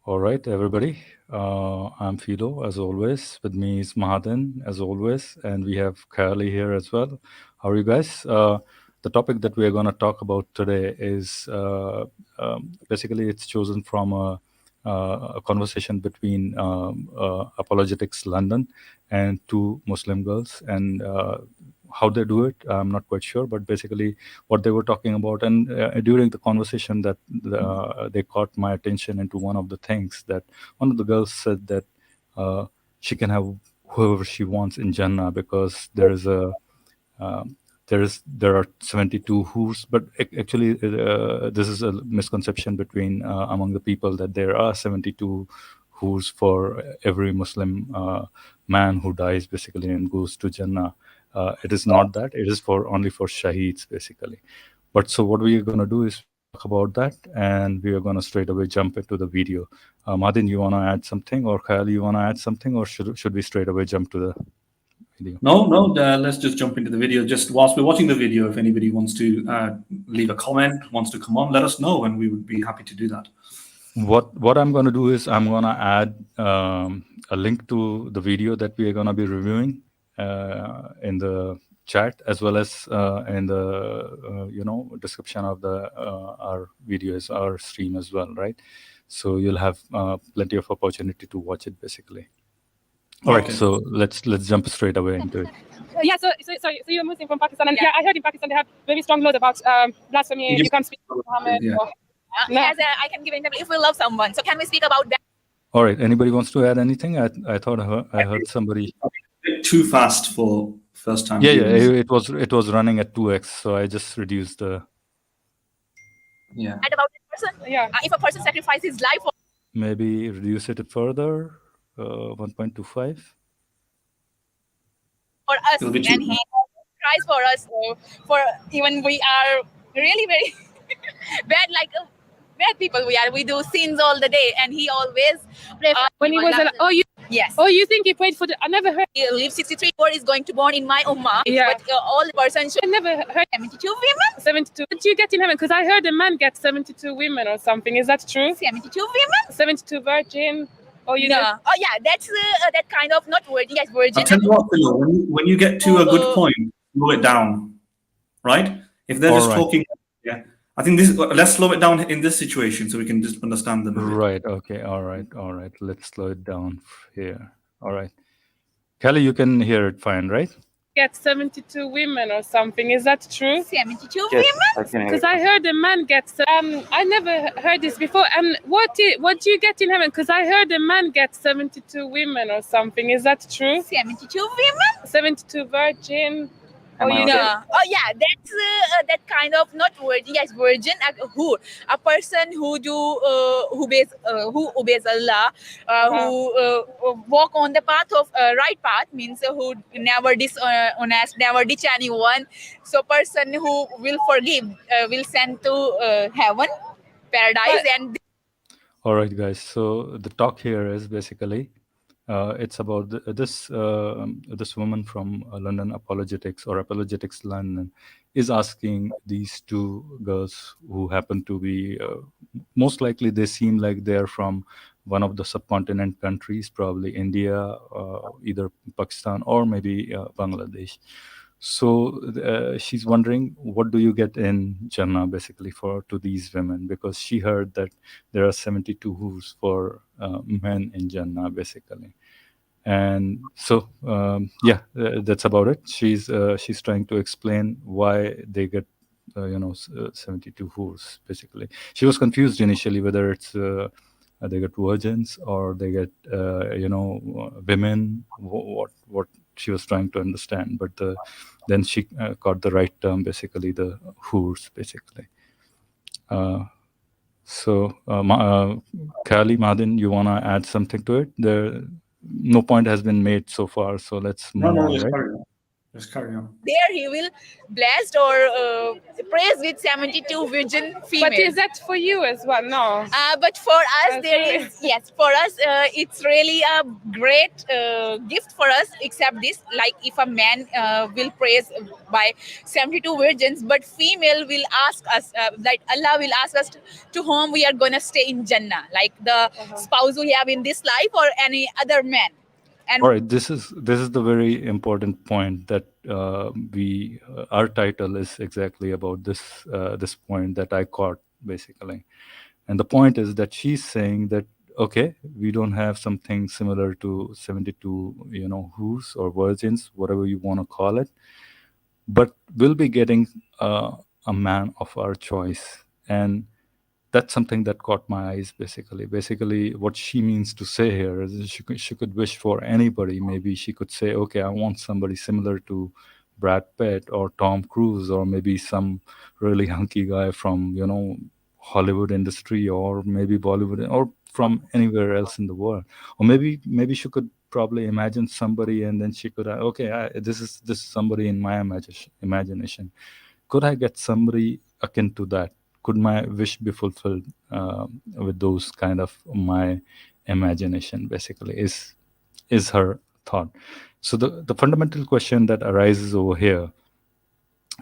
All right, everybody. I'm Philo, as always. With me is Mahadan, as always, and we have Kylie here as well. How are you guys? The topic that we are going to talk about today is basically it's chosen from a conversation between Apologetics London and two Muslim girls, and how they do it, I'm not quite sure, but basically what they were talking about. And during the conversation, that they caught my attention into one of the things that one of the girls said that she can have whoever she wants in Jannah because there is a there are 72 hoors, but actually this is a misconception between among the people that there are 72 hoors for every Muslim man who dies basically and goes to Jannah. It is not that. It is for only for shaheeds basically. But so what we are going to do is talk about that, and we are going to straight away jump into the video. Madin, you want to add something, or Kyle, you want to add something, or should we straight away jump to the video? No. Let's just jump into the video. Just whilst we're watching the video, if anybody wants to leave a comment, wants to come on, let us know, and we would be happy to do that. What I'm going to do is I'm going to add a link to the video that we are going to be reviewing in the chat, as well as in the description of the our videos, our stream as well, right? So you'll have plenty of opportunity to watch it basically. All right, so let's jump straight away into it. So you're Muslim from Pakistan, and yeah, I heard in Pakistan they have very strong laws about blasphemy. You can't speak about Muhammad. Yeah. No. I can give an example. If we love someone, so can we speak about that? All right, anybody wants to add anything? I thought I heard somebody. Too fast for first time. Yeah, it was running at 2x, so I just reduced the. Yeah. And about this person, Yeah. If a person sacrifices his life for Maybe reduce it further, 1.25. us, It'll be and he cries for us, for even we are really very bad, like bad people we are. We do sins all the day, and he always When he was yes. you think he prayed for the? I never heard. He lives 63 or is going to born in my ummah. Yeah. But all person should I never heard 72 women. 72. What do you get in heaven? Because I heard a man gets 72 women or something. Is that true? 72 women. 72 virgin. Oh, you No. know. Oh yeah, that's that kind of not virgin. Yes, virgin. I'll tell you what, Philo, when you get to a good point, slow it down, right? If they're All just right. talking, yeah. I think this. Let's slow it down in this situation so we can just understand them. Right. Okay. All right. Let's slow it down here. All right. Kelly, you can hear it fine, right? Get 72 women or something. Is that true? 72 Yes, women. I can hear Because I heard a man gets. I never heard this before. And what do you get in heaven? Because I heard a man gets 72 women or something. Is that true? 72 women. 72 virgin. Oh, Am I you okay? know. Oh yeah, that's that kind of not virgin. Yes, virgin. Who a person who obeys Allah, who walk on the path of right path, means who never dishonest, never ditch anyone. So person who will forgive will send to heaven, paradise, and All right, guys. So the talk here is basically it's about this woman from London Apologetics or Apologetics London is asking these two girls who happen to be most likely they seem like they're from one of the subcontinent countries, probably India, either Pakistan or maybe Bangladesh. So she's wondering, what do you get in Jannah basically to these women? Because she heard that there are 72 hoors for men in Jannah basically. And so that's about it. She's trying to explain why they get 72 hoors basically. She was confused initially whether it's they get virgins or they get women. What she was trying to understand, but then she got the right term, basically the hoors basically. Kali, Madin, you want to add something to it? No point has been made so far, so let's move on, right? Just carry on. there he will blessed or praised with 72 virgin females. But is that for you as well? No. But for us, That's there really- is, yes, for us, it's really a great gift for us. Except this, like if a man will praise by 72 virgins, but female will ask us, like Allah will ask us to whom we are gonna stay in Jannah, like the spouse we have in this life or any other man. And All right, this is the very important point that we our title is exactly about this point that I caught basically, and the point is that she's saying that okay, we don't have something similar to 72, who's or virgins, whatever you want to call it, but we'll be getting a man of our choice, and that's something that caught my eyes basically what she means to say here is that she could wish for anybody. Maybe she could say, okay, I want somebody similar to Brad Pitt or Tom Cruise, or maybe some really hunky guy from Hollywood industry, or maybe Bollywood, or from anywhere else in the world. Or maybe she could probably imagine somebody, and then she could okay, this is somebody in my imagination. Could I get somebody akin to that? Could my wish be fulfilled with those kind of my imagination? Basically, is her thought. So the fundamental question that arises over here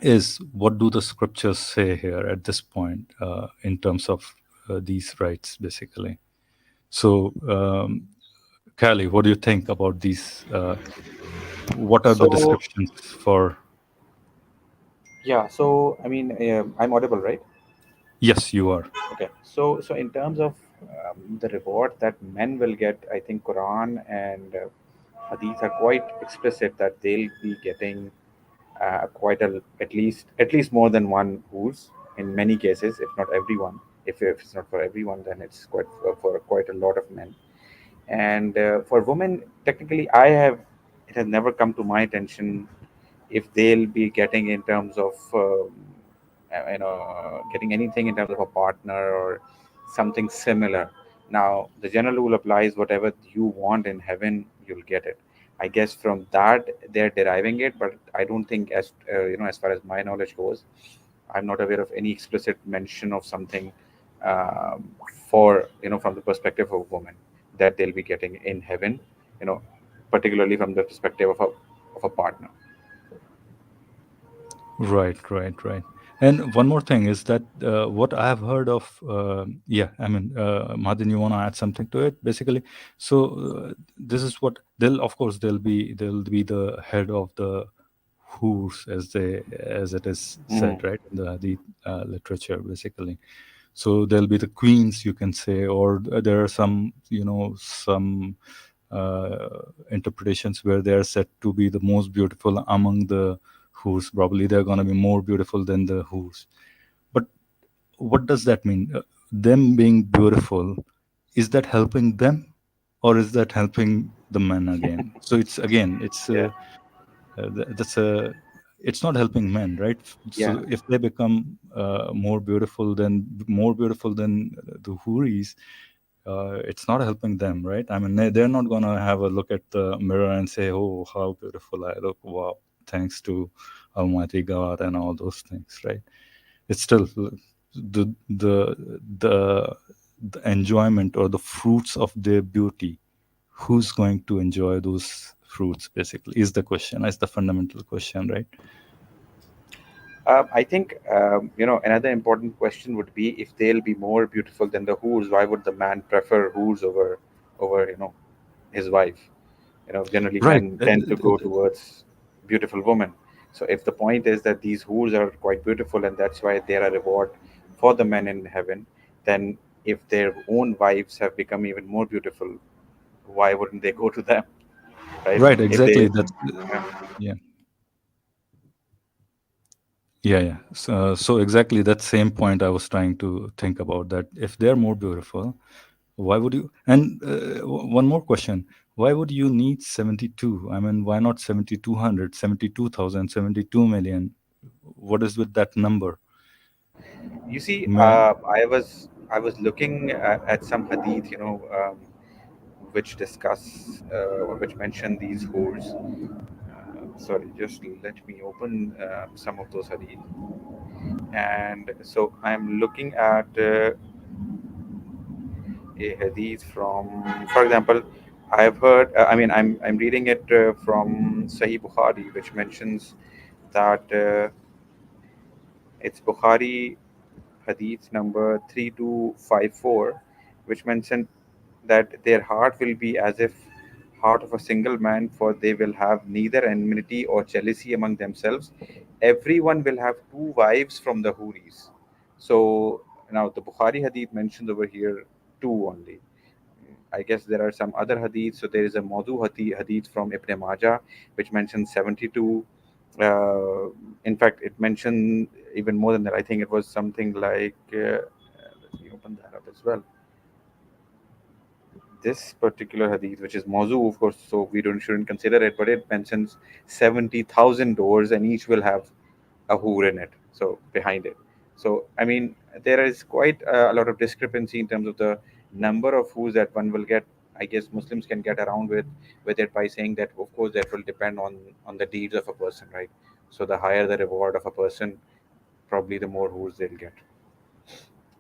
is, what do the scriptures say here at this point in terms of these rights, basically? So, Callie, what do you think about these? What are the So descriptions for? yeah, so I mean, I'm audible, right? Yes, you are. Okay. So in terms of the reward that men will get, I think Quran and Hadith are quite explicit that they'll be getting quite at least more than one hoors in many cases, if not everyone. If it's not for everyone, then it's quite for quite a lot of men. And for women, technically, it has never come to my attention if they'll be getting in terms of getting anything in terms of a partner or something similar. Now the general rule applies: whatever you want in heaven, you'll get it. I guess from that they're deriving it, but I don't think, as far as my knowledge goes, I'm not aware of any explicit mention of something um, for from the perspective of women that they'll be getting in heaven, you know particularly from the perspective of a partner. Right, right, right. And one more thing is that what I have heard of, yeah, I mean, Madhin, you want to add something to it, basically? So this is what of course, they'll be the head of the hoors, as it is said, Mm. right, in the literature, basically. So there'll be the queens, you can say, or there are some uh, interpretations where they are said to be the most beautiful among the who's. Probably they're going to be more beautiful than the who's. But what does that mean? Them being beautiful, is that helping them, or is that helping the men again? So it's again, Yeah, that's a it's not helping men, right? yeah. So if they become more beautiful than the houris, it's not helping them, right? I mean, they're not gonna have a look at the mirror and say, "Oh, how beautiful I look! Wow, thanks to Almighty God," and all those things, right? It's still the the the the enjoyment or the fruits of their beauty. Who's going to enjoy those fruits? Basically, is the question. Is the fundamental question, right? I think another important question would be, if they'll be more beautiful than the hoors, why would the man prefer hoors over his wife? Generally Right. men tend to go towards beautiful women. So if the point is that these hoors are quite beautiful and that's why they are a reward for the men in heaven, then if their own wives have become even more beautiful, why wouldn't they go to them, right? Right. If they Exactly. That's yeah. Yeah, yeah. So exactly that same point I was trying to think about, that if they're more beautiful, why would you? And one more question: why would you need 72? I mean, why not 7,200, 72,000, 72 million? What is with that number? You see, May- I was looking at some hadith, which discuss which mention these hoors. Sorry, just let me open some of those hadith. And so I'm looking at a hadith from, for example, I've heard. I mean, I'm reading it from Sahih Bukhari, which mentions that it's Bukhari hadith number 3254, which mentioned that their heart will be as if heart of a single man, for they will have neither enmity or jealousy among themselves. Everyone will have two wives from the Huris. So now the Bukhari hadith mentions over here two only. I guess there are some other hadiths. So there is a hadith from Ibn Majah, which mentions 72. Uh, in fact, it mentioned even more than that. I think it was something like, let me open that up as well. This particular hadith, which is mawzu, of course, so we don't shouldn't consider it, but it mentions 70,000 doors, and each will have a hoor in it, so behind it. So I mean, there is quite a lot of discrepancy in terms of the number of hoors that one will get. I guess Muslims can get around with it by saying that, of course, that will depend on the deeds of a person, right? So the higher the reward of a person, probably the more hoors they'll get.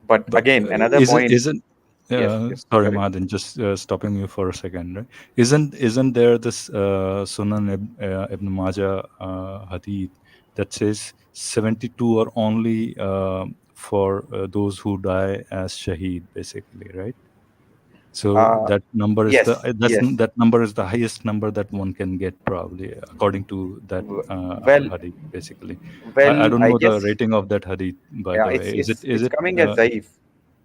But But again, another point. isn't Yes, yes, sorry, correct. Mahadan, just stopping you for a second, right? Isn't there this Sunan Ibn Majah hadith that says 72 are only for those who die as shaheed, basically, right? So Uh, that number is the yes, yes. that number is the highest number that one can get, probably, according to that Well, hadith, basically. I well, don't I know the guess, rating of that hadith, by yeah, the way. Is it's it coming as Zaif.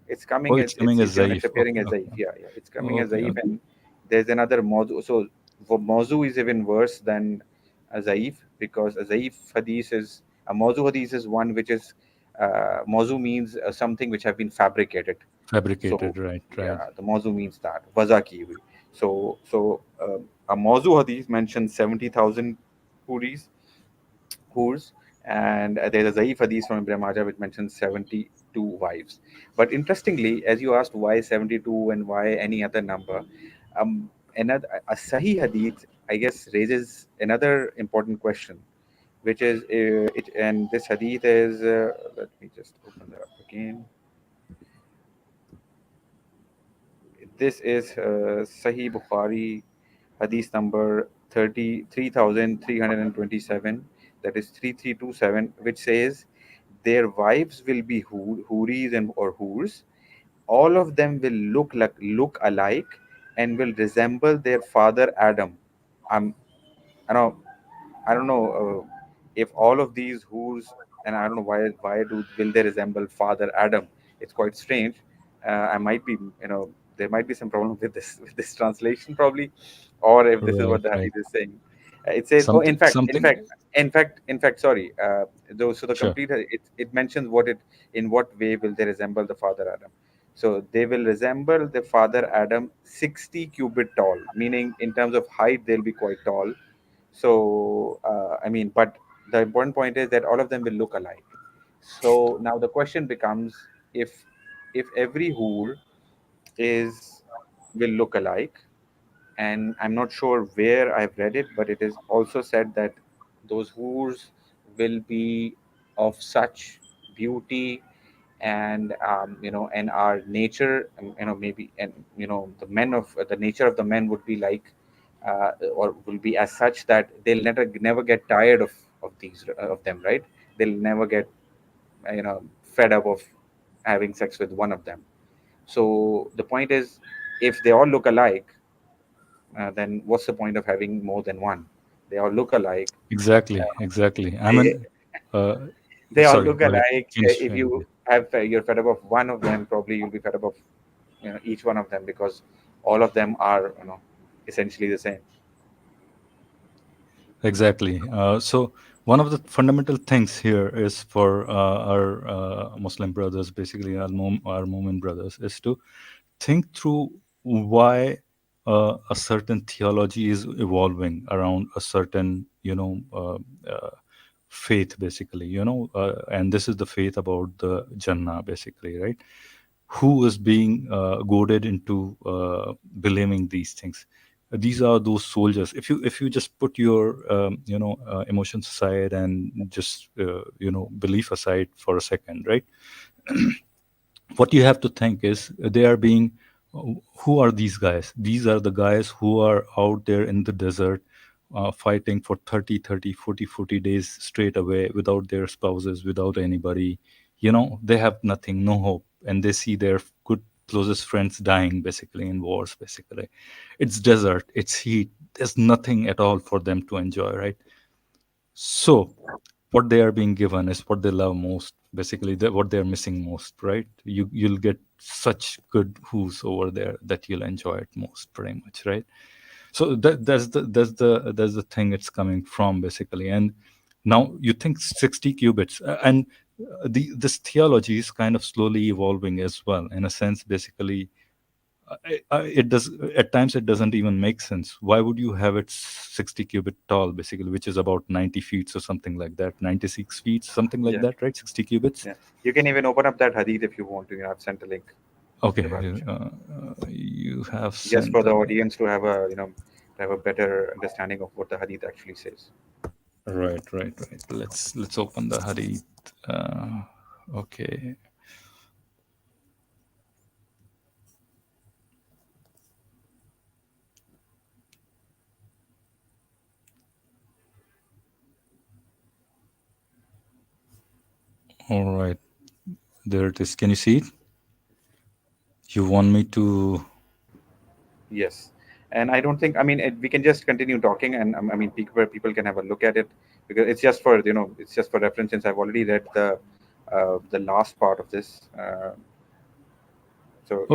It's oh, coming it's as coming as it's Zaif. appearing Okay, as Zaif. okay, Yeah, yeah, it's coming as okay, Zaif, okay. and there's another Mawzu. So for Mawzu is even worse than a Zaif, because a Zaif hadith is a Mawzu hadith is one which is Mawzu means something which have been fabricated. So Fabricated, right, right. yeah, the Mawzu means that Wazaki. So a Mawzu hadith mentions 70,000 puris hoors, and there's a Zaif hadith from Ibn Majah which mentions 72 wives. But interestingly, as you asked why 72 and why any other number, another a Sahih hadith, I guess, raises another important question, which is and this hadith is let me just open that up again. This is Sahih Bukhari hadith number 33,327, that is 3327, which says their wives will be houris and or hoors. All of them will look alike and will resemble their father Adam. I'm I know I don't know if all of these who's, and I don't know why do will they resemble Father Adam? It's quite strange. I might be, there might be some problem with this with this translation probably, or if this is Right, what the right. hadith is saying. It says, oh, Something, something. in fact, sorry. Though, so the Sure. complete it mentions what it in what way will they resemble the Father Adam. So they will resemble the Father Adam 60 cubit tall, meaning in terms of height they'll be quite tall. So, I mean, but the important point is that all of them will look alike. So now the question becomes, if every hoor is will look alike, and I'm not sure where I've read it, but it is also said that those hoors will be of such beauty, and and our nature, maybe, and the men of the nature of the men would be like, or will be as such that they'll never get tired of these of them, right? They'll never get fed up of having sex with one of them. So the point is, if they all look alike, then what's the point of having more than one? They all look alike. Exactly, exactly. I They, mean, they all sorry, look go ahead. alike. Finish. If you have you're fed up of one of them, probably you'll be fed up of each one of them, because all of them are essentially the same. Exactly. So one of the fundamental things here is for our Muslim brothers, basically our Mormon brothers, is to think through why a certain theology is evolving around a certain, faith, basically, and this is the faith about the Jannah, basically, right? Who is being goaded into believing these things? these are those soldiers. If you just put your emotions aside and just belief aside for a second, right? What you have to think is they are being, who are these guys? These are the guys who are out there in the desert fighting for 40 days straight away without their spouses, without anybody. They have nothing, no hope, and they see their good closest friends dying basically in wars. Basically, it's desert, it's heat, there's nothing at all for them to enjoy, right? So what they are being given is what they love most, basically what they're missing most, right? You'll get such good who's over there that you'll enjoy it most, pretty much, right? So that's the thing it's coming from, basically. And now you think 60 qubits, and this theology is kind of slowly evolving as well, in a sense. Basically, it does, at times it doesn't even make sense. Why would you have it 60 qubit tall, basically, which is about 90 feet or something like that, 96 feet, something like that, right? 60 qubits. Yeah, you can even open up that hadith if you want to. I've sent a link. Okay, you have Just sent for the audience to have a better understanding of what the hadith actually says. Right. Let's open the hadith. Okay. All right, there it is. Can you see it? You want me to? Yes, and I don't think, we can just continue talking, and people can have a look at it, because it's just for reference, since I've already read the last part of this. So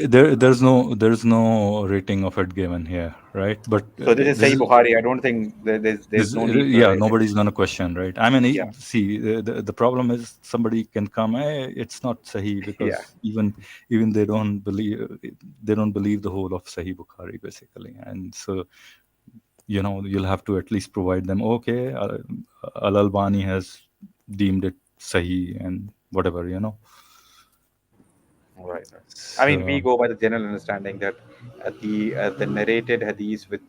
There's no rating of it given here, right? But so this is this Sahih is Bukhari. I don't think there's no need for it. nobody's gonna question, right? I mean, Yeah. see, the problem is somebody can come, hey, it's not Sahih, because Yeah. even they don't believe the whole of Sahih Bukhari, basically. And so you'll have to at least provide them, okay, Al-Albani has deemed it Sahih and whatever. Right. We So, go by the general understanding that the narrated hadiths with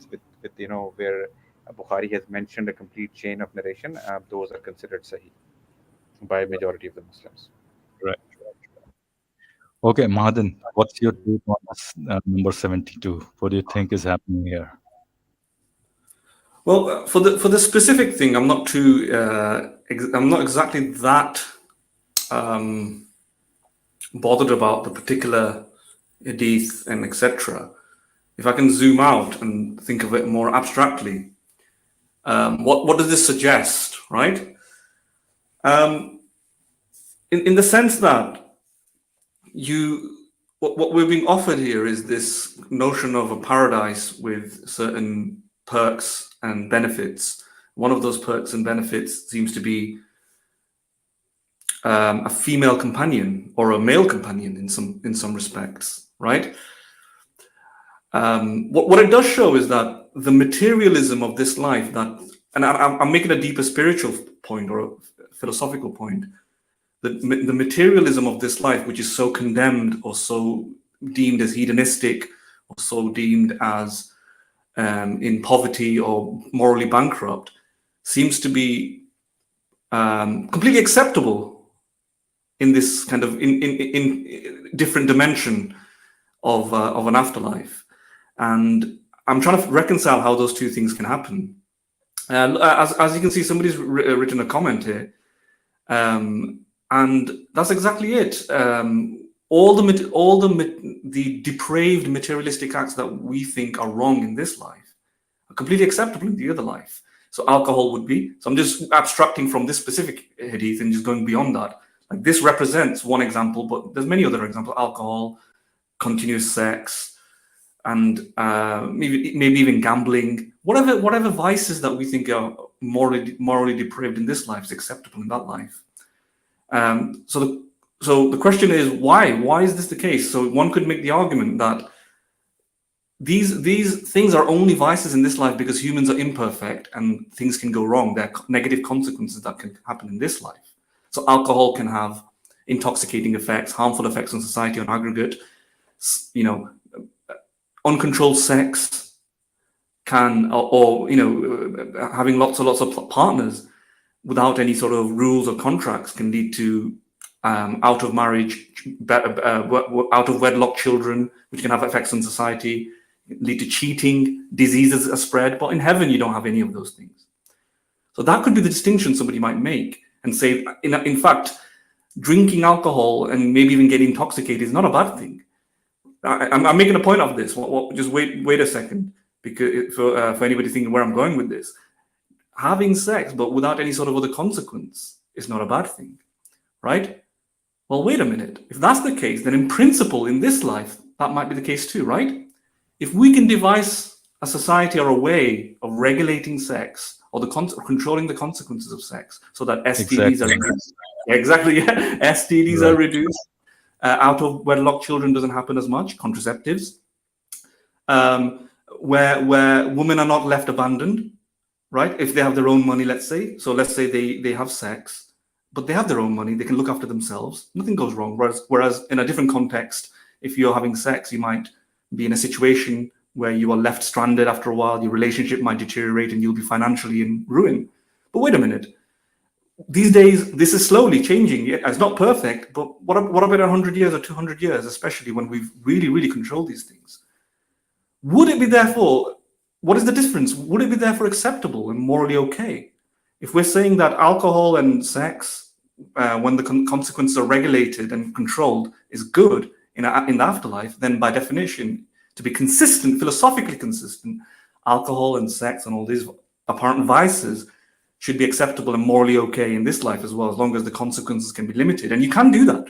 where Bukhari has mentioned a complete chain of narration, those are considered sahih by majority of the Muslims. right. Okay, Mahadan, what's your take on this, number 72? What do you think is happening here? Well, for the specific thing, I'm not too. I'm not exactly that bothered about the particular hadith and etc. If I can zoom out and think of it more abstractly, what does this suggest, right? In the sense that what we're being offered here is this notion of a paradise with certain perks and benefits. One of those perks and benefits seems to be a female companion or a male companion in some respects, right? What it does show is that the materialism of this life, and I'm making a deeper spiritual point or a philosophical point, the materialism of this life, which is so condemned or so deemed as hedonistic or so deemed as in poverty or morally bankrupt, seems to be completely acceptable in this kind of in different dimension of an afterlife. And I'm trying to reconcile how those two things can happen. As you can see, somebody's written a comment here, and that's exactly it. All the depraved materialistic acts that we think are wrong in this life are completely acceptable in the other life. So alcohol would be. So I'm just abstracting from this specific hadith and just going beyond that. Like, this represents one example, but there's many other examples: alcohol, continuous sex, and maybe even gambling. Whatever vices that we think are morally depraved in this life is acceptable in that life. So the question is, why? Why is this the case? So one could make the argument that these things are only vices in this life because humans are imperfect and things can go wrong. There are negative consequences that can happen in this life. So alcohol can have intoxicating effects, harmful effects on society on aggregate. Uncontrolled sex can, or having lots and lots of partners without any sort of rules or contracts can lead to out of marriage, out of wedlock children, which can have effects on society, lead to cheating, diseases are spread. But in heaven, you don't have any of those things. So that could be the distinction somebody might make and say, in fact, drinking alcohol and maybe even getting intoxicated is not a bad thing. I'm making a point of this. Just wait a second, because for anybody thinking where I'm going with this, having sex but without any sort of other consequence is not a bad thing, right? Well, wait a minute. If that's the case, then in principle, in this life, that might be the case too, right? If we can devise a society or a way of regulating sex or controlling the consequences of sex so that STDs are reduced. Exactly, yeah. STDs are reduced. Out of wedlock children doesn't happen as much. Contraceptives. Where women are not left abandoned, right? If they have their own money, let's say. So let's say they have sex, but they have their own money. They can look after themselves. Nothing goes wrong. Whereas in a different context, if you're having sex, you might be in a situation where you are left stranded after a while. Your relationship might deteriorate and you'll be financially in ruin. But wait a minute. These days, this is slowly changing. It's not perfect, but what about 100 years or 200 years, especially when we've really, really controlled these things? Would it be therefore, what is the difference? Would it be therefore acceptable and morally okay? If we're saying that alcohol and sex, when the consequences are regulated and controlled, is good in the afterlife, then by definition, to be consistent, philosophically consistent, alcohol and sex and all these apparent vices should be acceptable and morally okay in this life as well, as long as the consequences can be limited. And you can do that.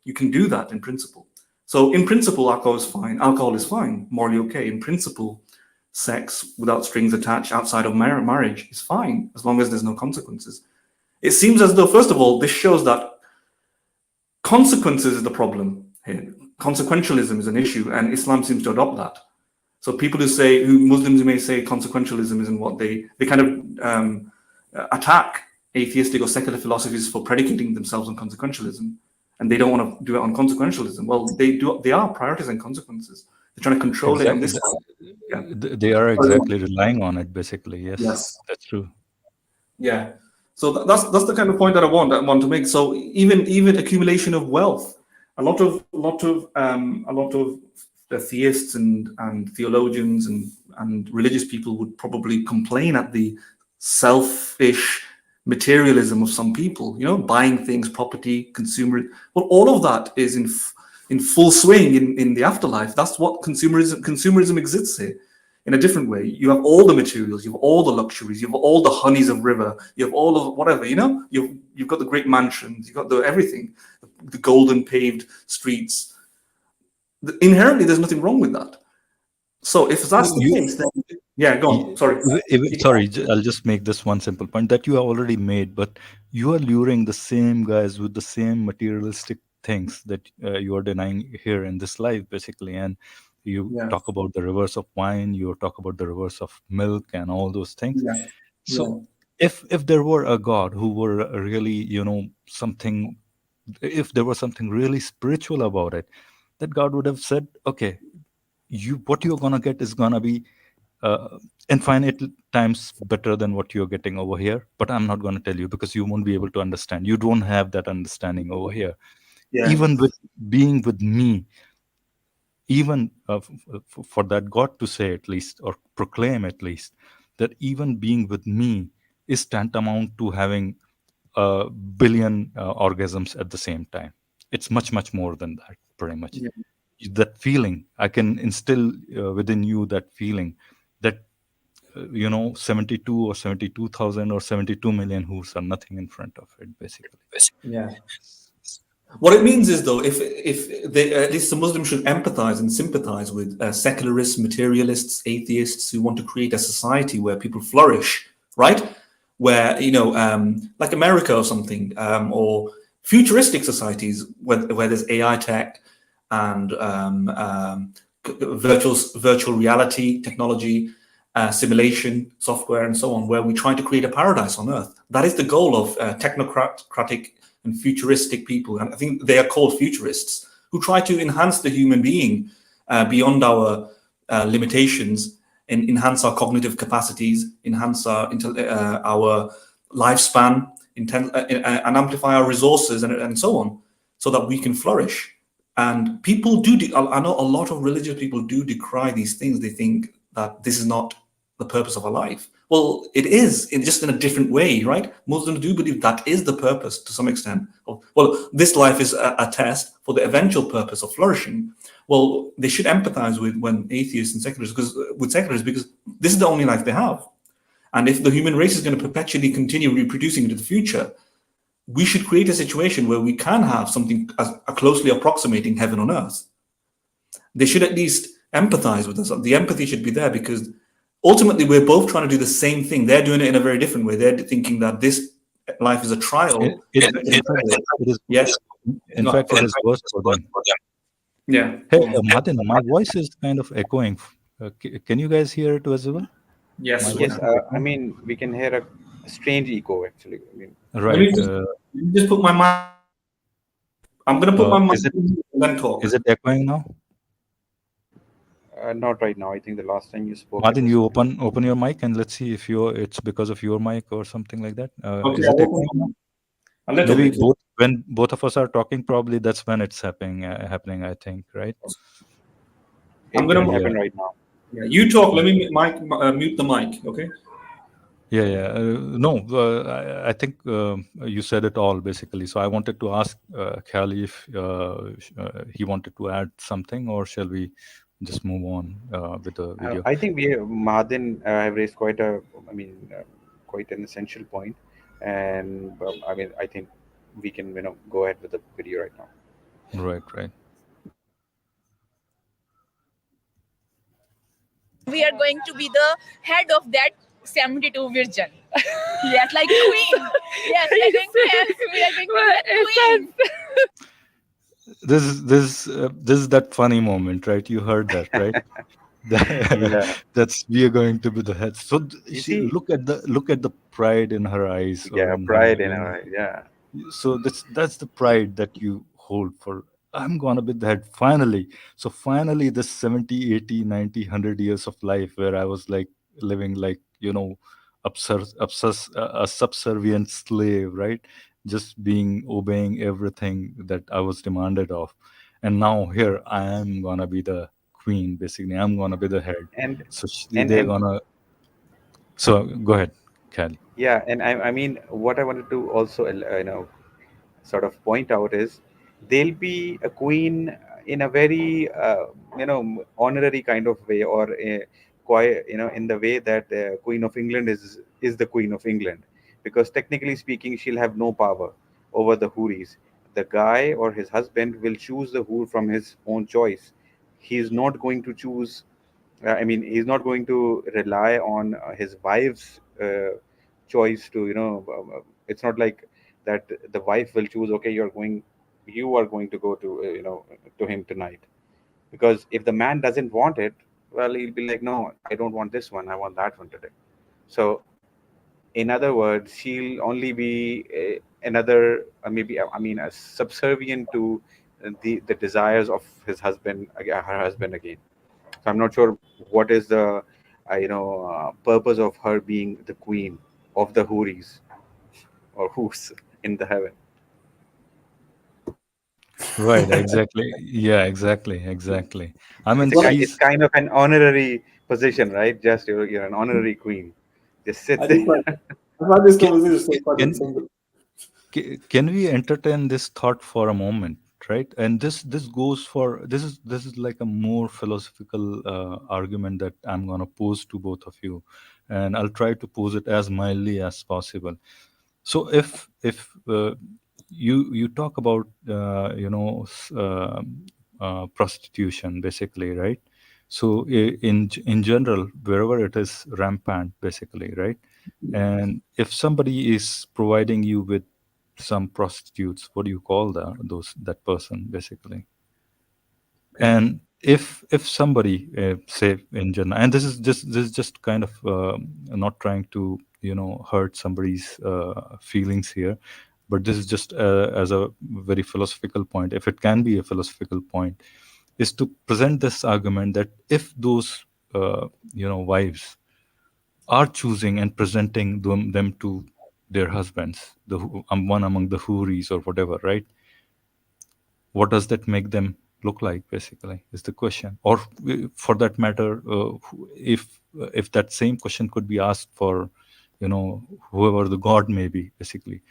You can do that in principle. So in principle, alcohol is fine. Alcohol is fine, morally okay. In principle, sex without strings attached outside of marriage is fine, as long as there's no consequences. It seems as though, first of all, this shows that consequences is the problem here. Consequentialism is an issue, and Islam seems to adopt that. So people Muslims may say consequentialism isn't what they kind of attack atheistic or secular philosophies for predicating themselves on consequentialism, and they don't want to do it on consequentialism. Well, they are prioritizing consequences. They're trying to control it on this. Yeah. They are exactly relying on it, basically. Yes, that's true. Yeah. So that's the kind of point that I want to make. So even accumulation of wealth, a lot of the theists and theologians and religious people would probably complain at the selfish materialism of some people, buying things, property, consumer. Well, all of that is in full swing in the afterlife. That's what consumerism exists here in a different way. You have all the materials, you have all the luxuries, you have all the honeys of river, you have all of whatever, you've got the great mansions, you've got everything, the golden paved streets. Inherently, there's nothing wrong with that. So if that's the case, then yeah, go on. Sorry. I'll just make this one simple point that you have already made, but you are luring the same guys with the same materialistic things that you are denying here in this life, basically. And you talk about the reverse of wine, you talk about the reverse of milk and all those things. Yeah. So if there were a God who were really, something, if there was something really spiritual about it, that God would have said, okay, what you're gonna get is gonna be infinite times better than what you're getting over here, but I'm not going to tell you because you won't be able to understand. You don't have that understanding over here. Even with being with me, even for that God to say at least, or proclaim at least, that even being with me is tantamount to having a billion orgasms at the same time. It's much, much more than that, pretty much. That feeling, I can instill within you that feeling that 72 or 72,000 or 72 million hoors are nothing in front of it, basically. Yeah. What it means is, though, if they, at least the Muslims should empathize and sympathize with secularists, materialists, atheists who want to create a society where people flourish, right? Where, like America or something, or futuristic societies where there's AI tech and virtual reality technology, simulation software and so on, where we try to create a paradise on earth. That is the goal of technocratic and futuristic people, and I think they are called futurists, who try to enhance the human being beyond our limitations enhance our cognitive capacities, enhance our lifespan, and amplify our resources, and so on, so that we can flourish. And people do, I know a lot of religious people do decry these things. They think that this is not the purpose of our life. Well, it is, just in a different way, right? Muslims do believe that is the purpose to some extent. Well, this life is a test for the eventual purpose of flourishing. Well, they should empathize with when atheists and secularists, because this is the only life they have. And if the human race is going to perpetually continue reproducing into the future, we should create a situation where we can have something closely approximating heaven on earth. They should at least empathize with us. The empathy should be there, because ultimately we're both trying to do the same thing. They're doing it in a very different way. They're thinking that this life is a trial. In fact, it is. Yes. In fact, it is worse for them. Yeah. Hey, Martin, my voice is kind of echoing. Can you guys hear it as well? Yes. My Yes, voice is I mean, we can hear a strange echo actually. I mean, Let me right. just put my mic. I'm going to put my mic Is it and then talk. is it echoing now? not right now. I think the last time you spoke, it Martin, was you open your mic and let's see if it's because of your mic or something like that. Okay, Is it echoing now? a little Maybe bit. when both of us are talking, probably that's when it's happening. I think, right? I'm it going can to. Yeah. happen right now. Yeah, you talk. Let me mute the mic. Okay. Yeah. No, I think you said it all basically. So I wanted to ask Khali if he wanted to add something, or shall we just move on with the video? I think Mahadan have raised quite an essential point, and I mean, I think we can go ahead with the video right now. Right. We are going to be the head of that 72 virgin. Yes, like queen. Yes, we are going to have. We are going to Well, be it the queen. This is that funny moment, right? You heard that, right? Yeah, That's we are going to be the head. So you see, look at the pride in her eyes, or yeah, in her, pride in her, yeah, so that's the pride that you hold for. I'm gonna be the head finally. So finally, this 70, 80, 90, 100 years of life where I was like living like, a subservient slave, right? Just obeying everything that I was demanded of. And now here I am gonna be the queen, basically. I'm gonna be the head. and So they're and gonna. So go ahead, Callie. yeah, and I mean, what I wanted to also sort of point out is they'll be a queen in a very honorary kind of way, or quite in the way that the Queen of England is the Queen of England, because technically speaking she'll have no power over the houris. The guy or his husband will choose the hoor from his own choice. He's not going to choose, I mean, he's not going to rely on his wife's choice to, it's not like that the wife will choose, okay, you are going to go to, to him tonight. Because if the man doesn't want it, well, he'll be like, no, I don't want this one, I want that one today. So, in other words, she'll only be another, maybe, I mean, a subservient to the desires of his husband, her husband again. So I'm not sure what is the purpose of her being the queen of the Houris or who's in the heaven. Right, exactly. Yeah, exactly. I mean, It's she's kind of an honorary position, right? Just you're an honorary queen. Just sit I there. think I've had this can, conversation so far. can can we entertain this thought for a moment, right? And this goes for this is like a more philosophical argument that I'm gonna pose to both of you, and I'll try to pose it as mildly as possible. So if you talk about prostitution, basically, right? So in general, wherever it is rampant, basically, right? And if somebody is providing you with some prostitutes, what do you call that person, basically? And if somebody say in Jannah, and this is just kind of not trying to hurt somebody's feelings here, but this is just as a very philosophical point, if it can be a philosophical point, is to present this argument that if those wives are choosing and presenting them to their husbands, one among the houris or whatever, right? What does that make them look like, basically, is the question. Or for that matter, if that same question could be asked for, whoever the god may be, basically,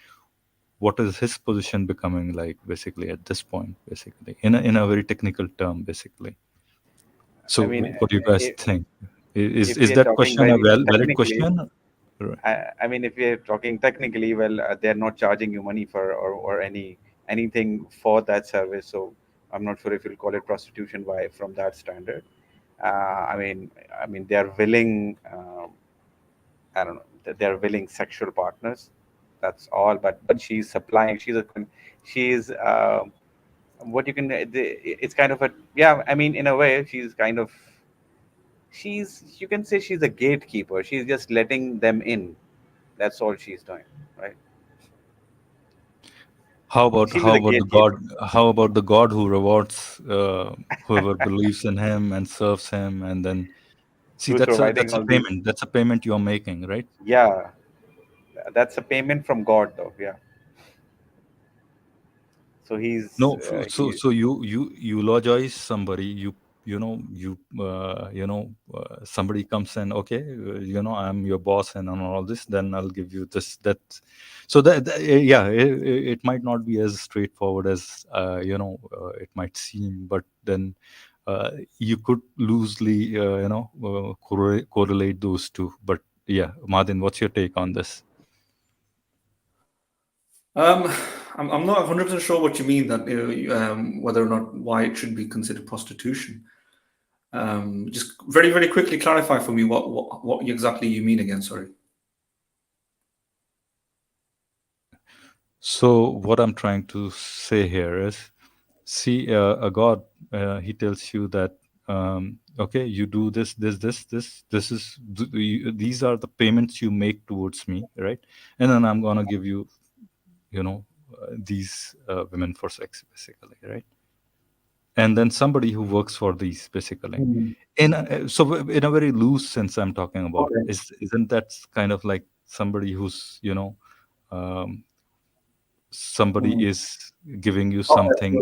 what is his position becoming like, basically, at this point, basically, in a very technical term, basically. So I mean, what do you guys think? Is if is we are that talking question a very valid technically, question? Right. I mean, if we are talking technically, well, they're not charging you money for or anything for that service. So I'm not sure if you'll call it prostitution by from that standard. They are willing. I don't know. They're willing sexual partners. That's all. But she's supplying. She's what you can. It's kind of a, yeah. I mean, in a way, she's kind of, you can say she's a gatekeeper. She's just letting them in. That's all she's doing, right? How about She'll be how the about the God? gatekeeper. How about the God who rewards whoever believes in Him and serves Him, and then see, Who's providing that's a all these? payment. That's a payment you're making, right? Yeah, that's a payment from God, though. Yeah. So No, so you eulogize somebody. Somebody comes and, okay, I'm your boss and on all this. Then I'll give you this, that. So yeah, it might not be as straightforward as it might seem, but then you could loosely correlate those two. But yeah, Madin, what's your take on this? I'm not 100% sure what you mean, that whether or not why it should be considered prostitution. Just very, very quickly clarify for me what exactly you mean again. Sorry. So what I'm trying to say here is, see, a God, he tells you that, okay, you do this, these are the payments you make towards me, right? And then I'm gonna give you, these women for sex, basically, right? And then somebody who works for these, basically, so in a very loose sense, I'm talking about, Okay. isn't that kind of like somebody who's, um, somebody is giving you something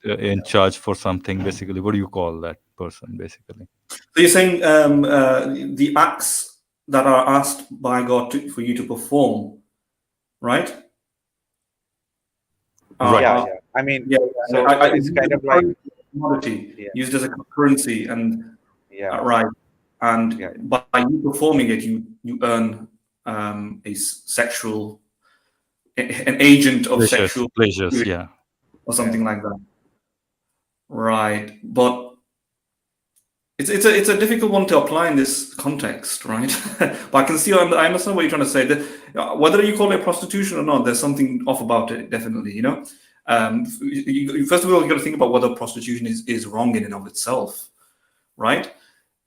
in charge for something, basically? What do you call that person, basically? So you're saying the acts that are asked by God for you to perform, right? Right. yeah, Uh, yeah. I mean, yeah, so it's used kind as of a like, commodity, yeah, used as a currency, and yeah, right. And yeah. by you performing it, you earn an agent of sexual Pleasures, activity yeah. or Yeah. something like that. Right. But it's a difficult one to apply in this context, right? But I can see, I understand what you're trying to say. That whether you call it prostitution or not, there's something off about it, definitely. First of all, you got to think about whether prostitution is wrong in and of itself, right?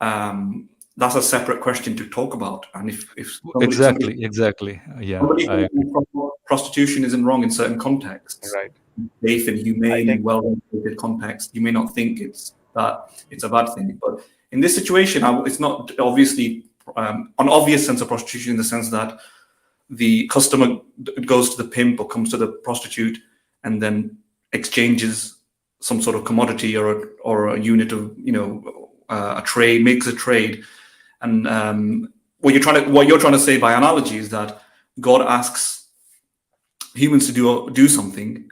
That's a separate question to talk about. And if somebody Exactly, yeah, somebody I agree. prostitution isn't wrong in certain contexts, Right. safe and I humane and think, well-regulated context, you may not think it's a bad thing. But in this situation, it's not obviously an obvious sense of prostitution, in the sense that the customer goes to the pimp or comes to the prostitute and then exchanges some sort of commodity or a unit of a trade, makes a trade. And what you're trying to say by analogy is that God asks humans to do something.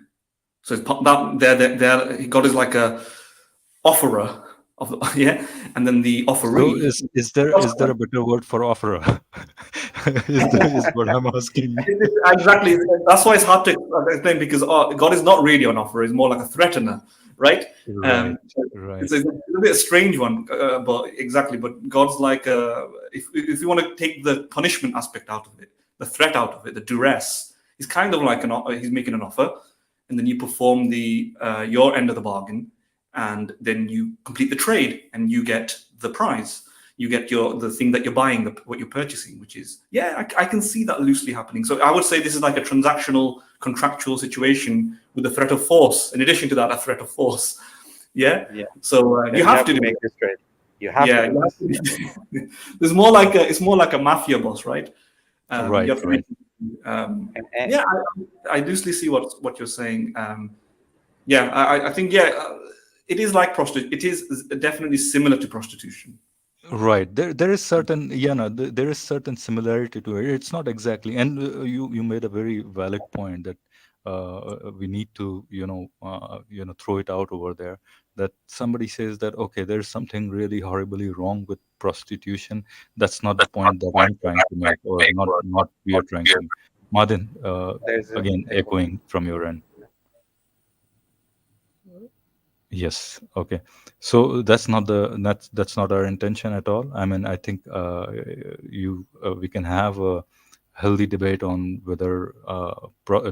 So it's that God is like a offerer of yeah, and then the So offeree. is there a better word for offerer? Is what I'm asking you. Exactly. That's why it's hard to explain, because God is not really an offerer; he's more like a threatener, right? Right, It's right. a bit a strange one, but exactly. But God's like, if you want to take the punishment aspect out of it, the threat out of it, the duress, he's kind of like he's making an offer, and then you perform your end of the bargain, and then you complete the trade, and you get the prize. You get the thing that you're buying, what you're purchasing, which is, yeah, I can see that loosely happening. So I would say this is like a transactional, contractual situation with a threat of force. In addition to that, a threat of force. Yeah. yeah, So then you you have have to to do make it. this trade. You have Yeah, to pass. it's more like a mafia boss, right? Right, You have to right. And yeah, I loosely see what you're saying. Yeah, I think it is like prostitution. It is definitely similar to prostitution. Right. There is certain, no, there is certain similarity to it. It's not exactly, and you made a very valid point that we need to, throw it out over there. That somebody says that, okay, there's something really horribly wrong with prostitution. That's not the point that I'm trying to make, or not we are trying to make. Madin, there's a again, echo. echoing from your end. Yes. Okay. So that's not our intention at all. I mean, I think we can have a healthy debate on whether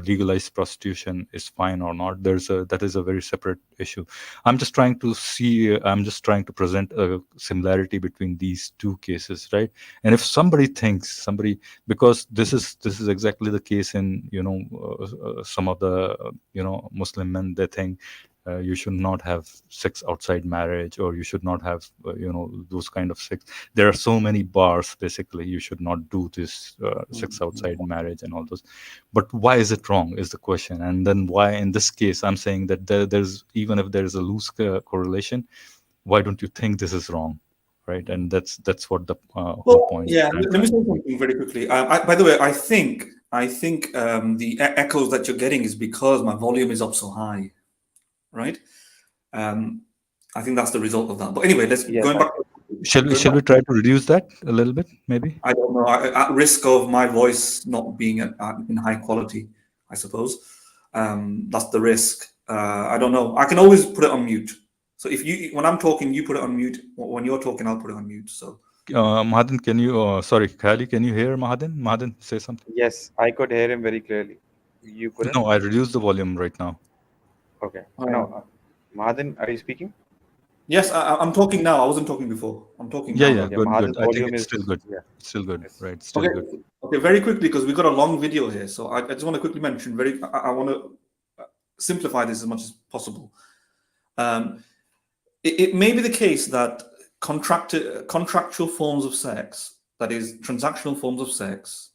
legalized prostitution is fine or not. That is a very separate issue. I'm just trying to present a similarity between these two cases, right? And if because this is exactly the case in some of the Muslim men, they think you should not have sex outside marriage, or you should not have those kind of sex. There are so many bars, basically you should not do this sex outside marriage and all those. But why is it wrong is the question. And then why in this case I'm saying that there's, even if there's a loose correlation, why don't you think this is wrong, right? And that's what the whole Well, point yeah. I'm Let me trying say to make. something very quickly. By the way, I think the echoes that you're getting is because my volume is up so high, right? Um, I think that's the result of that. But anyway, let's Yes, going back. Going Shall back. we try to reduce that a little bit, maybe? I don't know. At risk of my voice not being in high quality, I suppose. That's the risk. I don't know. I can always put it on mute. So when I'm talking, you put it on mute. When you're talking, I'll put it on mute. So Mahadan, can you sorry, Khali, can you hear Mahadan, say something? yes, I could hear him very clearly. You couldn't? No, I reduced the volume right now. Okay. No, uh, Mahadan, are you speaking? yes, I'm talking now. I wasn't talking before. I'm talking Yeah, now, yeah, though. Yeah, good, good. Mahadan's I think volume it's is, still good. yeah. It's still good, Yes. right? Still Okay. good. Okay. Very quickly, because we've got a long video here, so I just want to quickly mention. I want to simplify this as much as possible. Um, it may be the case that contractual forms of sex, that is, transactional forms of sex,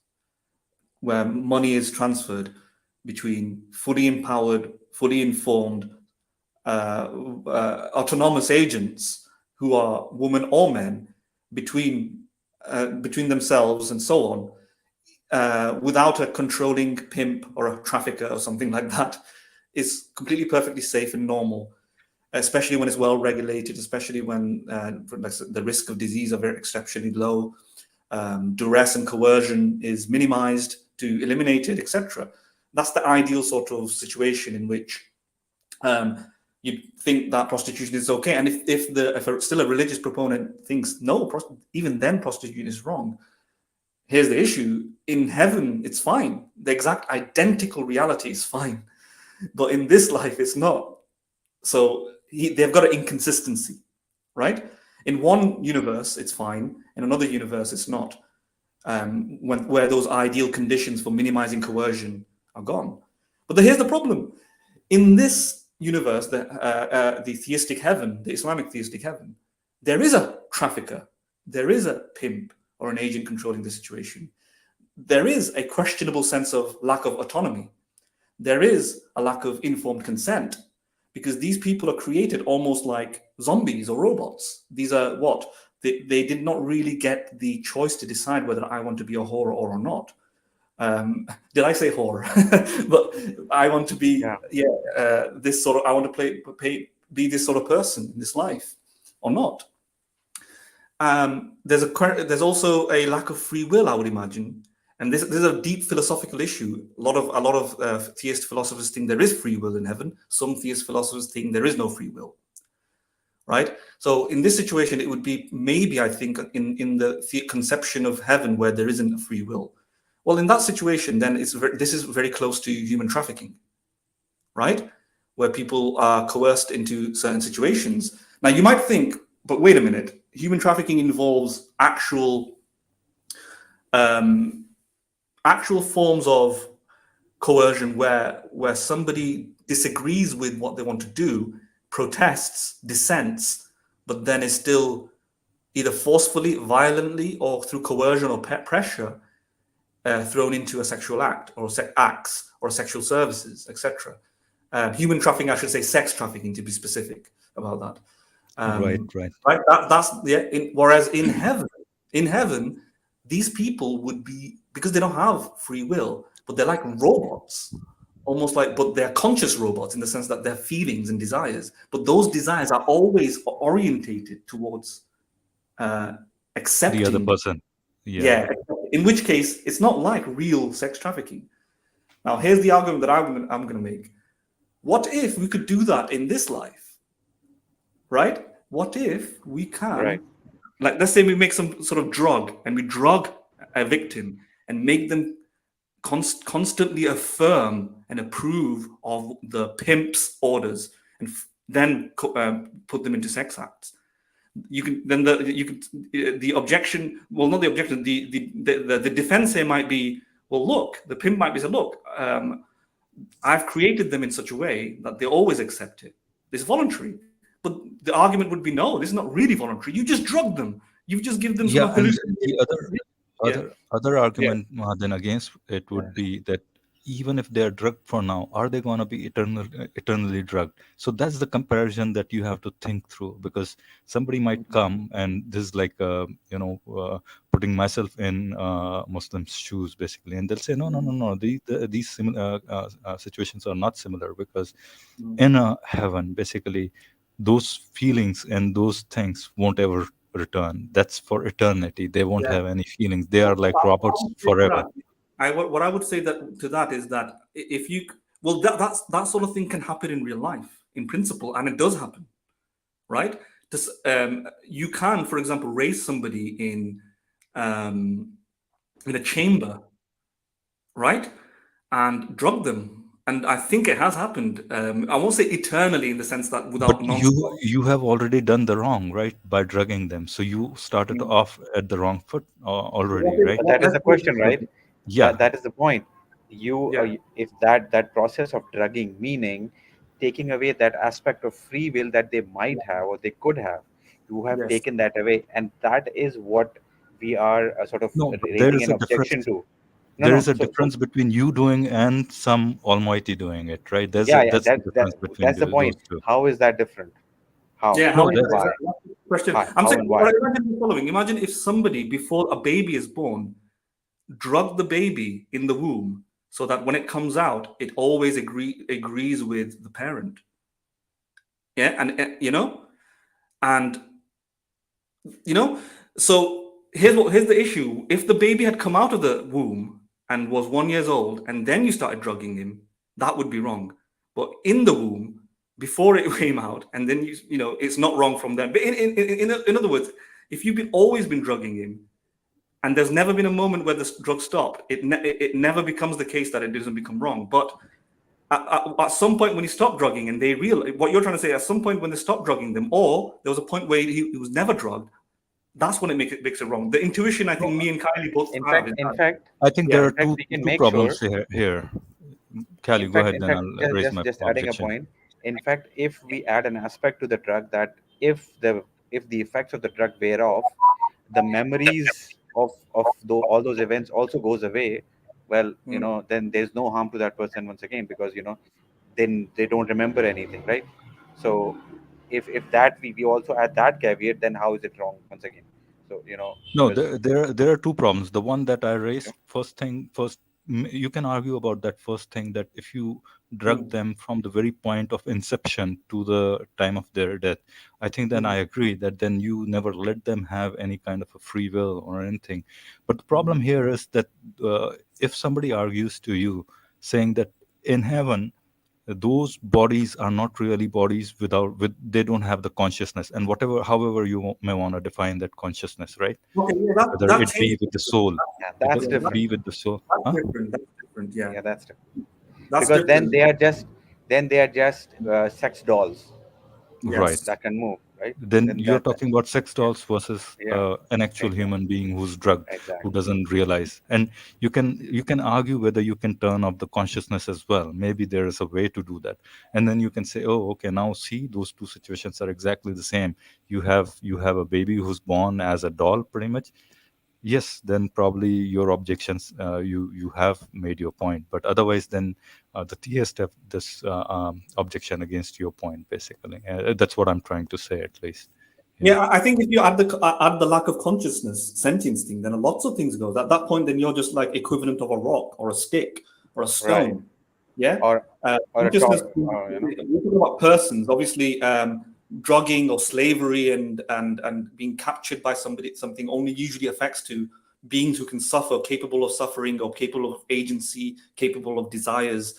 where money is transferred between fully empowered, fully informed, autonomous agents who are women or men between themselves and so on, without a controlling pimp or a trafficker or something like that, is completely perfectly safe and normal, especially when it's well regulated, especially when the risk of disease are very exceptionally low, duress and coercion is minimized to eliminate it, etc. That's the ideal sort of situation in which you think that prostitution is okay. And if still a religious proponent thinks no, even then prostitution is wrong, here's the issue: in heaven it's fine, the exact identical reality is fine, but in this life it's not. So they've got an inconsistency, right? In one universe it's fine, in another universe it's not, where those ideal conditions for minimizing coercion are gone. But here's the problem: in this universe, the theistic heaven, the Islamic theistic heaven, there is a trafficker, there is a pimp or an agent controlling the situation. There is a questionable sense of lack of autonomy. There is a lack of informed consent, because these people are created almost like zombies or robots. These are what? They did not really get the choice to decide whether I want to be a whore or not. Did I say whore? But I want to be, Yeah. this sort of, I want to be this sort of person in this life or not. There's also a lack of free will, I would imagine, and this is a deep philosophical issue. A lot of theist philosophers think there is free will in heaven. Some theist philosophers think there is no free will. Right. So in this situation, it would be maybe, I think, in the conception of heaven where there isn't a free will. Well, in that situation, then this is very close to human trafficking, right? Where people are coerced into certain situations. Now, you might think, but wait a minute, human trafficking involves actual forms of coercion where somebody disagrees with what they want to do, protests, dissents, but then is still either forcefully, violently, or through coercion or pressure, thrown into a sexual act or acts or sexual services, etc. Human trafficking, I should say, sex trafficking to be specific about that. Right. Right. That's whereas in heaven, these people would be, because they don't have free will, but they're like robots, almost like, but they're conscious robots in the sense that they're feelings and desires, but those desires are always orientated towards The other accepting. person. Yeah. Yeah. In which case, it's not like real sex trafficking. Now, here's the argument that I'm going to make. What if we could do that in this life? Right? What if we can, Right. like, let's say we make some sort of drug and we drug a victim and make them constantly affirm and approve of the pimp's orders, and then put them into sex acts. You can then the objection, well, not the objection, the defense here might be, well, look, the pimp might be saying, look, I've created them in such a way that they always accept it. It's voluntary. But the argument would be, no, this is not really voluntary. You just drug them. You just give them some Yeah, and hallucination. other Yeah. argument then against it would be that even if they're drugged for now, are they going to be eternally drugged? So that's the comparison that you have to think through, because somebody might come, and this is like putting myself in Muslims' shoes basically, and they'll say no, these situations are not similar, because in a heaven basically those feelings and those things won't ever return. That's for eternity. They won't have any feelings. They are like robots forever. What I would say that to that is that if you, well, that sort of thing can happen in real life in principle, and it does happen, right? You can, for example, raise somebody in a chamber, right, and drug them. And I think it has happened. I won't say eternally in the sense that But without non. you have already done the wrong, right, by drugging them. So you started off at the wrong foot already, right? But that is the question, right? Yeah. That is the point. Yeah. If that process of drugging, meaning taking away that aspect of free will that they might have or they could have, you have Yes. taken that away, and that is what we are sort of No, but there raising is an a objection difference. to. No, There no. is a So difference between you doing and some almighty doing it, right? yeah. That's the difference between That's the those point. two. How is that different? How? Yeah, No, how is that's Why? that? That's the question? I'm How saying, and what why? I imagine the following. Imagine if somebody, before a baby is born, drug the baby in the womb so that when it comes out, it always agrees with the parent. Yeah, and you know, so here's the issue. If the baby had come out of the womb and was 1 year old, and then you started drugging him, that would be wrong. But in the womb, before it came out, and then it's not wrong from then. But in other words, if you've always been drugging him, and there's never been a moment where the drug stopped, it never becomes the case that it doesn't become wrong. But at some point when he stopped drugging, and they realize what you're trying to say, at some point when they stopped drugging them, or there was a point where he was never drugged, that's when it makes it wrong. The intuition I think me and Kylie both have is that, I think there yeah. are We can two make sure. problems here. Callie, go ahead, then I'll raise my Just adding a objection. point. In fact, if we add an aspect to the drug, that if the effects of the drug wear off, the memories of all those events also goes away. Well, then there's no harm to that person once again, because then they don't remember anything, right? So if that we also add that caveat, then how is it wrong once again? So No, because there are two problems. The one that I raised, first, you can argue about that first thing, that if you drug them from the very point of inception to the time of their death, I think then I agree that then you never let them have any kind of a free will or anything. But the problem here is that if somebody argues to you saying that in heaven those bodies are not really bodies they don't have the consciousness, and however you may want to define that consciousness, right? Okay, yeah, Whether that it be changes. with the soul, yeah, whether that's Yeah, it different. be with the soul, that's huh? different. That's different. Yeah, Yeah, that's different. that's Because different. then they are just sex dolls Right. Yes. that can move. right? Then Then you're that talking about sex yeah, dolls versus yeah, an actual exactly, human being who's drugged, who exactly. doesn't realize. And you can argue whether you can turn off the consciousness as well. Maybe there is a way to do that. And then you can say, oh, okay, now see, those two situations are exactly the same. You have a baby who's born as a doll, pretty much. Yes, then probably your objections, you have made your point. But otherwise, then the theist have this objection against your point, basically. That's what I'm trying to say, at least. Yeah. Yeah, I think if you add the lack of consciousness, sentience thing, then lots of things go. At that point, then you're just like equivalent of a rock or a stick or a Right. stone. Yeah, Or or a consciousness. top, We're talking about persons, obviously. Drugging or slavery and being captured by something only usually affects to beings who can suffer, capable of suffering or capable of agency, capable of desires.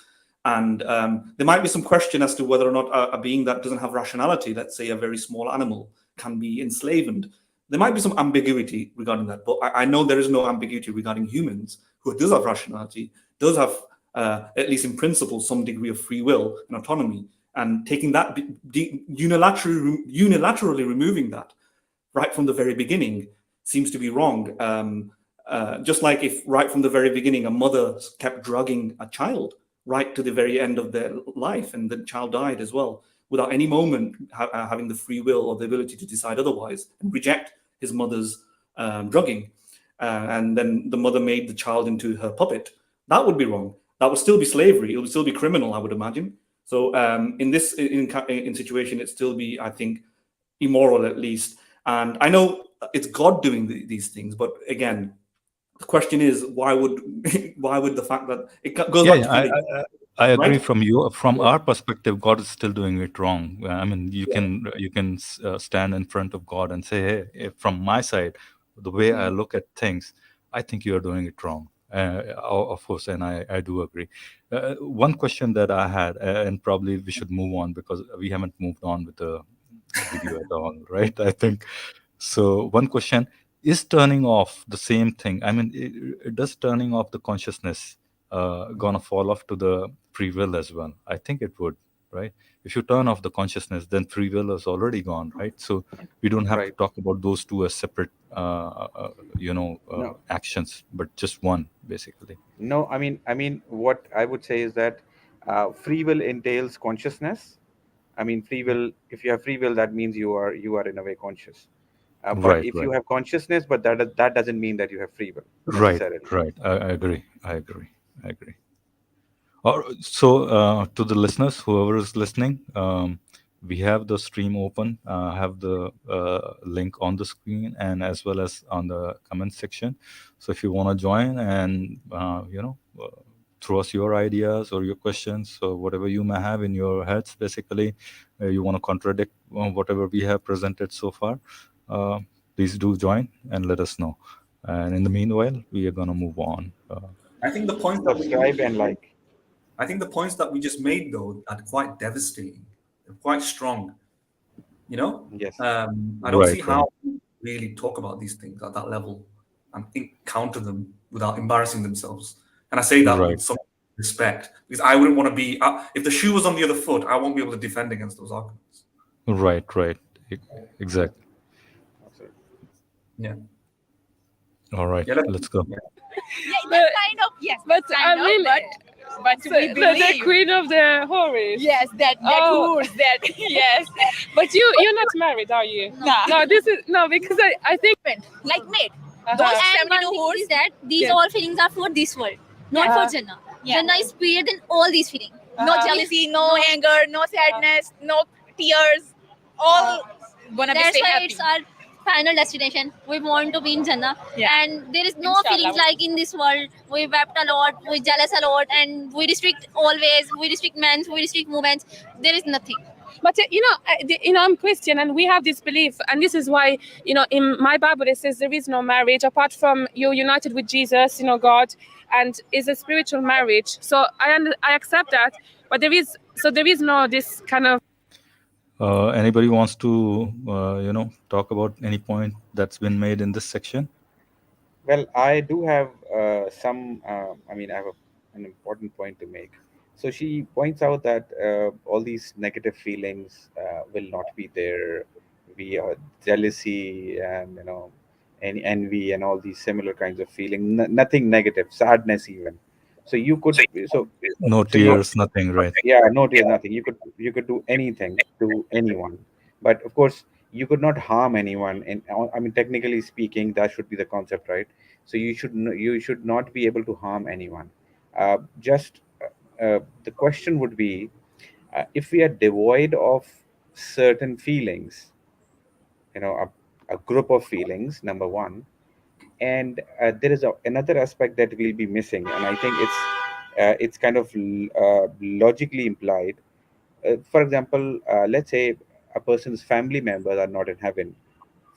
And there might be some question as to whether or not a being that doesn't have rationality, let's say a very small animal, can be enslaved. And there might be some ambiguity regarding that, but I know there is no ambiguity regarding humans who does have rationality, does have, at least in principle, some degree of free will and autonomy. And taking that, unilaterally removing that right from the very beginning seems to be wrong. Just like if right from the very beginning a mother kept drugging a child right to the very end of their life, and the child died as well, without any moment having the free will or the ability to decide otherwise and reject his mother's drugging, and then the mother made the child into her puppet, that would be wrong. That would still be slavery. It would still be criminal, I would imagine. So in this in situation, it still be, I think, immoral at least. And I know it's God doing these things, but again, the question is why would why would the fact that it goes Yeah, back to yeah, I, feeling, I, I agree. right? From Yeah, our perspective, God is still doing it wrong. I mean, yeah. you can stand in front of God and say, hey, from my side, the way I Mm. look at things, I think you are doing it wrong. Of course, and I do agree. One question that I had, and probably we should move on because we haven't moved on with the video at all, right? I think so. One question is turning off the same thing. I mean, does turning off the consciousness gonna fall off to the free will as well? I think it would, right? If you turn off the consciousness, then free will is already gone, right? So we don't have to right. talk about those two as separate, No, actions, but just one, basically. no. I mean, what I would say is that free will entails consciousness. I mean, free will. If you have free will, that means you are in a way conscious. But Right, if you right, have consciousness, but that doesn't mean that you have free will right, necessarily. right. I agree. I agree. I agree. So, to the listeners, whoever is listening, we have the stream open. Have the link on the screen and as well as on the comment section. So, if you want to join and throw us your ideas or your questions or whatever you may have in your heads, basically, you want to contradict whatever we have presented so far, uh, please do join and let us know. And in the meanwhile, we are gonna move on. I think the points that Subscribe and like. I think the points that we just made though are quite devastating. They're quite strong. You know, Yes. I don't Right, see right, how people really talk about these things at that level and encounter them without embarrassing themselves. And I say that right. with some respect because I wouldn't want to be, if the shoe was on the other foot, I won't be able to defend against those arguments. Right, right. E- Exactly. Absolutely. Yeah. All right, Yeah. let's go. Yeah. Yeah, But, that kind of, yes, but I kind of, mean, but so we the believe. queen of the hoors. Yes, that Oh. hoors, that yes. But you're not married, are you? Nah. No, this is no because I think Like mate. Uh-huh. Those And one 72 thing hoors. is that these Yes. all feelings are for this world, not Yeah. for Jannah. Yeah. Jannah is bigger than all these feelings. No Uh-huh. jealousy, no anger, no sadness, no tears. All gonna be That's stay why happy. it's our final destination. We want to be in Jannah. Yeah. And there is no Inshallah. feelings like in this world. We wept a lot, we jealous a lot, and we restrict always, we restrict men, we restrict movements. There is nothing. But I'm Christian, and we have this belief, and this is why in my Bible it says there is no marriage apart from you united with Jesus, God, and is a spiritual marriage. So I accept that, but there is no this kind of. Anybody wants to, talk about any point that's been made in this section? Well, I do have some. I mean, I have an important point to make. So she points out that all these negative feelings will not be there be jealousy and any envy and all these similar kinds of feeling. Nothing negative, sadness even. So you could so No so you tears, nothing, right? yeah, no tears, nothing. You could do anything to anyone, but of course you could not harm anyone. And I mean, technically speaking, that should be the concept, right? So you should not be able to harm anyone. Just the question would be, if we are devoid of certain feelings, a group of feelings, number one, and there is another aspect that we'll be missing, and I think it's kind of logically implied. For example, let's say a person's family members are not in heaven,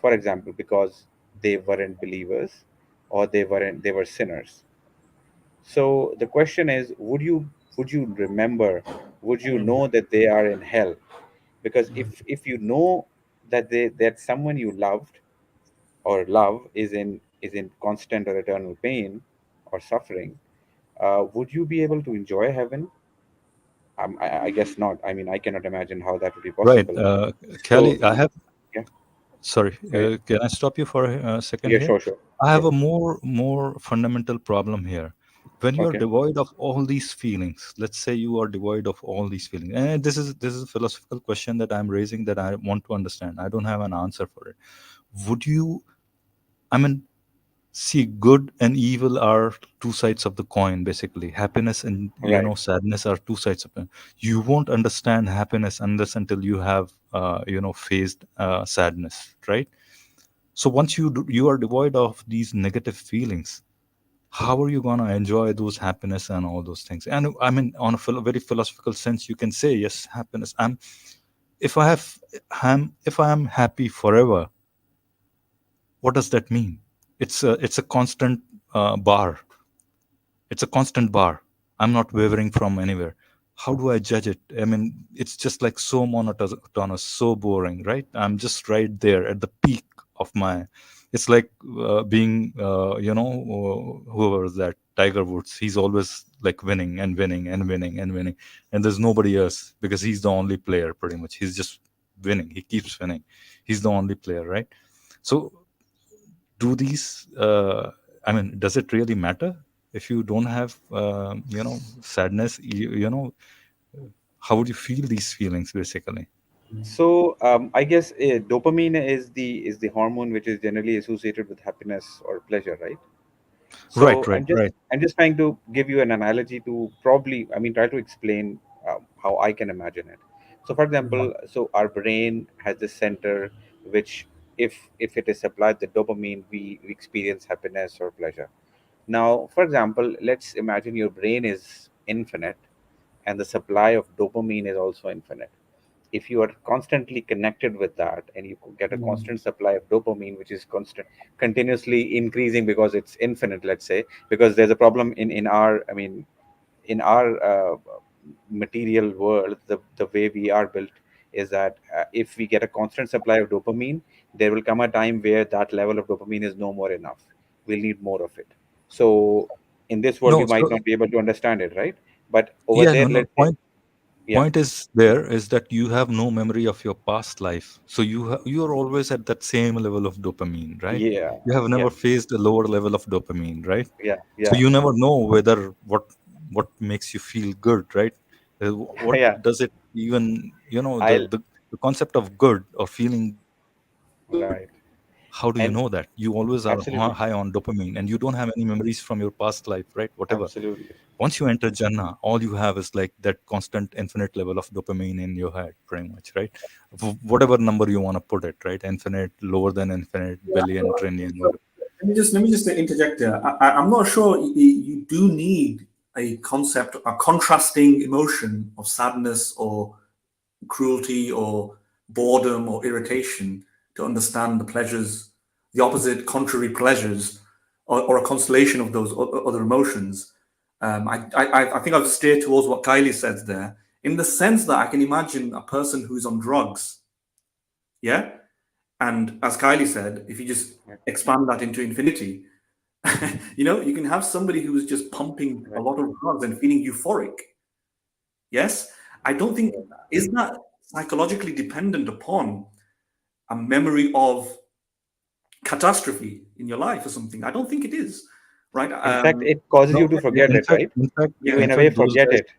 for example, because they weren't believers, or they were sinners. So the question is, would you remember, would you know that they are in hell? Because if you know that someone you loved or love is in constant or eternal pain or suffering, would you be able to enjoy heaven? I guess not. I mean, I cannot imagine how that would be Right. possible. So Kelly, I have, yeah, sorry, go ahead. can I stop you for a second Yeah, here? sure, sure. I have Yes. a more fundamental problem here. When you're Okay. devoid of all these feelings, let's say you are devoid of all these feelings, and this is a philosophical question that I'm raising that I want to understand. I don't have an answer for it. Would you? I mean, see, good and evil are two sides of the coin. Basically, happiness and Right. sadness are two sides of it. You won't understand happiness unless until you have faced sadness, right? So once you are devoid of these negative feelings, how are you going to enjoy those happiness and all those things? And I mean, on a very philosophical sense, you can say yes, happiness. If I have if I am happy forever, what does that mean? It's a constant bar. It's a constant bar. I'm not wavering from anywhere. How do I judge it? I mean, it's just like so monotonous, so boring, right? I'm just right there at the peak of my. It's like being, whoever is that, Tiger Woods. He's always like winning and winning and winning and winning, and there's nobody else because he's the only player. Pretty much, he's just winning. He keeps winning. He's the only player, right? So do these I mean, does it really matter if you don't have sadness? How would you feel these feelings basically? So I guess dopamine is the hormone which is generally associated with happiness or pleasure, right? Right, So right, right. I'm just trying to give you an analogy to probably, I mean, try to explain how I can imagine it. So, for example, so our brain has this center which, if it is supplied the dopamine, we experience happiness or pleasure. Now, for example, let's imagine your brain is infinite, and the supply of dopamine is also infinite. If you are constantly connected with that, and you get a constant supply of dopamine which is continuously increasing because it's infinite, let's say, because there's a problem in our, I mean, in our material world, the way we are built is that if we get a constant supply of dopamine, there will come a time where that level of dopamine is no more enough. We'll need more of it. So in this world No, we might so not be able to understand it, right? But over yeah, there, no, no. let's say, yeah, Point is there is that you have no memory of your past life, so you are always at that same level of dopamine, right? yeah, You have never yes, faced a lower level of dopamine, right? yeah, So yeah. you never know whether what makes you feel good, right? What Yeah, does it even, I'll the concept of good or feeling good, right. how do you And know that? You always are absolutely, high on dopamine and you don't have any memories from your past life, right? Whatever. absolutely, Once you enter Jannah, all you have is like that constant infinite level of dopamine in your head, pretty much, right? Whatever number you want to put it, right? Infinite, lower than infinite, billion, trillion, whatever. Let me just interject there. I'm not sure you do need a concept, a contrasting emotion of sadness or cruelty or boredom or irritation to understand the pleasures, the opposite, contrary pleasures, or a constellation of those other emotions. I think I've steered towards what Kylie said there, in the sense that I can imagine a person who's on drugs, yeah, and as Kylie said, if you just yeah, expand that into infinity, you can have somebody who is just pumping a right, lot of drugs and feeling euphoric. Yes, I don't think, right. is that psychologically dependent upon a memory of catastrophe in your life or something. I don't think it is, right? In fact, it causes No, you to forget it, right? You, Yeah. in a way, those forget guys. it.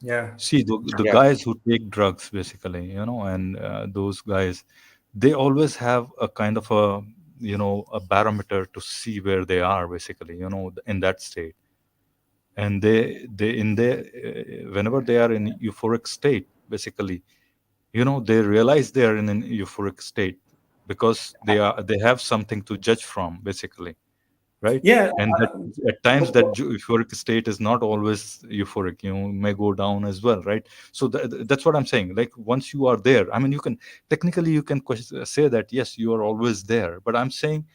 Yeah. See, the Yeah. guys who take drugs, basically, and those guys, they always have a kind of a barometer to see where they are, basically, in that state. And they in their whenever they are in euphoric state, basically, they realize they are in an euphoric state because they have something to judge from, basically, right? Yeah. And that at times that euphoric state is not always euphoric, may go down as well, right? So that's what I'm saying. Like, once you are there, I mean, you can technically say that yes, you are always there, but I'm saying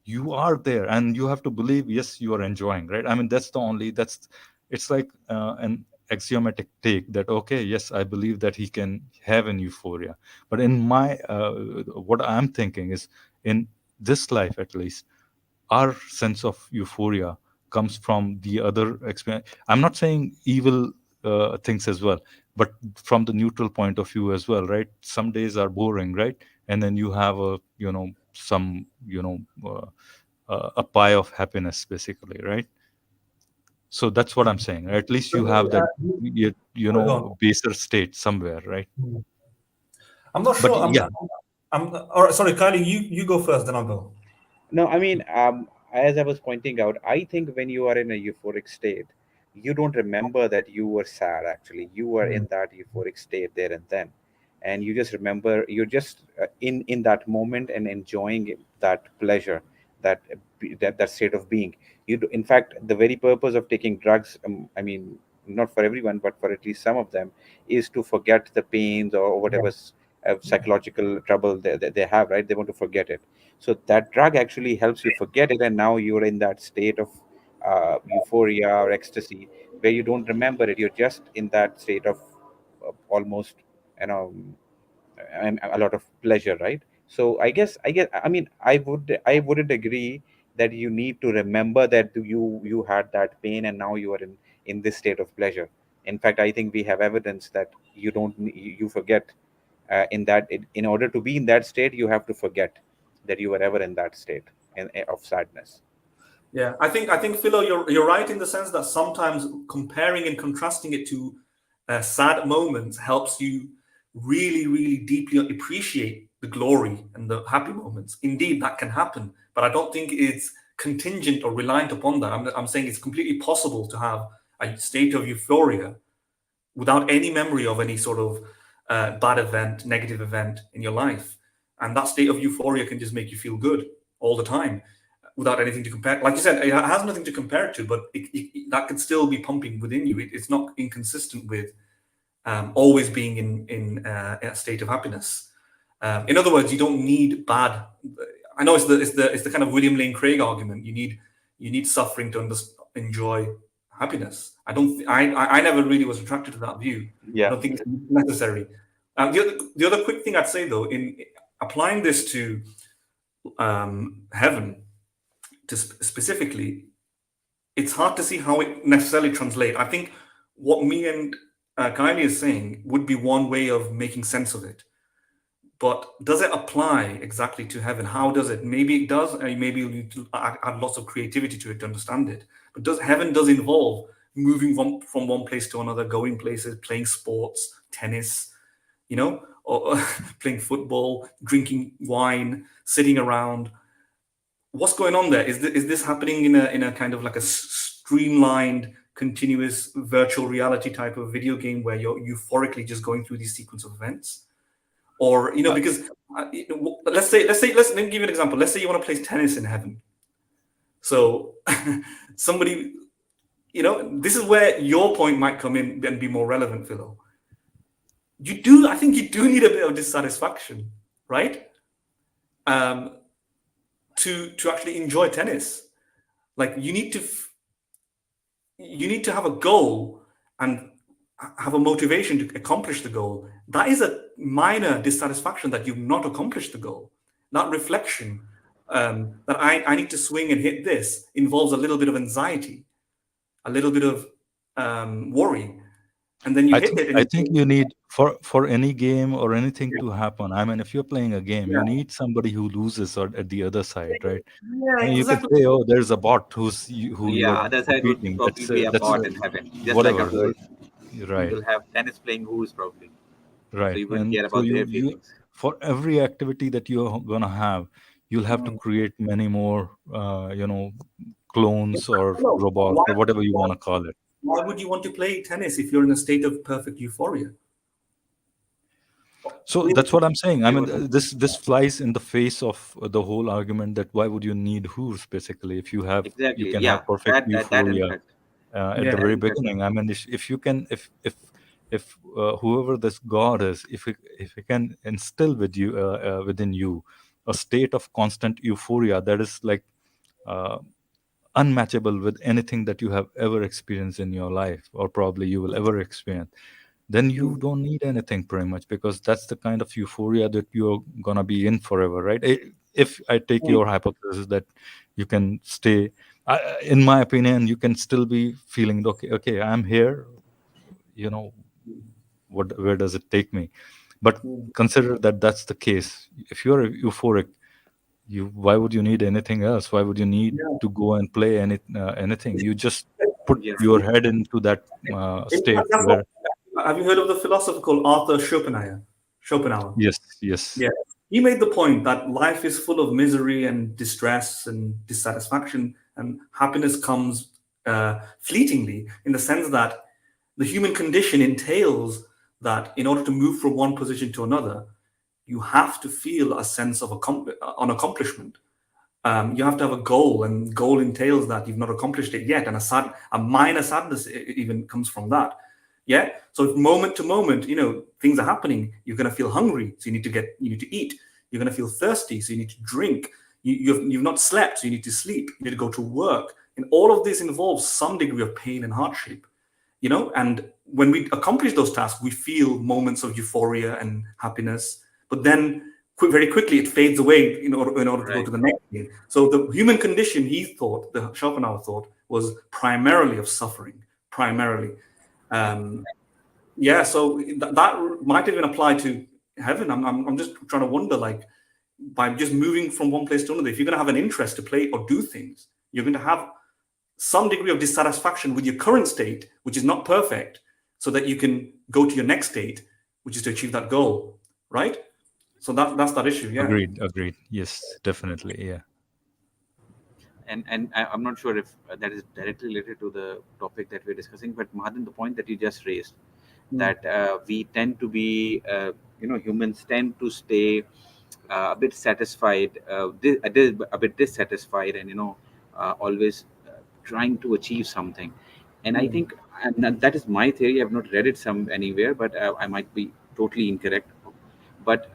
you are there and you have to believe yes, you are enjoying, right? I mean, it's like an axiomatic take that, okay, yes, I believe that he can have an euphoria. But in my what I'm thinking is, in this life at least, our sense of euphoria comes from the other experience. I'm not saying evil things as well, but from the neutral point of view as well, right? Some days are boring, right? And then you have some a pie of happiness, basically, right? So that's what I'm saying. At least you have that Hold on. baser state somewhere, right? I'm not But sure. yeah. I'm all right. Sorry, Kylie, you go first, then I'll go. No, I mean, as I was pointing out, I think when you are in a euphoric state, you don't remember that you were sad. Actually, you were in that euphoric state there and then, and you just remember you're just in that moment and enjoying that pleasure, that state of being. In fact, the very purpose of taking drugs, I mean, not for everyone, but for at least some of them, is to forget the pains or whatever psychological trouble they have. Right? They want to forget it, so that drug actually helps you forget it, and now you're in that state of euphoria or ecstasy where you don't remember it. You're just in that state of almost, you know, and a lot of pleasure, right? So I mean, I wouldn't agree that you need to remember that you had that pain and now you are in this state of pleasure. In fact, I think we have evidence that you forget in order to be in that state, you have to forget that you were ever in that state of sadness. Yeah, I think Philo, you're right in the sense that sometimes comparing and contrasting it to sad moments helps you really, really deeply appreciate the glory and the happy moments. Indeed, that can happen, but I don't think it's contingent or reliant upon that. I'm saying it's completely possible to have a state of euphoria without any memory of any sort of bad event, negative event in your life, and that state of euphoria can just make you feel good all the time without anything to compare. Like you said, it has nothing to compare it to, but that could still be pumping within you. It's not inconsistent with always being in a state of happiness. In other words, you don't need bad. I know it's the kind of William Lane Craig argument. You need suffering to enjoy happiness. I never really was attracted to that view. I Yeah. don't think it's necessary. The other quick thing I'd say though, in applying this to heaven, specifically, it's hard to see how it necessarily translates. I think what me and Kylie is saying would be one way of making sense of it. But does it apply exactly to heaven? How does it? Maybe it does. Maybe you need to add lots of creativity to it to understand it. But heaven does involve moving from one place to another, going places, playing sports, tennis, or playing football, drinking wine, sitting around. What's going on there? Is this happening in a kind of like a streamlined, continuous virtual reality type of video game where you're euphorically just going through these sequence of events? Or because let's let me give you an example. Let's say you want to play tennis in heaven. So somebody, this is where your point might come in and be more relevant, Philo. I think you do need a bit of dissatisfaction, right? To actually enjoy tennis. Like you need to have a goal and have a motivation to accomplish the goal. That is a minor dissatisfaction that you've not accomplished the goal. That reflection that I need to swing and hit this involves a little bit of anxiety, a little bit of worry. and then you I hit think it, and I you think say, you need for any game or anything to happen. I mean, if you're playing a game, you yeah, need somebody who loses or at the other side, right? I yeah, mean, you can exactly. say, "Oh, there's a bot who you Yeah, are other side would defeating." probably be a That's bot in heaven, just like a whatever, horse. right? You Right, will have tennis playing horse probably, so right. you wouldn't And care so about their feelings. for every activity that you're gonna have, you'll have to Mm. create many more, clones or Hello. robots or whatever you want to call it. Why would you want to play tennis if you're in a state of perfect euphoria? So Really? that's what I'm saying. I You mean, would, this flies in the face of the whole argument that why would you need hoors basically if you exactly, can yeah. have perfect That in euphoria fact, at Yeah. the that very in fact, beginning. I mean, if you can if whoever this God is, if he can instill within you a state of constant euphoria that is like uh, unmatchable with anything that you have ever experienced in your life or probably you will ever experience, then you Mm. don't need anything pretty much because that's the kind of euphoria that you're gonna be in forever, right? If I take Mm. your hypothesis that you can stay, in my opinion, you can still be feeling okay, I'm here, you know, where does it take me? But Mm. consider that that's the case. If you're euphoric, why would you need anything else? Why would you need Yeah. to go and play anything? You just put yeah. your head into that state That's what, where have you heard of the philosopher called Arthur Schopenhauer? Schopenhauer. yes. Yeah. He made the point that life is full of misery and distress and dissatisfaction, and happiness comes fleetingly in the sense that the human condition entails that in order to move from one position to another, you have to feel a sense of an accomplishment. You have to have a goal, and goal entails that you've not accomplished it yet, and a minor sadness even comes from that. Yeah. So moment to moment, things are happening. You're going to feel hungry, so you need to eat. You're going to feel thirsty, so you need to drink. You've not slept, so you need to sleep. You need to go to work, and all of this involves some degree of pain and hardship. And when we accomplish those tasks, we feel moments of euphoria and happiness, but then very quickly it fades away in order to go Right. to the next thing. So the human condition, the Schopenhauer thought, was primarily of suffering, primarily. um, yeah, so that might even apply to heaven. I'm just trying to wonder, like, by just moving from one place to another, if you're going to have an interest to play or do things, you're going to have some degree of dissatisfaction with your current state, which is not perfect, so that you can go to your next state, which is to achieve that goal, right? So that's that issue. Yeah. Agreed. Yes, definitely. Yeah. And I'm not sure if that is directly related to the topic that we're discussing, but Mahadan, the point that you just raised, Mm. that we tend to be, humans tend to stay a bit satisfied, a bit dissatisfied, and always trying to achieve something. And I Mm. think, and that is my theory. I've not read it some anywhere, but I might be totally incorrect. But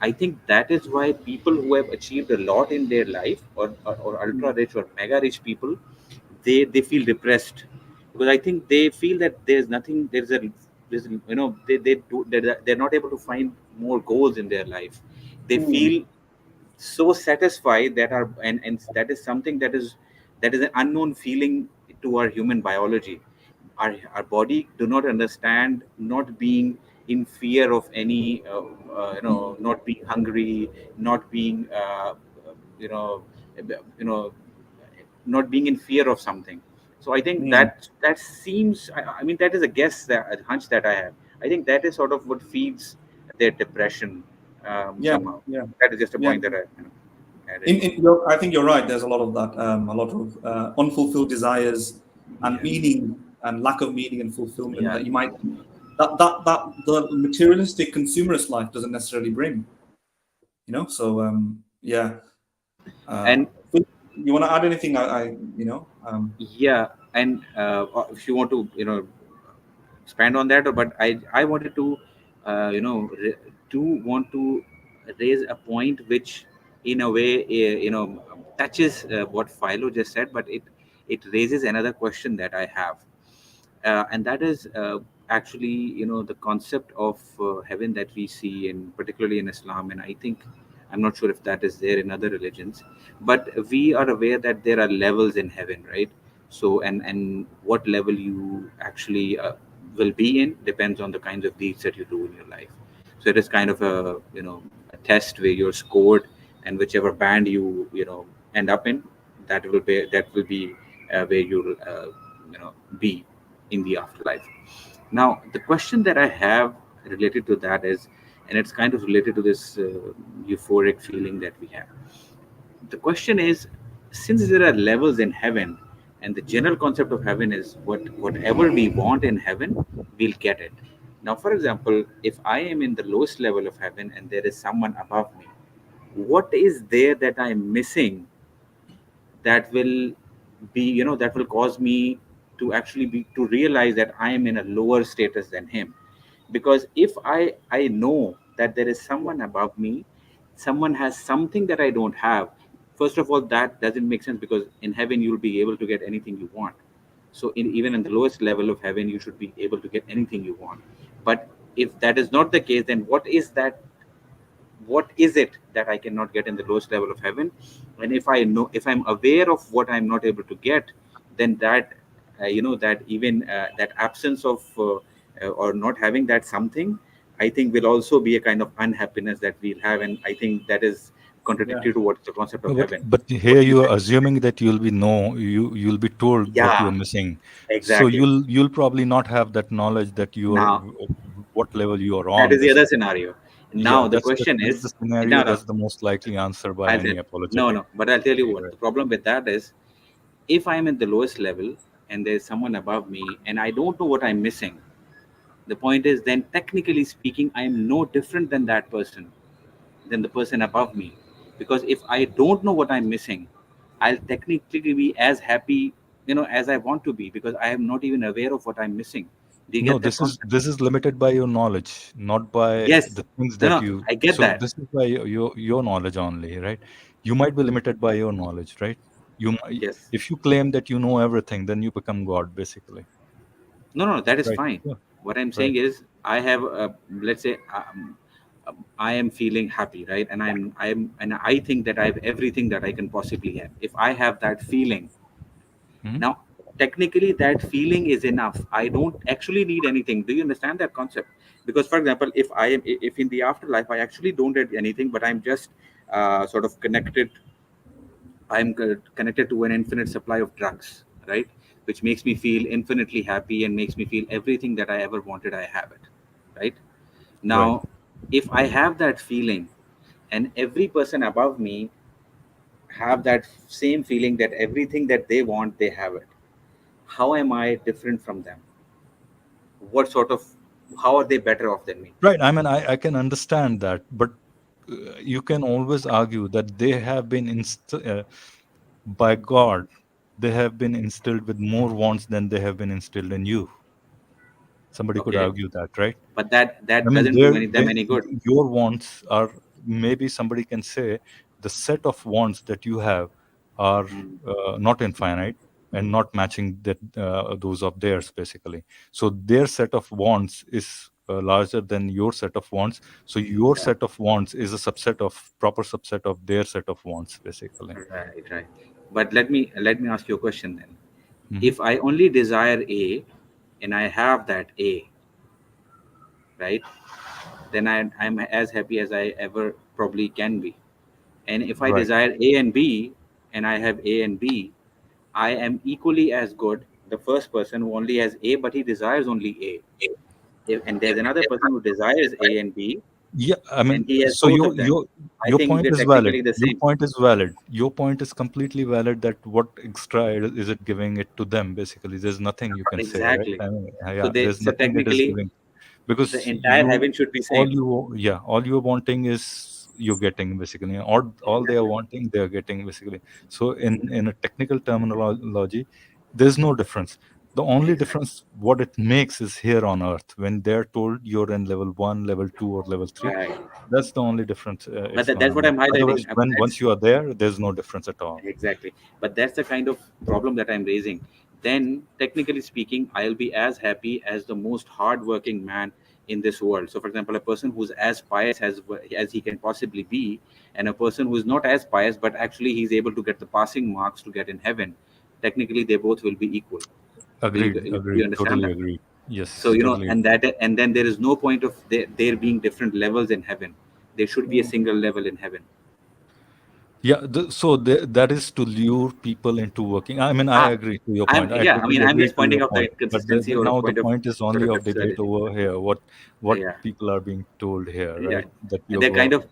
I think that is why people who have achieved a lot in their life, or ultra Mm. rich or mega rich people, they feel depressed, because I think they feel that there's nothing, there's they're not able to find more goals in their life. They Mm. feel so satisfied that are and that is something that is an unknown feeling to our human biology. Our body do not understand not being in fear of any, not being hungry, not being, you know you know not being in fear of something. So I think Mm. that seems, I mean, that is a guess, that a hunch that I have. I think that is sort of what feeds their depression, Yeah. somehow. Yeah. That is just a Yeah. point that I added. I think you're right. There's a lot of that, a lot of unfulfilled desires and Yeah, meaning and lack of meaning and fulfillment yeah. that you might that the materialistic consumerist life doesn't necessarily bring. So yeah. And Phil, you want to add anything? yeah, and if you want to, expand on that, but I wanted to, to want to raise a point which in a way, touches what Philo just said, but it raises another question that I have, and that is, actually, the concept of heaven that we see, in particularly in Islam, and I think, I'm not sure if that is there in other religions, but we are aware that there are levels in heaven, right? So, and what level you actually will be in depends on the kinds of deeds that you do in your life. So it is kind of a, a test where you're scored, and whichever band you end up in, that will be where you'll be in the afterlife. Now, the question that I have related to that is, and it's kind of related to this euphoric feeling that we have. The question is, since there are levels in heaven, and the general concept of heaven is whatever we want in heaven, we'll get it. Now, for example, if I am in the lowest level of heaven and there is someone above me, what is there that I'm missing that will that will cause me to actually be to realize that I am in a lower status than him? Because if I know that there is someone above me, someone has something that I don't have. First of all, that doesn't make sense, because in heaven you'll be able to get anything you want. So even in the lowest level of heaven, you should be able to get anything you want. But if that is not the case, then what is it that I cannot get in the lowest level of heaven? And if I'm aware of what I'm not able to get, then that that even that absence of or not having that something, I think will also be a kind of unhappiness that we'll have. And I think that is Yeah. contradictory to what's the concept No, of heaven. but What here do you you say? are assuming that you'll be told what Yeah, you're missing. So exactly. you'll probably not have that knowledge that you're Now what level you are that on, is the other basically. scenario. Yeah, Now the question that's the is, scenario. no, no, That's the most likely answer by I'll tell any no, apologetic. no. But I'll tell you what Right. the problem with that is. If I'm in the lowest level and there's someone above me and I don't know what I'm missing, the point is, then technically speaking, I am no different than that person, than the person above me. Because if I don't know what I'm missing, I'll technically be as happy, as I want to be, because I am not even aware of what I'm missing. Do you No, get that concept? this is limited by your knowledge, not by Yes. the things No, that no, you. I get So that. this is by your knowledge only, right? You might be limited by your knowledge, right? Yes. If you claim that you know everything, then you become God, basically. No, no, that is Right. fine. Yeah. What I'm Right. saying is, I have, let's say, I am feeling happy, right? And and I think that I have everything that I can possibly have. If I have that feeling, Mhm. now technically that feeling is enough. I don't actually need anything. Do you understand that concept? Because, for example, if in the afterlife I actually don't need anything, but I'm just sort of connected to an infinite supply of drugs, right? Which makes me feel infinitely happy and makes me feel everything that I ever wanted, I have it, right? Right. Now, if I have that feeling and every person above me have that same feeling that everything that they want, they have it, how am I different from them? What sort of, how are they better off than me? Right. I mean, I can understand that, but you can always argue that they have been by God, they have been instilled with more wants than they have been instilled in you. Somebody could Okay, argue that, right? but that I mean, doesn't do them any good. your wants are, maybe somebody can say the set of wants that you have are Mm, not infinite and not matching that those of theirs, basically. So their set of wants is larger than your set of wants. So your yeah, set of wants is a proper subset of their set of wants, basically. right, right. But let me ask you a question then. Hmm. If I only desire A and I have that A, right? Then I'm as happy as I ever probably can be. And if I Right. desire A and B and I have A and B, I am equally as good. The first person who only has A but he desires only A. And there's another person who desires A and B Yeah, I and mean, he has so both of them. I your think point we're is valid. technically the Your same. point is valid. Your point is completely valid. That what extra is it giving it to them? Basically, there's nothing you can say, right? Exactly. I mean, So yeah, they there's so nothing it is technically giving, because the entire heaven should be same. all you're wanting is you're getting, basically. All they are Exactly. wanting, they are getting, basically. So in a technical terminology, there's no difference. The only Exactly. difference what it makes is here on earth, when they're told you're in level 1, level 2, or level 3. Right. That's the only difference But it's gonna that's what make. I'm highlighting. Otherwise, when once That's you are there, there's no difference at all. exactly. But that's the kind of problem that I'm raising. Then, technically speaking, I'll be as happy as the most hardworking man in this world. So, for example, a person who's as pious as he can possibly be, and a person who is not as pious, but actually he's able to get the passing marks to get in heaven. Technically, they both will be equal. Do you Agreed, do you agreed, understand totally that? agreed. Yes, So totally. and then there is no point of there being different levels in heaven. There should be a single level in heaven. Yeah, so that is to lure people into working. I mean, I Ah, agree to your point. I I mean, totally I'm agree just to your pointing out the point. But consistency or a now the point of point is sort only of of debate absurdity. over here. What Yeah. people are being told here, Yeah, right? That and you're they're kind going. of,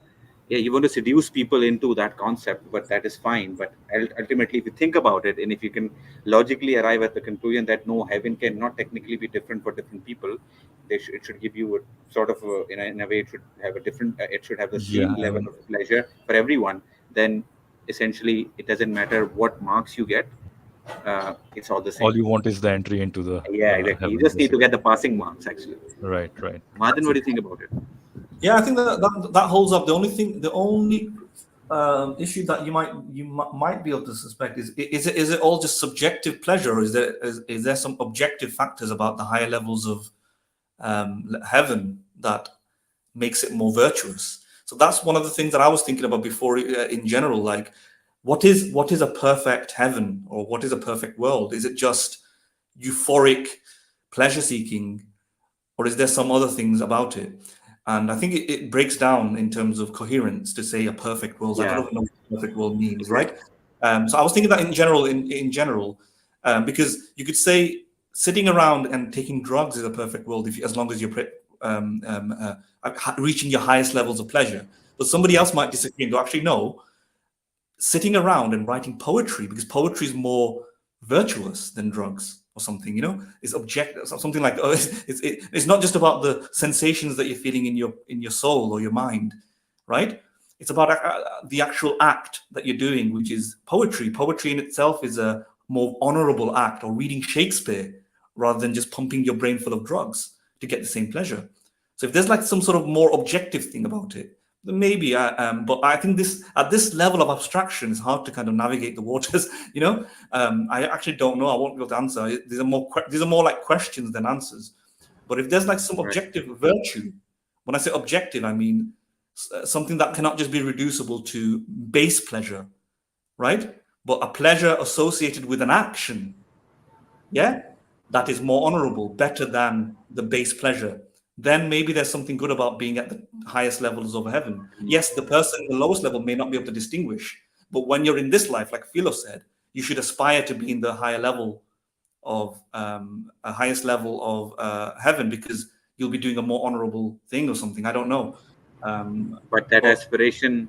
yeah, you want to seduce people into that concept, but that is fine. But ultimately, if you think about it, and if you can logically arrive at the conclusion that no, heaven cannot technically be different for different people, it should give you a sort of in a way, it should have a different, it should have the Yeah, same I level mean, of pleasure for everyone. Then essentially it doesn't matter what marks you get, it's all the all same. you want is the entry into the Yeah, exactly, you heaven, just need to basically. get the passing marks actually. Right, right. Martin, what do you think about it? Yeah, I think that holds up. The only issue that might be able to suspect is it all just subjective pleasure, or is there some objective factors about the higher levels of heaven that makes it more virtuous? So that's one of the things that I was thinking about before. In general, like what is a perfect heaven, or what is a perfect world? Is it just euphoric pleasure seeking, or is there some other things about it? And I think it breaks down in terms of coherence to say a perfect world. I don't Yeah, even know what perfect world means, exactly. right? So I was thinking that in general, because you could say sitting around and taking drugs is a perfect world as long as you're reaching your highest levels of pleasure. But somebody else might disagree and go, actually, no, sitting around and writing poetry, because poetry is more virtuous than drugs or something, is objective, something like, oh, it's not just about the sensations that you're feeling in your soul or your mind, right? It's about the actual act that you're doing, which is poetry. Poetry in itself is a more honorable act, or reading Shakespeare, rather than just pumping your brain full of drugs to get the same pleasure. So if there's like some sort of more objective thing about it, maybe, but I think at this level of abstraction, it's hard to kind of navigate the waters. I actually don't know. I won't be able to answer. These are more like questions than answers. But if there's like some Right. objective virtue, when I say objective, I mean something that cannot just be reducible to base pleasure, right? But a pleasure associated with an action, yeah, that is more honorable, better than the base pleasure. Then maybe there's something good about being at the highest levels of heaven. Yes, the person in the lowest level may not be able to distinguish, but when you're in this life, like Philo said, you should aspire to be in the higher level of a highest level of heaven, because you'll be doing a more honorable thing or something. I don't know. But that But aspiration,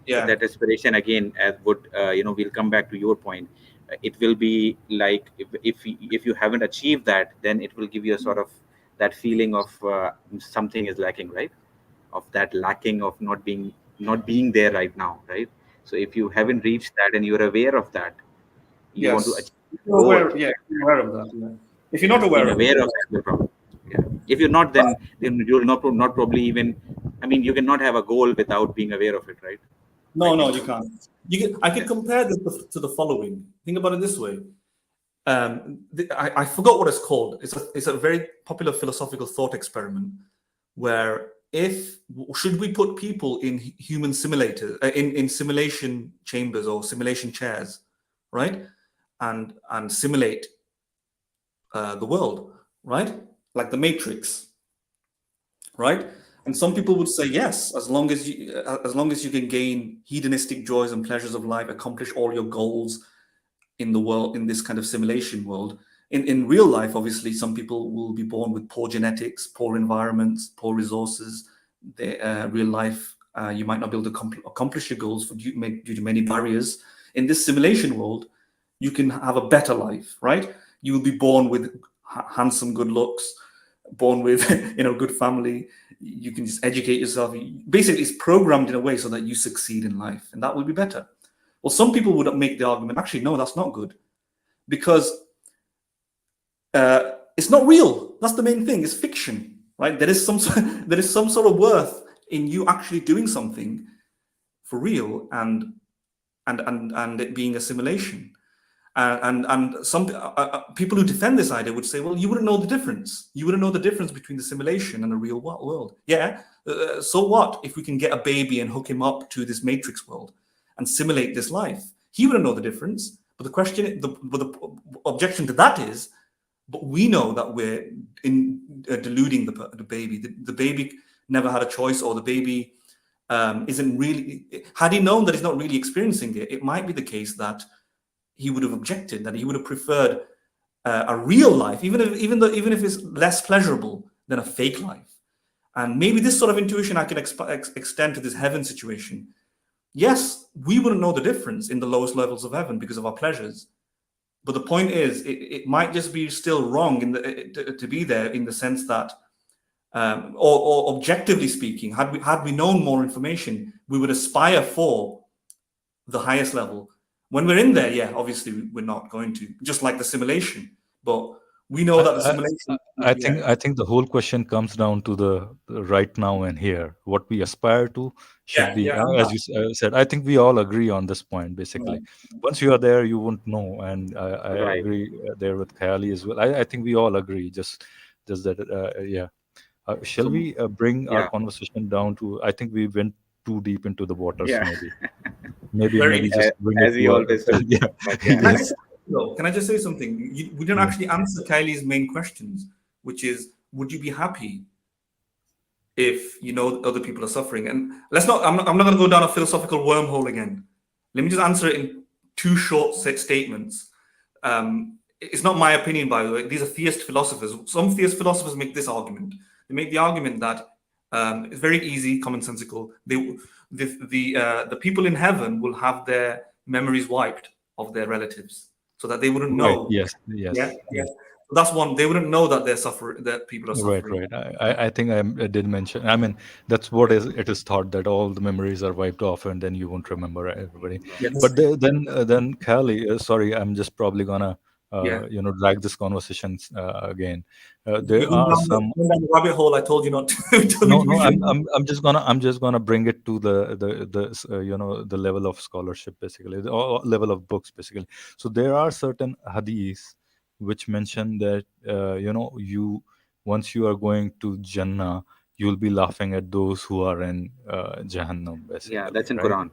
yeah, again, would we'll come back to your point. It will be like if you haven't achieved that, then it will give you a sort of that feeling of something is lacking, right? Of that lacking of not being there right now, right? So if you haven't reached that and you're aware of that, you want to yes. achieve the You're goal. aware, yeah, you're aware of that. Yeah. If you're Yeah, not aware being of it, aware of that is the problem. Yeah, if you're not, then you'll not probably even. I mean, you cannot have a goal without being aware of it, right? I no, think. you can't. I could compare this to the following. Think about it this way. I forgot what it's called. It's a very popular philosophical thought experiment where should we put people in human simulators, in simulation chambers or simulation chairs, right, and simulate the world, right, like the Matrix, right? And some people would say yes, as long as you can gain hedonistic joys and pleasures of life, accomplish all your goals in the world, in this kind of simulation world. In real life, obviously, some people will be born with poor genetics, poor environments, poor resources. Real life, you might not be able to accomplish your goals due to many barriers. In this simulation world, you can have a better life, right? You will be born with handsome, good looks, born with good family. You can just educate yourself. Basically, it's programmed in a way so that you succeed in life, and that will be better. Well, some people would make the argument, actually, no, that's not good, because it's not real. That's the main thing. It's fiction, right? There is some sort of worth in you actually doing something for real, and it being a simulation. And some people who defend this idea would say, well, you wouldn't know the difference. You wouldn't know the difference between the simulation and the real world. Yeah. So what if we can get a baby and hook him up to this Matrix world and simulate this life? He wouldn't know the difference. But the objection to that is, But we know that we're deluding the baby. The baby never had a choice, or the baby isn't really. Had he known that he's not really experiencing it, it might be the case that he would have objected, that he would have preferred a real life, even if it's less pleasurable than a fake life. And maybe this sort of intuition I can extend to this heaven situation. Yes, we wouldn't know the difference in the lowest levels of heaven because of our pleasures. But the point is, it might just be still wrong to be there, in the sense that, or objectively speaking, had we known more information, we would aspire for the highest level. When we're in there, yeah, obviously we're not going to, just like the simulation. But we know that the simulation. I think the whole question comes down to the right now and here. What we aspire to should be, as you said. I think we all agree on this point. Basically, once you are there, you won't know. And I Right. agree there with Khayali as well. I think we all agree. Just that, yeah. Shall we bring our Yeah. conversation down to? I think we went too deep into the waters. Yeah. Maybe just bring As it we to always do. yeah. But yeah. Yes. Can I just say something? We didn't actually answer Kylie's main questions, which is, would you be happy if you know other people are suffering? And let's not. I'm not going to go down a philosophical wormhole again. Let me just answer it in two short statements. It's not my opinion, by the way. These are theist philosophers. Some theist philosophers make this argument. They make the argument that it's very easy, commonsensical. The people in heaven will have their memories wiped of their relatives, so that they wouldn't know. Right. Yes. Yeah. So that's one. They wouldn't know that they're suffering. That people are suffering. Right. I think I did mention. I mean, that's what it is thought, that all the memories are wiped off, and then you won't remember everybody. Yes. But then Khali, sorry, I'm just probably gonna drag this conversation again. There are some. Down the rabbit hole I told you not to. No, I'm just gonna bring it to the level of scholarship, basically, or level of books, basically. So there are certain hadiths which mention that you, once you are going to Jannah, you'll be laughing at those who are in Jahannam, basically. Yeah, that's in right? Quran.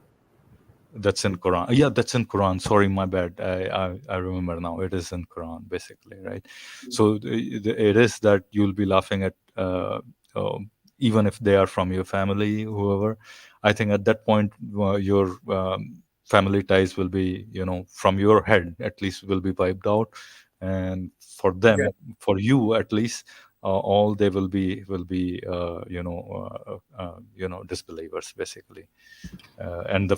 That's in Quran. Yeah, that's in Quran. Sorry, my bad. I remember now. It is in Quran, basically, right? So it is that you'll be laughing at even if they are from your family, whoever. I think at that point your family ties will be, from your head at least, will be wiped out, and for them, for you at least, all they will be disbelievers, basically. And the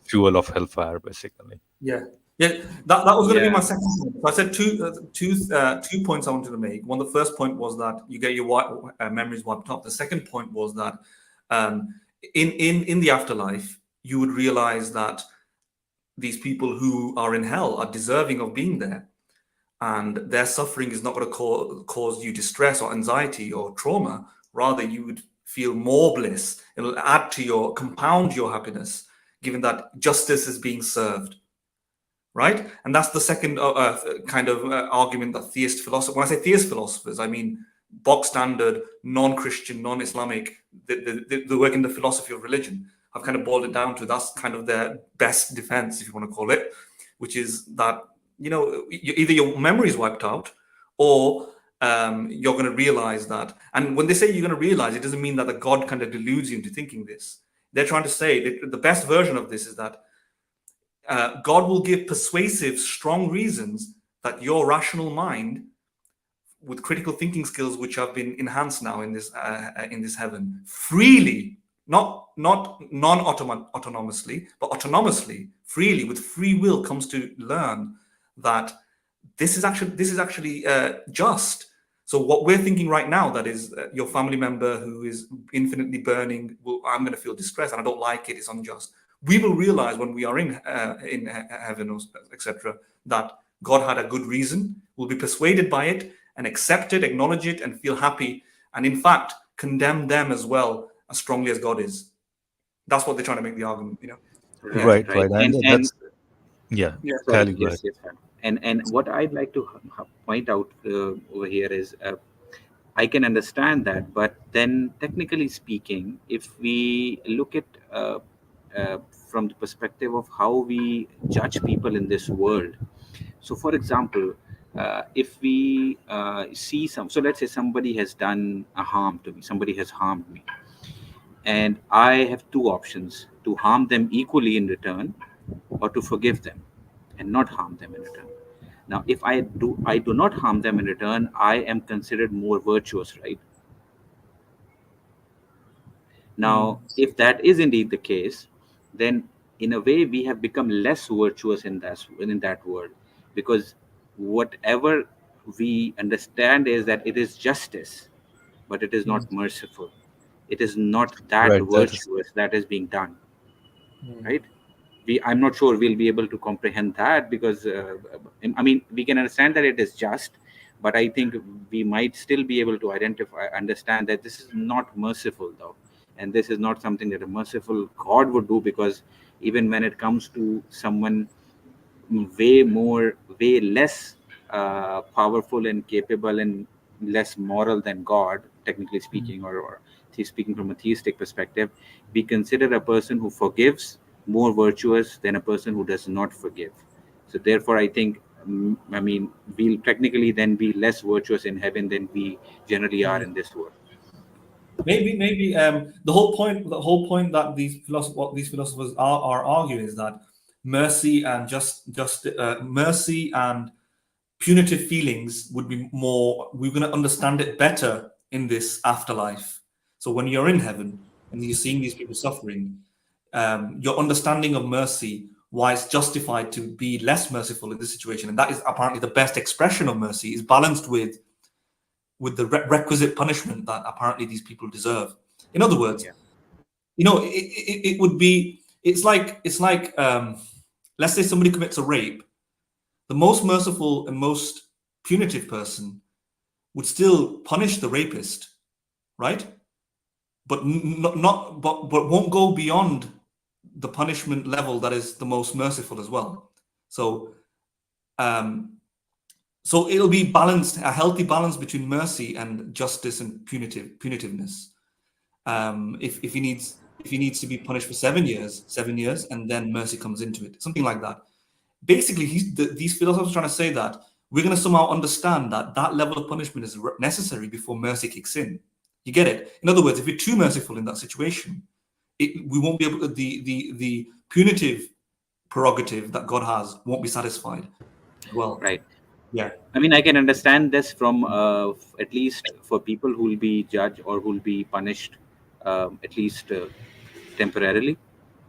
fuel of hellfire, basically. Yeah. That was going to be my second point. So I said two points I wanted to make. One, the first point was that you get your memories wiped up. The second point was that in the afterlife, you would realize that these people who are in hell are deserving of being there, and their suffering is not going to cause you distress or anxiety or trauma. Rather, you would feel more bliss. It'll compound your happiness, given that justice is being served. Right? And that's the second kind of argument that theist philosophers, when I say theist philosophers, I mean bog standard, non-Christian, non-Islamic, the work in the philosophy of religion. I've kind of boiled it down to that's kind of their best defense, if you want to call it, which is that, either your memory is wiped out, or you're going to realize that. And when they say you're going to realize, it doesn't mean that the God kind of deludes you into thinking this. They're trying to say the best version of this is that God will give persuasive, strong reasons that your rational mind, with critical thinking skills which have been enhanced now in this heaven, freely, not non-autonomously, but autonomously, freely, with free will, comes to learn that this is actually just. So what we're thinking right now, that is your family member who is infinitely burning, I'm going to feel distress and I don't like it, it's unjust. We will realize when we are in heaven, etc., that God had a good reason. We'll be persuaded by it and accept it, acknowledge it, and feel happy. And in fact, condemn them as well, as strongly as God is. That's what they're trying to make the argument, Right. And that's, Sorry, yes. And what I'd like to point out over here is, I can understand that, but then technically speaking, if we look at from the perspective of how we judge people in this world. So, for example, if we see so let's say somebody has done a harm to me, somebody has harmed me, and I have two options: to harm them equally in return, or to forgive them and not harm them in return. Now, if I do not harm them in return, I am considered more virtuous, right? Now, if that is indeed the case, then in a way we have become less virtuous in that world, because whatever we understand is that it is justice, but it is not merciful. It is not that Right. That is virtuous that is being done, right? I'm not sure we'll be able to comprehend that, because I mean, we can understand that it is just, but I think we might still be able to understand that this is not merciful, though, and this is not something that a merciful God would do, because even when it comes to someone way less powerful and capable and less moral than God, technically speaking, or speaking from a theistic perspective, we consider a person who forgives more virtuous than a person who does not forgive. So therefore, I think, I mean, we'll technically then be less virtuous in heaven than we generally are in this world. Maybe the whole point that these philosophers are arguing is that mercy and mercy and punitive feelings would be more, we're going to understand it better in this afterlife. So when you're in heaven and you're seeing these people suffering, your understanding of mercy, why it's justified to be less merciful in this situation, and that is apparently the best expression of mercy, is balanced with the requisite punishment that apparently these people deserve. In other words, Yeah. it would be, it's like let's say somebody commits a rape. The most merciful and most punitive person would still punish the rapist, right? But but won't go beyond the punishment level that is the most merciful as well. So so it'll be balanced, a healthy balance between mercy and justice and punitiveness. If he needs to be punished for 7 years, and then mercy comes into it, something like that. Basically, these philosophers are trying to say that we're going to somehow understand that that level of punishment is necessary before mercy kicks in. You get it? In other words, if you're too merciful in that situation, we won't be able to, the punitive prerogative that God has won't be satisfied as well. Right. Yeah. I mean, I can understand this from at least for people who will be judged or who will be punished, at least temporarily.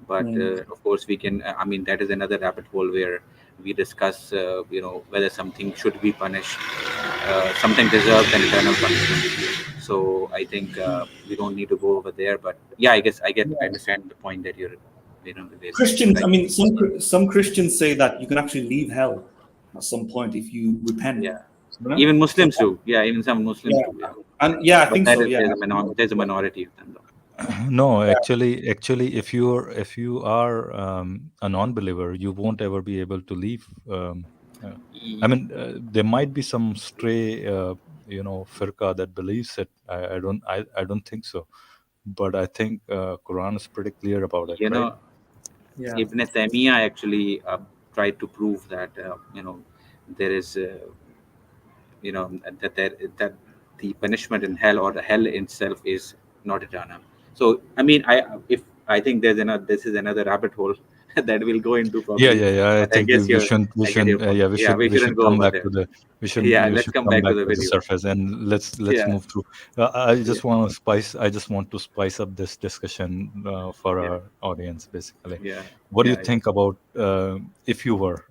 But of course, we can. I mean, that is another rabbit hole where we discuss, whether something should be punished, something deserves an eternal punishment. So I think we don't need to go over there. But yeah, I understand the point that you're, raising. Christians, Right. I mean, some Christians say that you can actually leave hell at some point if you repent. Yeah. You know? Even Muslims do. Yeah, even some Muslims do. Yeah. And yeah, I But think that so. is Yeah. there's a minority of them, though. no, actually, if you are a non-believer, you won't ever be able to leave. I mean, there might be some stray, firqa that believes it. I don't think so, but I think Quran is pretty clear about it, You right? know, Ibn Taymiyyah actually tried to prove that there is that the punishment in hell, or the hell itself, is not eternal. So I mean, I think this is another rabbit hole that we'll go into Yeah, probably. yeah, yeah. I But I think guess we I get your shouldn't, point. yeah, Yeah, we we shouldn't should go come over back there. to the, Yeah, we let's should come come back to back the to the video. surface, and let's Yeah, move through. yeah, I just want to spice up this discussion for yeah, our audience, basically. yeah, What do you yeah, yeah. think about if you were,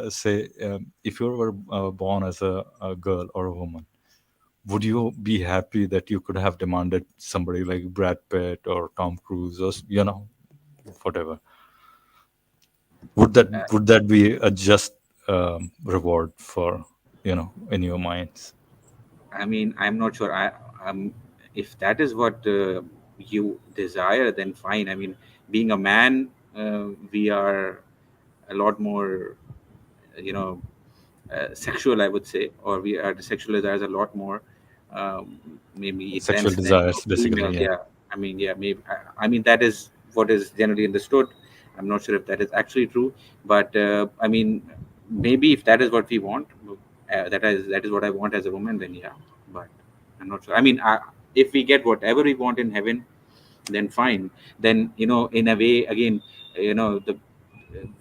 say, if you were born as a girl or a woman? Would you be happy that you could have demanded somebody like Brad Pitt or Tom Cruise, or whatever? Uh, Would that be a just reward for, in your minds? I mean, I'm not sure. If that is what you desire, then fine. I mean, being a man, we are a lot more, you know, sexual, I would say, or we are the sexual desires a lot more, maybe Sexual intense than desires, basically. females. Yeah. Yeah, I mean, yeah, maybe. I mean, that is what is generally understood. I'm not sure if that is actually true, but I mean, maybe if that is what we want, that is what I want as a woman, then yeah. But I'm not sure. I mean, if we get whatever we want in heaven, then fine. Then, in a way, again, the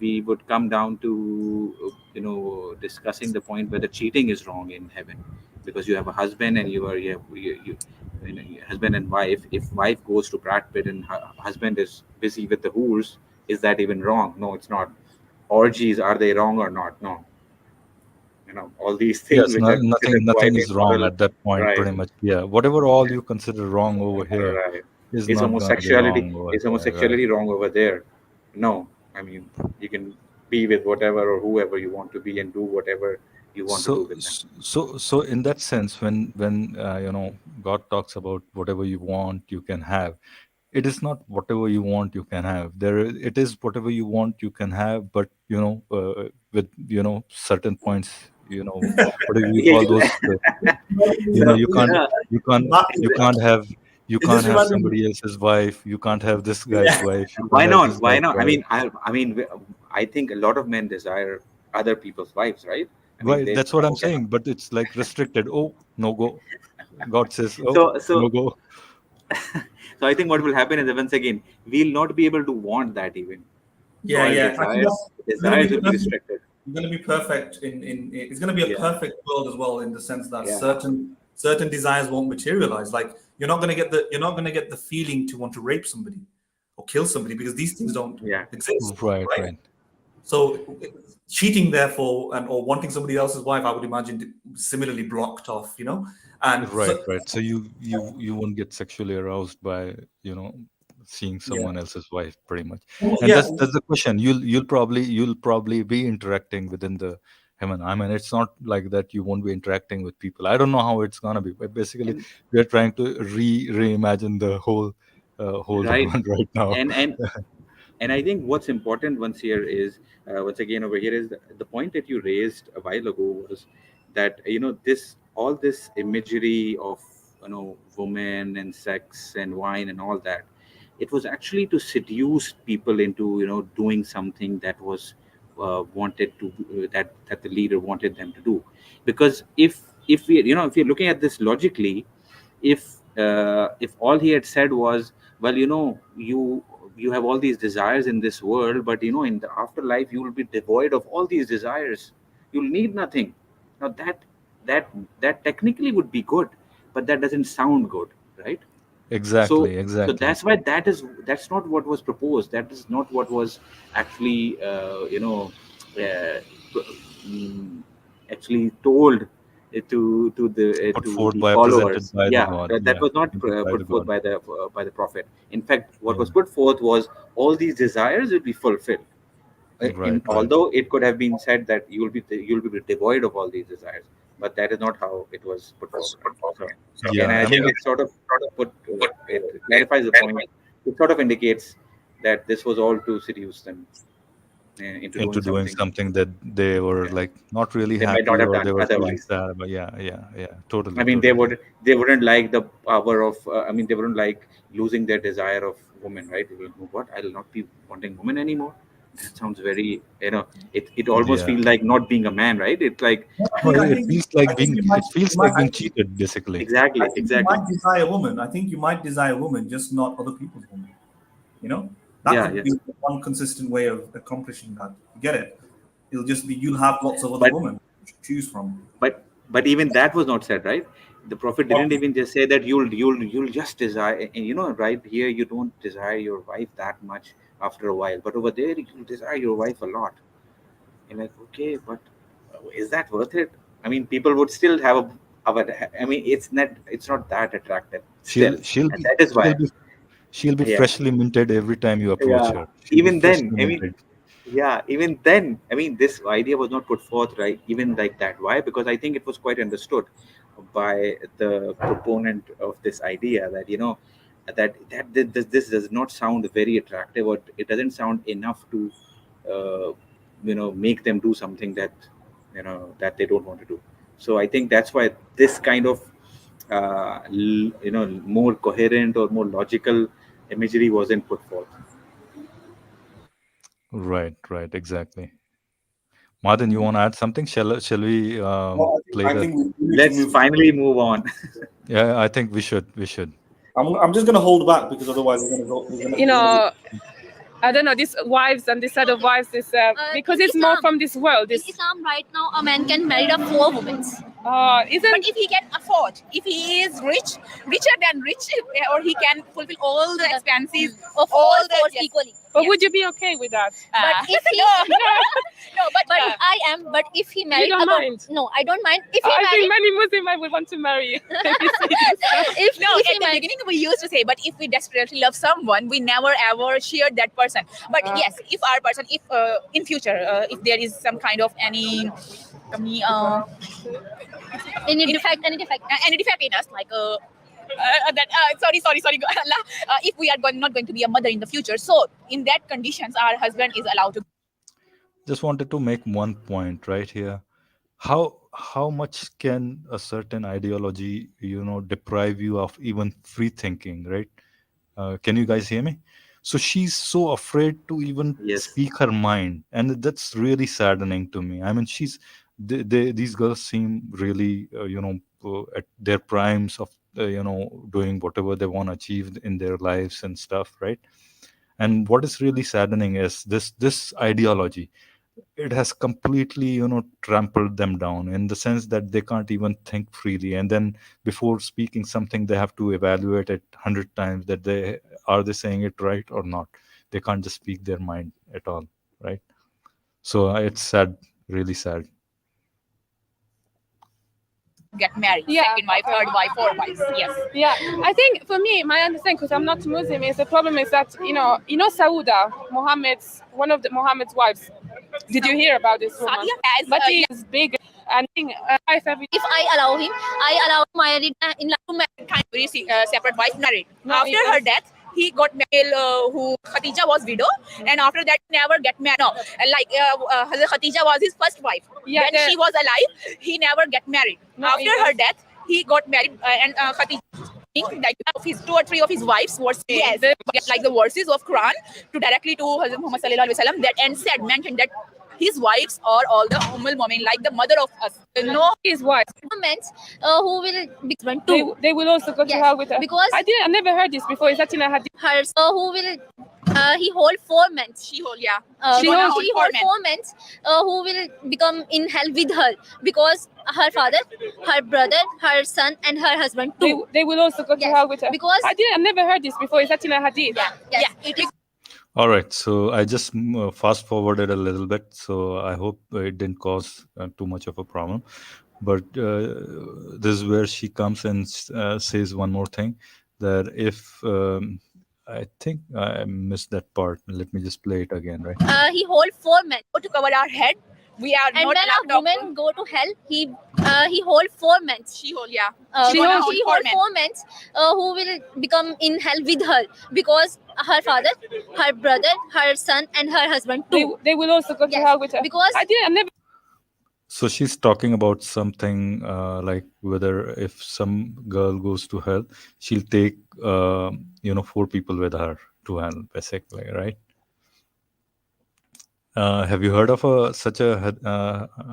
we would come down to discussing the point whether cheating is wrong in heaven, because you have a husband and your husband and wife. If wife goes to Brad Pitt and husband is busy with the hoors, is that even wrong? No, it's not. Orgies, are they wrong or not? No. All these things Yes, which are considered nothing quite is wrong immoral. at that point, Right. pretty much. Yeah, whatever all you consider wrong over here Right. is Is not gonna be homosexuality wrong over is here, right? homosexuality wrong over there? No. I mean, you can be with whatever or whoever you want to be and do whatever you want to do with them. So in that sense, when God talks about whatever you want, you can have. It is not whatever you want you can have. It is whatever you want you can have, but with certain points. What do you call those? So, You can't uh, you can't you exa- can't have you It can't just have reminded me. somebody else's wife. You can't have this guy's Yeah. wife. You why can't have not? this Why guy's not? I wife. mean, I think a lot of men desire other people's wives, right? I mean, Right. they That's what I'm okay. saying. But it's like restricted. Oh, no go. God says, oh, So, no go. so I think what will happen is that once again, we'll not be able to want that even. Yeah, Our yeah. I think desires, that's going to desires be will be perfect. restricted. You're going to be perfect in it's going to be a Yeah, perfect world as well, in the sense that yeah, certain desires won't materialize. Like you're not going to get the feeling to want to rape somebody or kill somebody, because these things don't yeah. exist, Right, right? right. So cheating, therefore, and or wanting somebody else's wife, I would imagine similarly blocked off. And Right, so right. So you won't get sexually aroused by, seeing yeah, someone else's wife, pretty much. well, And yeah, that's the question. You'll probably be interacting within the heaven. I mean, it's not like that you won't be interacting with people. I don't know how it's gonna be, but basically And we are trying to reimagine the whole right, heaven right now. and and and I think what's important once here is once again over here is the point that you raised a while ago was that this all this imagery of women and sex and wine and all that, it was actually to seduce people into doing something that was wanted to that the leader wanted them to do. Because if you're looking at this logically, if all he had said was, well, you have all these desires in this world, but in the afterlife you will be devoid of all these desires, you'll need nothing. Now that that technically would be good, but that doesn't sound good, right? so Exactly, so exactly. that's why that's not what was proposed, that is not what was actually mm, actually told Put to forth the by presented followers. by the Yeah, God. that Yeah, was not presented by put the forth God. by the prophet. In fact, what Yeah. was put forth was all these desires will be fulfilled. Right, In right. although it could have been said that you'll be devoid of all these desires, but that is not how it was put forth. So Yeah, and I I mean, think it sort of it clarifies the point. It sort of indicates that this was all to seduce them into into doing doing something something that they were yeah, like not really they might not happy, have or done they were feeling otherwise. sad. But yeah, yeah, yeah, I totally, mean, totally. they wouldn't like the power of. I mean, they wouldn't like losing their desire of women, right? They will, what? I'll not be wanting women anymore. That sounds very, it almost Yeah. feels like not being a man, right? It's like, I No, think I it think feels like I think being you might it feels you like might being cheated, basically. I exactly, think you exactly. might desire a woman. I think you might desire a woman, just not other people's woman. You know, that Yeah, could yeah. be one consistent way of accomplishing that. You get it? It'll just be you'll have lots of other But women to choose from. but even that was not said, right? The prophet didn't even just say that you'll just desire, and right here you don't desire your wife that much after a while, but over there you desire your wife a lot. And like, okay, but is that worth it? I mean, people would still have I mean, it's not that attractive She'll still, she'll and be that is she'll why. be she'll be Yeah, freshly minted every time you approach yeah. her. She'll be Even then, freshly I mean, minted. yeah, even then, I mean, this idea was not put forth right, even like that. Why? Because I think it was quite understood by the proponent of this idea that this does not sound very attractive, or it doesn't sound enough to uh, make them do something that they don't want to do. So I think that's why this kind of more coherent or more logical imagery wasn't put forth. Right, right, exactly. Madan, you want to add something? Shall we Well, play I that? think we need to Let's move. finally move on. Yeah, I think we should. We should. I'm just going to hold back because otherwise we're going to go. You know, I don't know, these wives and this set of wives is because in it's more Islam- from this world. In This Islam, right now, a man can marry up 4 women. But isn't if he can afford, if he is rich, richer than rich, or he can fulfill all the expenses Of all all the fours yes. equally. but would you be okay with that? But if he no, but but I am. But if he married don't about mind? no, I don't mind. If he I think married, many Muslim men would want to marry you. if no, if at he the married, beginning we used to say, but if we desperately love someone, we never ever shared that person. But yes, if our person, if in future, if there is some kind of any any defect, any defect in us, like that sorry Allah, if we are not going to be a mother in the future, so in that conditions our husband is allowed to. Just wanted to make one point right here. How much can a certain ideology, deprive you of even free thinking, right? Can you guys hear me? So she's so afraid to even Yes. speak her mind, and that's really saddening to me. I mean, these girls seem really, at their primes of, doing whatever they want to achieve in their lives and stuff, right? And what is really saddening is this ideology. It has completely, trampled them down in the sense that they can't even think freely, and then before speaking something they have to evaluate it 100 times that they saying it right or not. They can't just speak their mind at all, right? So it's sad, really sad. Get married, Yeah. second wife, third wife, fourth wife. Yes. Yeah, I think for me, my understanding, because I'm not Muslim, is the problem is that Sauda, one of Muhammad's wives. Did you hear about this woman? Sadia has, But he is big and wife every. if I allow him, I allow married in to marry. kind of very separate wife married. No, After it her is- death, he got married. Who Khadija was widow, and after that never get married. No, like Hazrat Khadija was his first wife. Yeah, when she was alive, he never get married. No, After it her is- death, he got married, and Khadija. Like of his 2 or 3 of his wives were Yes. they get like the verses of Quran to directly to Hazrat Muhammad sallallahu alaihi wasallam that and said mentioned that his wives are all the Ummul Mu'min, like the mother of us. No, his wife. Men who will be husband too. They will also go to Yes, hell with her. because I never heard this before. Is that in a hadith? Her who will he hold 4 men. she hold yeah. She gonna hold hold 4 men. 4 men who will become in hell with her because her father, her brother, her son, and her husband too. They will also go to Yes, hell with her. because- I never heard this before. Is that in a hadith? Yes, Yeah. it is. All right, so I just fast forwarded a little bit, so I hope it didn't cause too much of a problem. But this is where she comes and says one more thing, that if I think I missed that part. Let me just play it again, right? He hold 4 men, To cover our head, we are and not when allowed a woman go to hell, he hold 4 men. She hold yeah. She gonna hold hold 4 men. 4 men who will become in hell with her because her father, her brother, her son, and her husband too. They will also go to Yes, hell with her. because- I never. So she's talking about something like whether if some girl goes to hell, she'll take 4 people with her to hell, basically, right? Have you heard of such a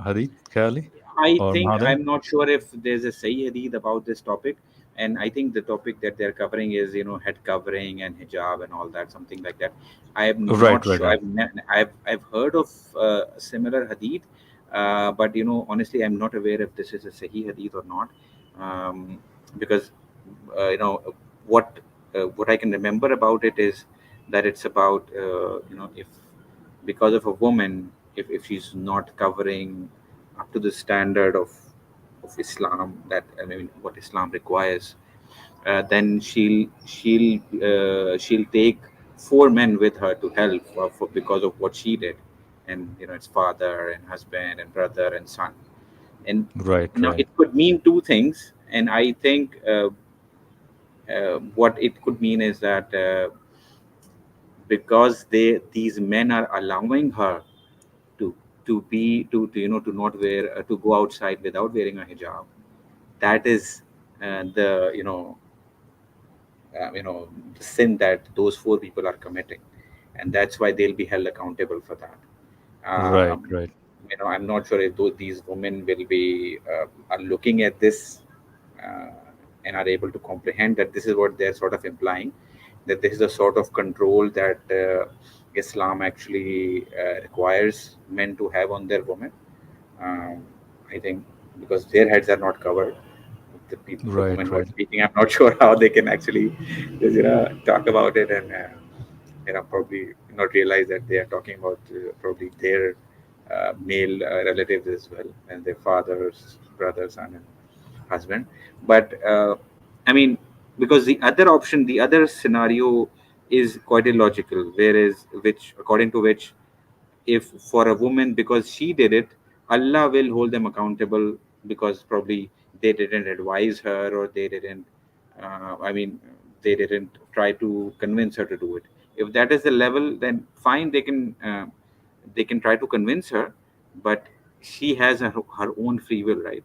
hadith, Kali? I Or think Mahadan? I'm not sure if there's a Sahih hadith about this topic, and I think the topic that they're covering is head covering and hijab and all that, something like that. I am not Right, sure. right. I've heard of a similar hadith, but honestly, I'm not aware if this is a Sahih hadith or not, because what I can remember about it is that it's about if because of a woman, if she's not covering up to the standard of Islam, that I mean what Islam requires, then she'll take 4 men with her to hell for because of what she did, and it's father and husband and brother and son, and Right, now right. it could mean 2 things, and I think what it could mean is that because these men are allowing her to be to not wear to go outside without wearing a hijab, that is the the sin that those 4 people are committing, and that's why they'll be held accountable for that. Right, um, right. I'm not sure if these women will be are looking at this uh, and are able to comprehend that this is what they're sort of implying, that this is a sort of control that Islam actually requires men to have on their women. Um, I think because their heads are not covered, the women Right, who are right. speaking, I'm not sure how they can actually just, talk about it and probably not realize that they are talking about probably their male relatives as well, and their fathers, brothers, son, and husband. But I mean, because the other option, the other scenario is quite illogical, whereas which according to which, if for a woman, because she did it, Allah will hold them accountable, because probably they didn't advise her, or they didn't I mean, they didn't try to convince her to do it. If that is the level, then fine, they can try to convince her, but she has her own free will, right?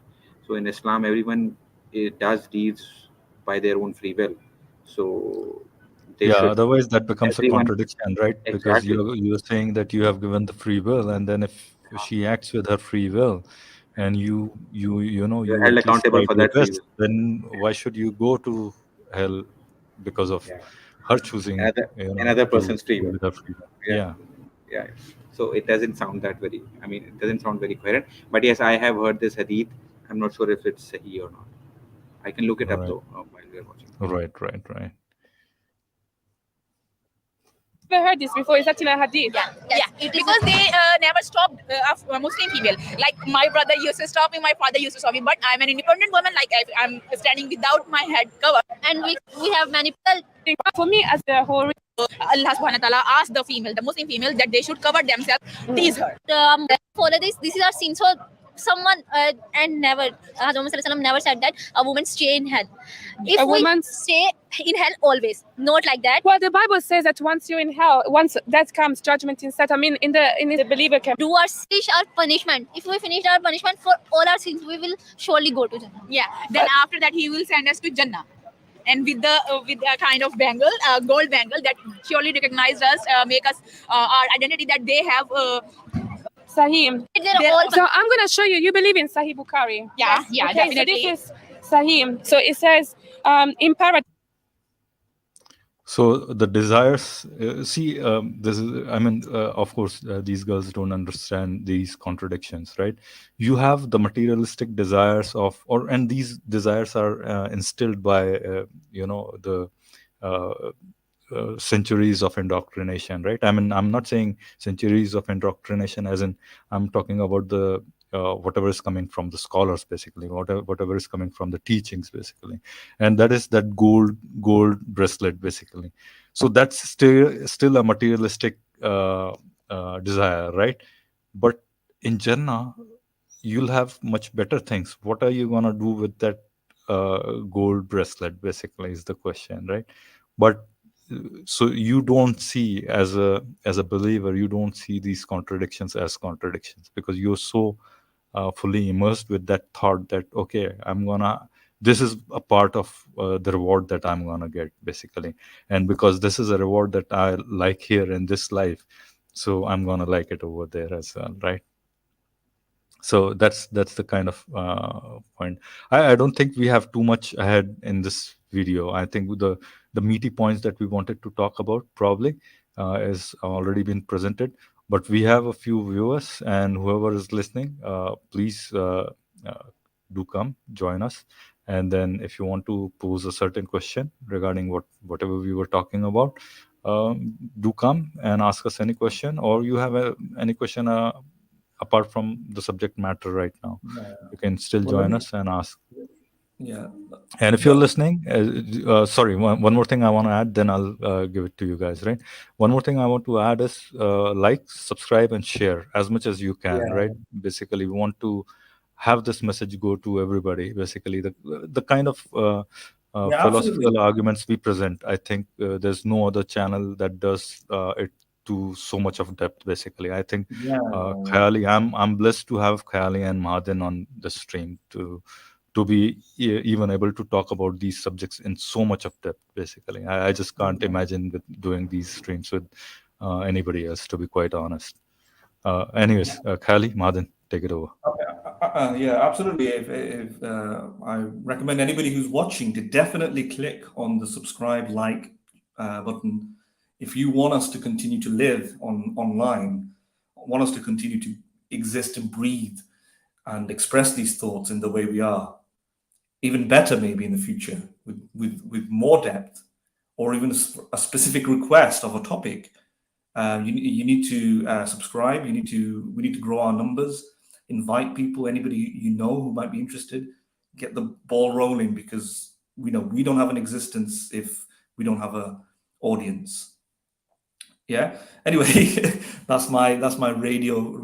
So in Islam, everyone does deeds by their own free will. So they Yeah, should, otherwise that becomes a everyone, contradiction, right? Because exactly. you're saying that you have given the free will, and then if she acts with her free will, and You're you held at least accountable tried for your that free best, will. then why should you go to hell because of Yeah. her choosing, Another to person's free go will. with her free will? Yeah. Yeah. Yeah. So it doesn't sound that very, I mean, it doesn't sound very coherent. But yes, I have heard this hadith. I'm not sure if it's sahi or not. I can look it up Right. though while we're watching. Right. Right. Right. Never heard this before. Is that in a hadith? Yeah, Yes, yeah. it is Because they never stopped a Muslim female. Like my brother used to stop me, my father used to stop me. But I'm an independent woman. Like I'm standing without my head covered. and we have many people. For me, as the whole Allah subhanahu wa ta'ala asked the female, the Muslim female, that they should cover themselves. Tease her. Follow this. This is our sin. So someone and never Hazrat Muhammad Sallallahu Alaihi Wasallam never said that a woman stay in hell. If A we woman's- stay in hell always, not like that. well, the Bible says that once you're in hell, once that comes, judgment is set. I mean, in the believer can Do our finish our punishment. If we finish our punishment for all our sins, we will surely go to Jannah. Yeah. Then after that, he will send us to Jannah. And with a kind of bangle, gold bangle that surely recognized us, make us our identity that they have. Sahih. They're all So I'm gonna show you. You believe in Sahih Bukhari? Yeah, yeah, Okay, definitely. so this is Sahih. So it says in paradise. So the desires, see, this is, I mean, of course, these girls don't understand these contradictions, right? You have the materialistic desires and these desires are instilled by, the uh, centuries of indoctrination, right? I mean, I'm not saying centuries of indoctrination as in, I'm talking about the whatever is coming from the scholars, basically, whatever is coming from the teachings, basically, and that is that gold bracelet, basically. So that's still a materialistic desire, right? But in Jannah, you'll have much better things. What are you gonna do with that gold bracelet? Basically, is the question, right? But so you don't see, as a believer, you don't see these contradictions as contradictions, because you're so fully immersed with that thought that, okay, this is a part of the reward that I'm gonna get, basically, and because this is a reward that I like here in this life, so I'm gonna like it over there as well, right? So that's the kind of point. I don't think we have too much ahead in this video. I think the meaty points that we wanted to talk about probably is already been presented, but we have a few viewers, and whoever is listening, please uh, do come join us. And then if you want to pose a certain question regarding whatever we were talking about, do come and ask us any question, or you have any question apart from the subject matter right now, Yeah. you can still Well, join us and ask. yeah. And if you're listening, sorry, one more thing I want to add, then I'll give it to you guys, right? One more thing I want to add is like, subscribe, and share as much as you can, Yeah. right? Basically, we want to have this message go to everybody. Basically, the kind of Yeah, absolutely. philosophical arguments we present, I think there's no other channel that does it to so much of depth. Basically, I think Yeah. Khayali, I'm blessed to have Khayali and Mahaden on the stream to be even able to talk about these subjects in so much of depth. Basically, I just can't imagine with doing these streams with anybody else, to be quite honest. Anyways, Khali, Madan, take it over. Yeah, absolutely. If I recommend anybody who's watching to definitely click on the subscribe, like button. If you want us to continue to live online, want us to continue to exist and breathe and express these thoughts in the way we are, even better maybe in the future with more depth, or even a specific request of a topic, you need to subscribe. We need to grow our numbers. Invite people, anybody you know who might be interested. Get the ball rolling, because we know we don't have an existence if we don't have a audience. Yeah. Anyway, that's my radio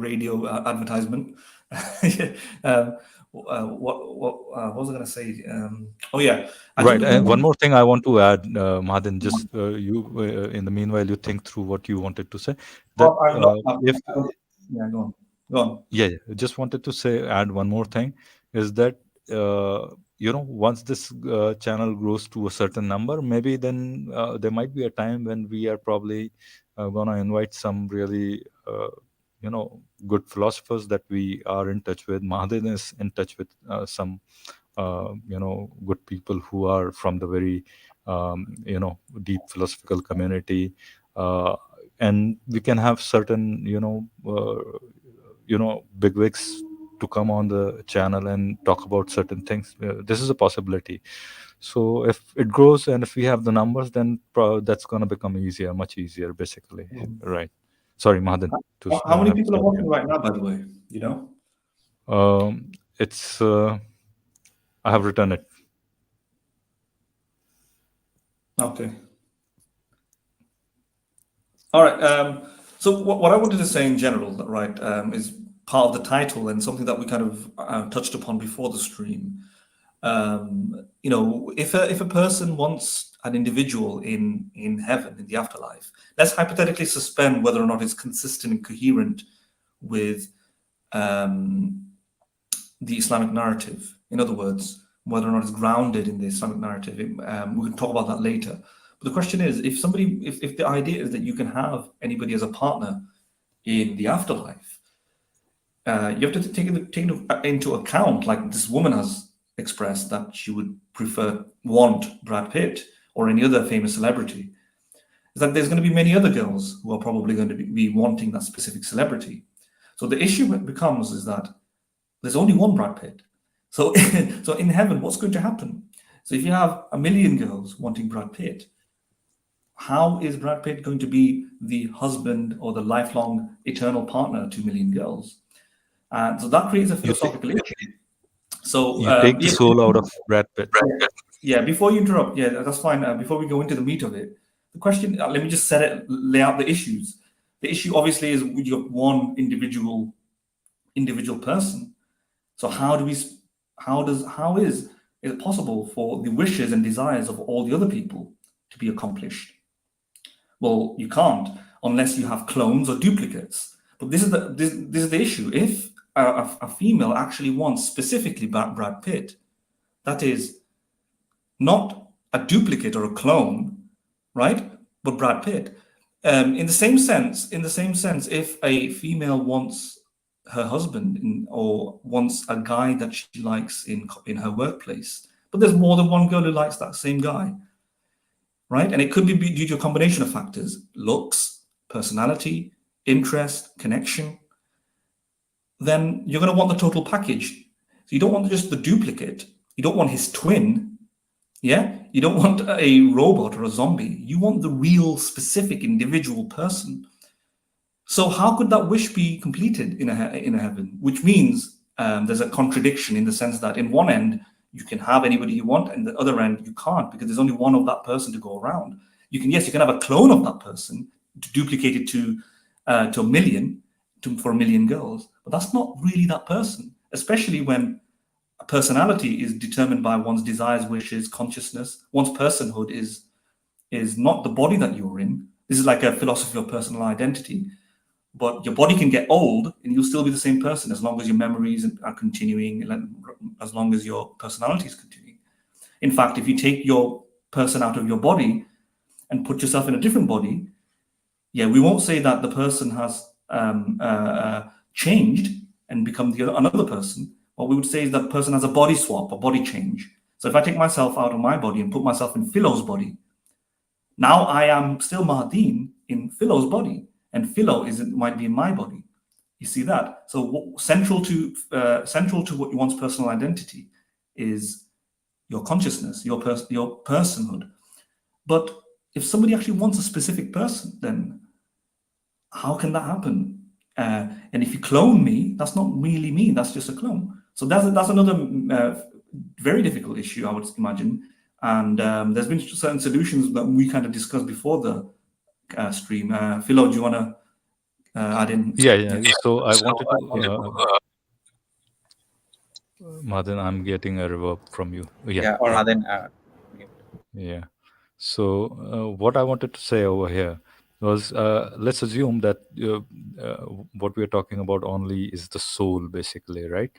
advertisement. What was I going to say? Oh yeah, I think Right. there's And one one. more thing I want to add, Madan, just you, in the meanwhile, you think through what you wanted to say. That Oh, I've not. if Yeah, go on. Go on. Yeah, just wanted to say, add one more thing, is that once this channel grows to a certain number, maybe then there might be a time when we are probably gonna invite some really good philosophers that we are in touch with. Mahathir is in touch with some good people who are from the very deep philosophical community, and we can have certain bigwigs to come on the channel and talk about certain things. This is a possibility. So if it grows and if we have the numbers, then that's going to become easier, much easier, basically. Right. Sorry, Mahadan. How many Have people are stopped watching you. right now, by the way? You know? It's I have written it. Okay. All right. So what I wanted to say in general, right, is part of the title and something that we kind of touched upon before the stream. If a person wants an individual in heaven, in the afterlife, let's hypothetically suspend whether or not it's consistent and coherent with the Islamic narrative. In other words, whether or not it's grounded in the Islamic narrative. We can talk about that later. But the question is, if the idea is that you can have anybody as a partner in the afterlife, you have to take into account, like this woman has expressed, that she would want Brad Pitt or any other famous celebrity, is that there's going to be many other girls who are probably going to be wanting that specific celebrity. So the issue becomes is that there's only one Brad Pitt. So, so in heaven, what's going to happen? So if you have a million girls wanting Brad Pitt, how is Brad Pitt going to be the husband or the lifelong eternal partner to 2 million girls? And so that creates a philosophical issue. So You take the soul out of Brad Pitt. Yeah, before you interrupt, yeah, that's fine. Before we go into the meat of it, the question, let me just lay out the issues. The issue obviously is you have one individual person. So how is it possible for the wishes and desires of all the other people to be accomplished? Well, you can't unless you have clones or duplicates. But this is the issue. If a female actually wants specifically Brad Pitt, that is not a duplicate or a clone, right? But Brad Pitt. In the same sense, if a female wants her husband or wants a guy that she likes in her workplace, but there's more than one girl who likes that same guy, right? And it could be due to a combination of factors: looks, personality, interest, connection. Then you're going to want the total package. So you don't want just the duplicate. You don't want his twin. Yeah, you don't want a robot or a zombie. You want the real, specific, individual person. So how could that wish be completed in a heaven? Which means there's a contradiction in the sense that in one end you can have anybody you want, and the other end you can't, because there's only one of that person to go around. You can have a clone of that person to duplicate it to a million, for 1 million girls, but that's not really that person. Especially when a personality is determined by one's desires, wishes, consciousness. One's personhood is not the body that you're in. This is like a philosophy of personal identity. But your body can get old and you'll still be the same person as long as your memories are continuing, as long as your personality is continuing. In fact, if you take your person out of your body and put yourself in a different body, yeah, we won't say that the person has changed and become another person, what we would say is that person has a body swap, a body change. So if I take myself out of my body and put myself in Philo's body, now I am still Mahadin in Philo's body, and Philo might be in my body. You see that? So central to one's personal identity is your consciousness, your personhood. But if somebody actually wants a specific person, then how can that happen? And if you clone me, that's not really me. That's just a clone. So that's another very difficult issue, I would imagine. And there's been certain solutions that we kind of discussed before the stream. Philo, do you want to add in? Yeah. So I wanted to. Madan, I'm getting a reverb from you. Yeah, All right. Madan, Yeah. So what I wanted to say over here was, let's assume that what we're talking about only is the soul, basically, right?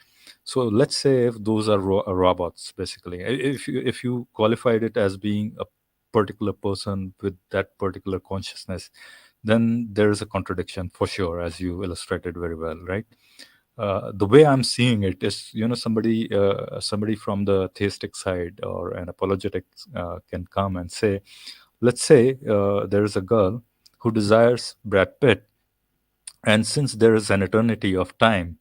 So let's say if those are robots, basically, if you qualified it as being a particular person with that particular consciousness, then there is a contradiction for sure, as you illustrated very well, right? The way I'm seeing it is, somebody from the theistic side or an apologetic can come and say, let's say there is a girl who desires Brad Pitt, and since there is an eternity of time,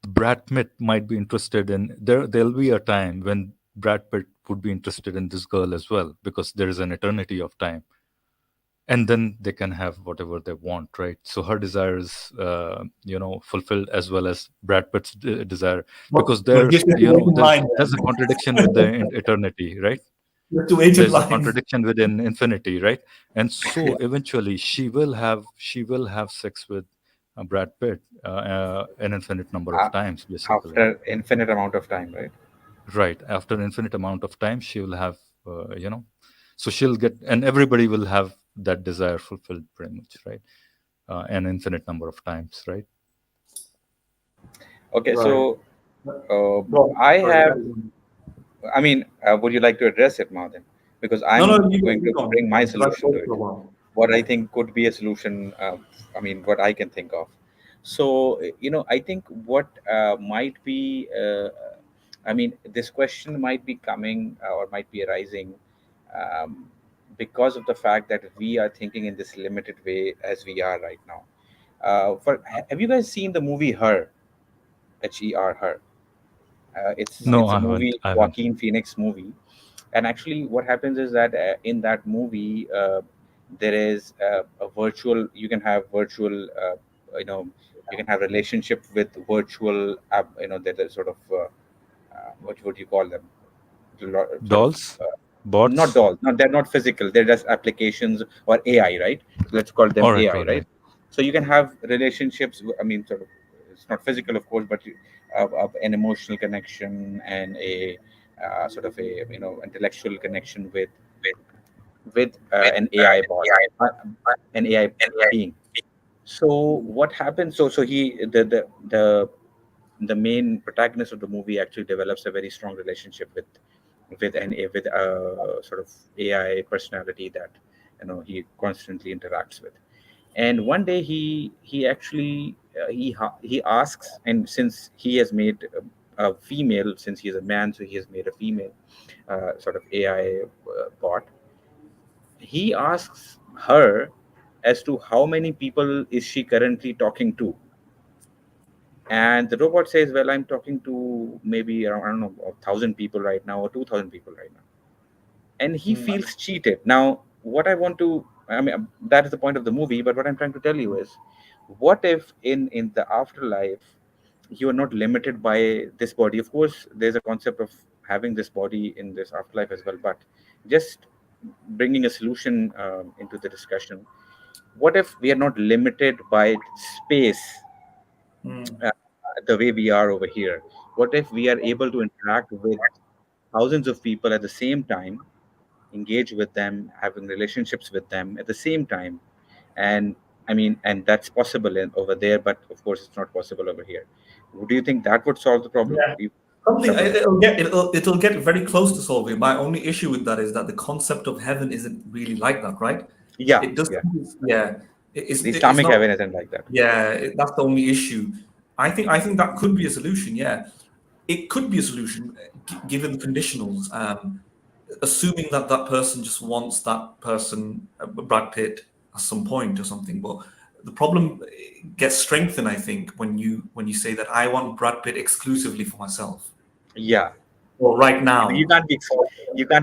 Brad Pitt might be interested in there'll be a time when Brad Pitt would be interested in this girl as well, because there is an eternity of time, and then they can have whatever they want, right? So her desire is fulfilled, as well as Brad Pitt's desire, because there's a contradiction with the eternity, right? There's a contradiction within infinity, right? And so eventually she will have sex with Brad Pitt an infinite number of times, basically. After infinite amount of time, right? Right. After infinite amount of time, she will have, so she'll get, and everybody will have that desire fulfilled, pretty much, right? An infinite number of times, right? Okay, Right. so I have. I mean, would you like to address it, Martin? Because I'm going to bring my solution to it. What I think could be a solution. What I can think of. So, I think what might be. This question might be coming or might be arising um, because of the fact that we are thinking in this limited way as we are right now. Have you guys seen the movie Her? Her, Her. No, It's a movie, I haven't. Joaquin Phoenix movie, and actually, what happens is that in that movie, there is a virtual. You can have virtual. You know, you can have relationship with virtual. That sort of what would you call them? Sort of Dolls, not bots. dolls. Not they're not physical. They're just applications or AI, right? Let's call them AI, All right? right. So you can have relationships. Sort of. It's not physical, of course, but an emotional connection and a sort of a intellectual connection with an AI bot, uh, an AI being. So what happens? So he the main protagonist of the movie actually develops a very strong relationship with a sort of AI personality that he constantly interacts with. And one day he actually he asks, and since he has made a female, since he is a man, so he has made a female sort of AI bot. He asks her as to how many people is she currently talking to, and the robot says, well, I'm talking to maybe around, I don't know, 1,000 people right now or 2,000 people right now. And he feels cheated. Now, what I want to, that is the point of the movie, but what I'm trying to tell you is, what if in the afterlife, you are not limited by this body? Of course, there's a concept of having this body in this afterlife as well, but just bringing a solution into the discussion. What if we are not limited by space uh, the way we are over here? What if we are able to interact with thousands of people at the same time, engage with them, having relationships with them at the same time? And and that's possible over there, but of course, it's not possible over here. Do you think that would solve the problem? Yeah. It'll get very close to solving. My only issue with that is that the concept of heaven isn't really like that, right? Yeah, It does, yeah. yeah. The Islamic heaven isn't like that. Yeah, that's the only issue. I think that could be a solution. Yeah, it could be a solution given the conditionals. Assuming that that person just wants that person, Brad Pitt, at some point or something. But the problem gets strengthened, I think, when you say that I want Brad Pitt exclusively for myself. Yeah. Well, right now You can't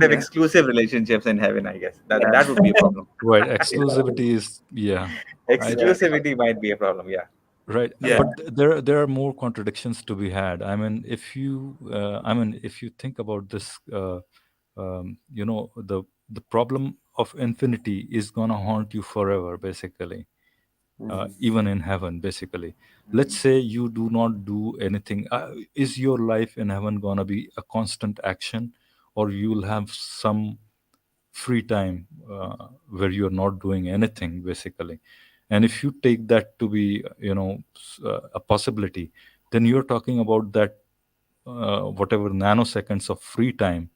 have Yeah. exclusive relationships in heaven, I guess. That would be a problem. Right. Exclusivity is, yeah. Exclusivity might be a problem, yeah. Right. Yeah. But there are more contradictions to be had. I mean, if you think about this, the problem of infinity is gonna haunt you forever, basically. Even in heaven, basically. Let's say you do not do anything. Is your life in heaven gonna be a constant action, or you'll have some free time where you're not doing anything, basically? And if you take that to be, a possibility, then you're talking about that whatever nanoseconds of free time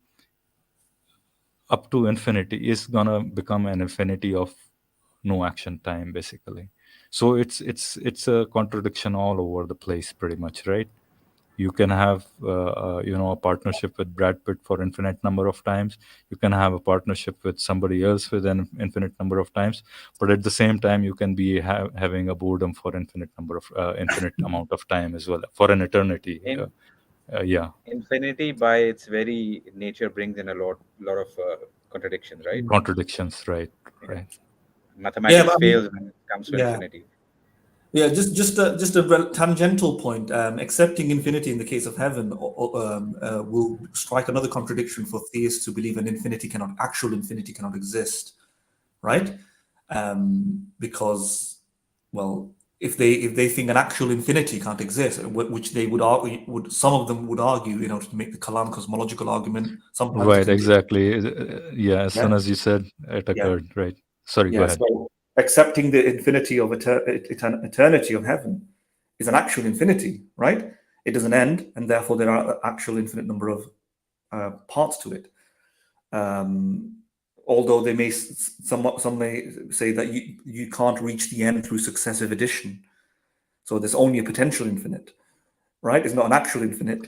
up to infinity is gonna become an infinity of no action time, basically. So it's a contradiction all over the place, pretty much, right? You can have a partnership with Brad Pitt for infinite number of times. You can have a partnership with somebody else with an infinite number of times, but at the same time you can be having a boredom for infinite amount of time as well, for an eternity. Yeah, Infinity by its very nature brings in a lot of contradictions, right? contradictions, right? Mathematics but I mean, fails when it comes to infinity. Yeah, just a tangential point. Accepting infinity in the case of heaven will strike another contradiction for theists who believe an actual infinity cannot exist, right? Because, well, if they think an actual infinity can't exist, which they would argue, some of them would argue, to make the Kalam cosmological argument. Sometimes Right, exactly. Yeah, as soon as you said it Yeah. occurred, right? Sorry, go ahead. So accepting the infinity of eternity of heaven is an actual infinity, right? It doesn't end, and therefore there are an actual infinite number of parts to it. Although they may some may say that you can't reach the end through successive addition, so there's only a potential infinite, right? It's not an actual infinite.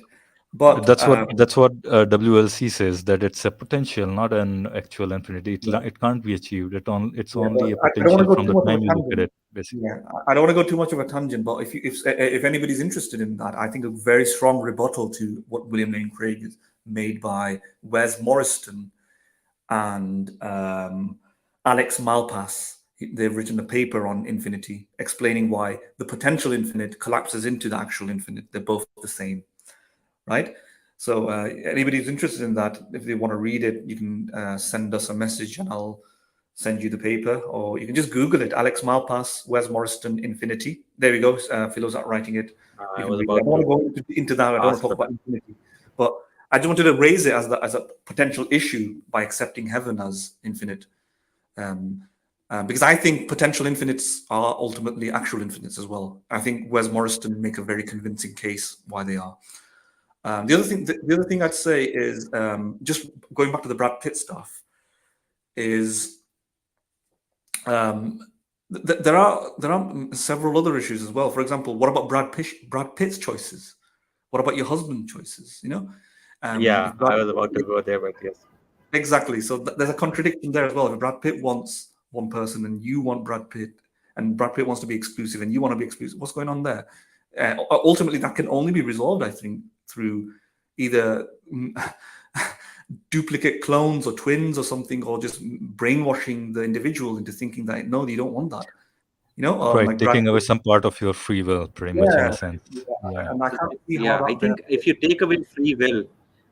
But That's what WLC says, that it's a potential, not an actual infinity. It can't be achieved. It's only a I don't want to potential go from too the much of time a you look at tangent. it, basically. Yeah, I don't want to go too much of a tangent, but if anybody's interested in that, I think a very strong rebuttal to what William Lane Craig is made by Wes Morriston and Alex Malpass. They've written a paper on infinity, explaining why the potential infinite collapses into the actual infinite. They're both the same, right? So anybody who's interested in that, if they want to read it, you can send us a message and I'll send you the paper, or you can just Google it. Alex Malpass, Wes Morriston, Infinity. There we go. Philo's not writing it. I You can was read it. I about don't want to to go into that. I don't want ask to talk for about infinity, but I just wanted to raise it as a potential issue by accepting heaven as infinite, because I think potential infinites are ultimately actual infinites as well. I think Wes Morriston make a very convincing case why they are. The other thing I'd say is, just going back to the Brad Pitt stuff, is there are several other issues as well. For example, what about Brad Pitt's choices? What about your husband's choices? yeah, I was about to go there, but yes. Exactly. So there's a contradiction there as well. If Brad Pitt wants one person and you want Brad Pitt, and Brad Pitt wants to be exclusive and you want to be exclusive, what's going on there? Ultimately, that can only be resolved, I think, through either duplicate clones or twins or something, or just brainwashing the individual into thinking that no, you don't want that. Right, like taking Brad away Pitt. some part of your free will, pretty much, in a sense. Yeah. And I can't see how Yeah, I that think if you take away free will,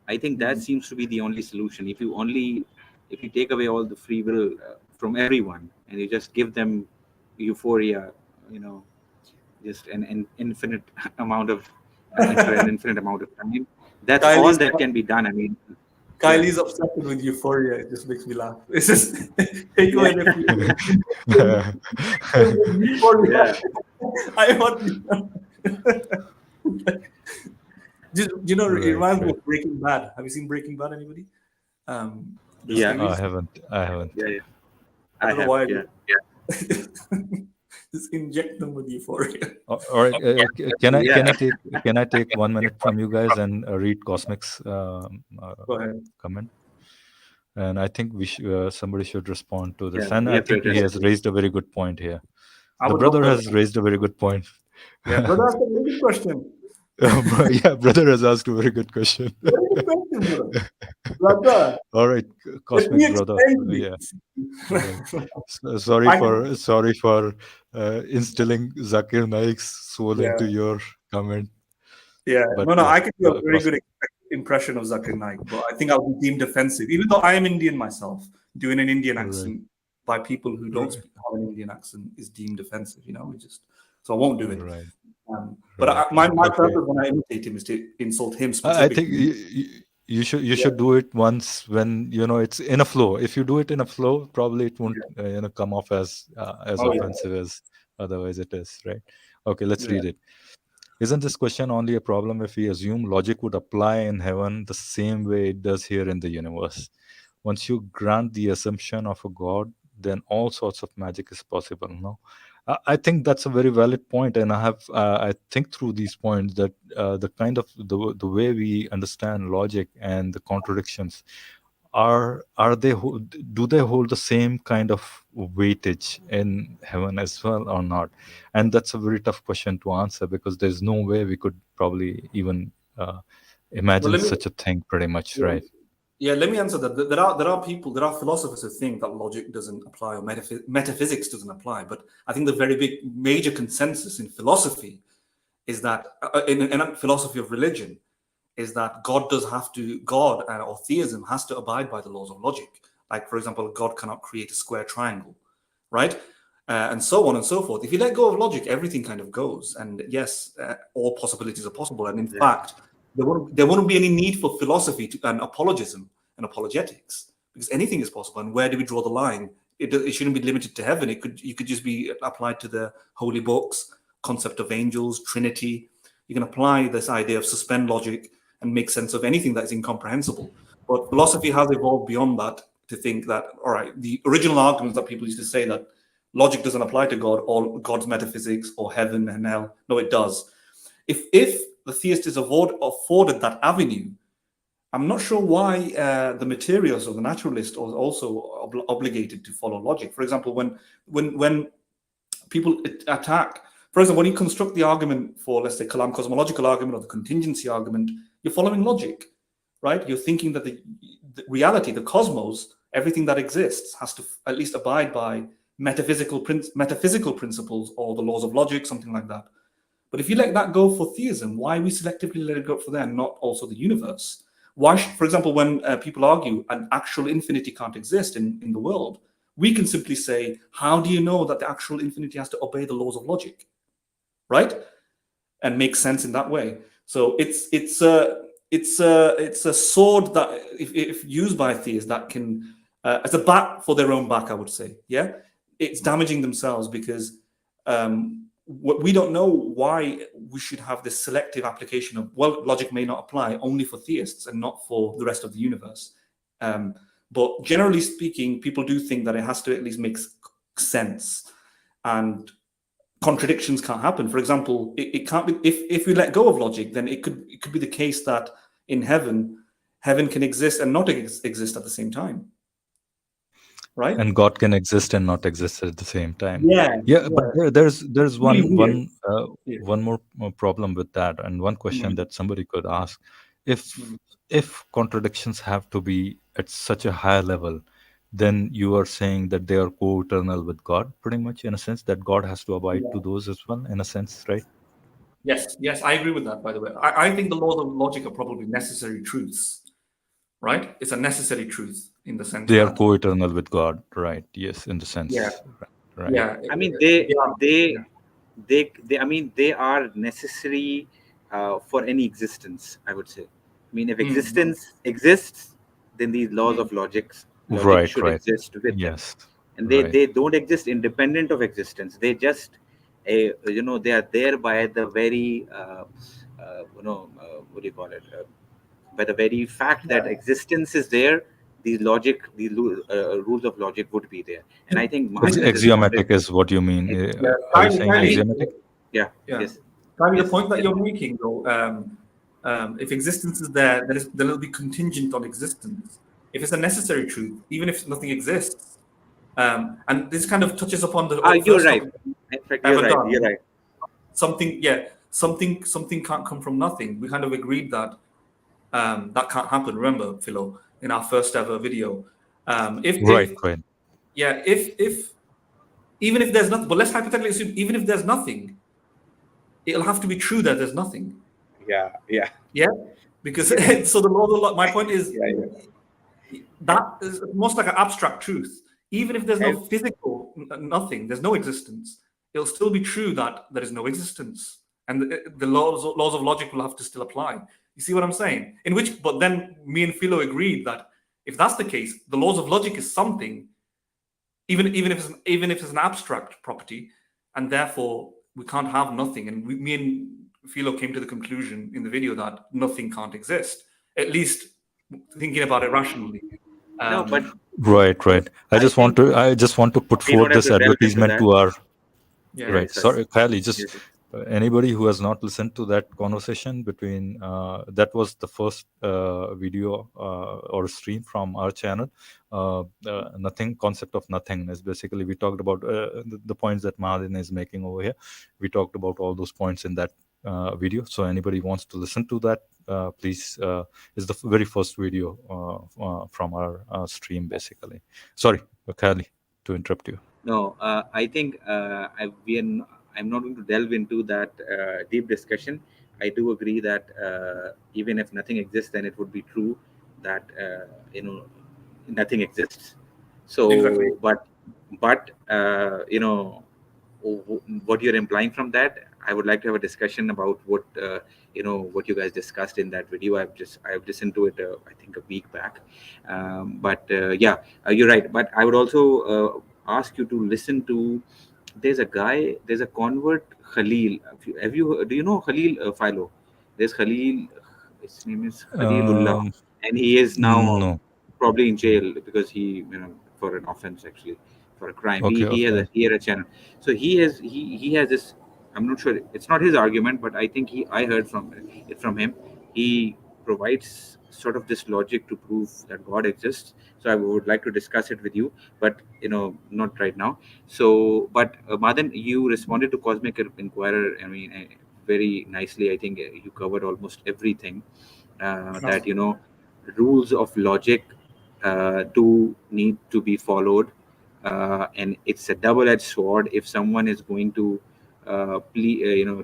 I think that seems to be the only solution. If you take away all the free will from everyone and you just give them euphoria, just an infinite amount of for an infinite amount of time, that's all that can be done. I mean, Kylie's obsession with euphoria. It just makes me laugh. It's just take away the euphoria. I want just, it reminds me of Breaking Bad. Have you seen Breaking Bad, anybody? Yeah. I haven't. Yeah. I don't know why. Just inject them with euphoria. All right. Can Yeah. I take 1 minute from you guys and read Cosmic's Go ahead. comment? And I think somebody should respond to this. Yeah, And we I have to think he address has it. raised a very good point here. I The would love brother to. has raised a very good point. Yeah, brother, that's a very good question. Yeah, brother has asked a very good question. Very good question, brother. Brother, All right, let me Cosmic brother. explain Yeah. this. All right. I- Sorry for instilling Zakir Naik's soul Yeah. into your comment. Yeah, But no, yeah, I can do a very good Cosmic. impression of Zakir Naik, but I think I'll be deemed offensive, even though I am Indian myself. Doing an Indian Right. accent by people who don't Right. have an Indian accent is deemed offensive. So I won't do it. Right. But Right. my Okay. purpose when I imitate him is to insult him I think specifically. you Yeah, should do it once when it's in a flow. If you do it in a flow, probably it won't come off as oh yeah, offensive as otherwise it is, right? Okay, let's yeah. read it. Isn't this question only a problem if we assume logic would apply in heaven the same way it does here in the universe? Once you grant the assumption of a god, then all sorts of magic is possible. No, I think that's a very valid point, and I think through these points that the kind of the way we understand logic and the contradictions are they do they hold the same kind of weightage in heaven as well or not? And that's a very tough question to answer because there's no way we could probably even Well, imagine let me such a thing, pretty much, yeah, right? yeah, let me answer that. There are philosophers who think that logic doesn't apply or metaphysics doesn't apply. But I think the very big major consensus in philosophy is that in a philosophy of religion is that God or theism has to abide by the laws of logic. Like, for example, God cannot create a square triangle, right? And so on and so forth. If you let go of logic, everything kind of goes. And yes, all possibilities are possible. And in fact, there won't be any need for philosophy and apologism and apologetics because anything is possible. And where do we draw the line? It shouldn't be limited to heaven. You could just be applied to the holy books, concept of angels, Trinity. You can apply this idea of suspend logic and make sense of anything that is incomprehensible. But philosophy has evolved beyond that to think that, all right, the original arguments that people used to say that logic doesn't apply to God or God's metaphysics or heaven and hell. No, it does. If the theist is afforded that avenue, I'm not sure why the materialist or the naturalist are also obligated to follow logic. For example, when people attack, for example, when you construct the argument for, let's say, Kalam cosmological argument or the contingency argument, you're following logic, right? You're thinking that the reality, the cosmos, everything that exists has to at least abide by metaphysical principles or the laws of logic, something like that. But if you let that go for theism, why we selectively let it go for them, not also the universe? Why, for example, when people argue an actual infinity can't exist in the world, we can simply say, how do you know that the actual infinity has to obey the laws of logic, right? And make sense in that way. So it's a sword that if used by theists that can as a bat for their own back, I would say, yeah, it's damaging themselves because we don't know why we should have this selective application of, well, logic may not apply only for theists and not for the rest of the universe. But generally speaking, people do think that it has to at least make sense, and contradictions can't happen. For example, it can't be if we let go of logic, then it could be the case that in heaven can exist and not exist at the same time, right? And God can exist and not exist at the same time. Yeah, Yeah, but there's really weird. one more problem with that, and one question that somebody could ask: if contradictions have to be at such a high level, then you are saying that they are co-eternal with God, pretty much, in a sense that God has to abide to those as well, in a sense, right? Yes, I agree with that, by the way. I think the laws of logic are probably necessary truths, right? It's a necessary truth in the sense They are that, co-eternal with God, right? Yes, in the yeah, sense, right? yeah. I mean, They are, yeah. I mean, they are necessary for any existence, I would say. I mean, if existence exists, then these laws of logic Right, should right. exist with them. Yes, And right. they don't exist independent of existence. They just, they are there by the very, what do you call it? By the very fact that existence is there, these rules of logic would be there. And I think It's Mahadan has axiomatic responded. is what you mean. Yeah, Are you Kylie, saying Kylie, axiomatic? Yeah. yeah. Yes. Kylie, the Yes. point that Yes. you're making, though, if existence is there, there will be contingent on existence. If it's a necessary truth, even if nothing exists, and this kind of touches upon the You're first right. topic In fact, ever you're right. done. You're right. Something can't come from nothing. We kind of agreed that that can't happen. Remember, Philo, in our first ever video. Right. If even if there's nothing, but let's hypothetically assume even if there's nothing, it'll have to be true that there's nothing. Yeah. Because Yeah. so my point is Yeah. that is most like an abstract truth. Even if there's no And- physical nothing, there's no existence, it'll still be true that there is no existence, and the laws of logic will have to still apply. You see what I'm saying? But then me and Philo agreed that if that's the case, the laws of logic is something, even if it's an abstract property, and therefore we can't have nothing. And me and Philo came to the conclusion in the video that nothing can't exist, at least thinking about it rationally. No, but Right. I just want to put we don't forth have this to delve into advertisement that. to our Yeah. right. Sorry. Sorry, Kylie. Just Yes. anybody who has not listened to that conversation between that was the first video or stream from our channel. Nothing concept of nothing is basically we talked about the points that Mahadan is making over here. We talked about all those points in that video. So anybody wants to listen to that, please. It's the very first video from our stream, basically. Sorry, Kylie, to interrupt you. No, I think I'm not going to delve into that deep discussion. I do agree that even if nothing exists, then it would be true that nothing exists. So, Exactly. but what you're implying from that, I would like to have a discussion about what what you guys discussed in that video. I've listened to it I think a week back, you're right. But I would also ask you to listen to. There's a convert, Khalil. Do you know Khalil, Philo? There's Khalil. His name is Khalilullah, and he is now No. probably in jail because he for an offense, actually, for a crime. He had a channel. So he has this. I'm not sure. It's not his argument, but I think I heard from him. He provides sort of this logic to prove that God exists. So I would like to discuss it with you, but not right now. So, but Madan, you responded to Cosmic Inquirer. I mean, very nicely. I think you covered almost everything. That rules of logic do need to be followed, and it's a double-edged sword. If someone is going to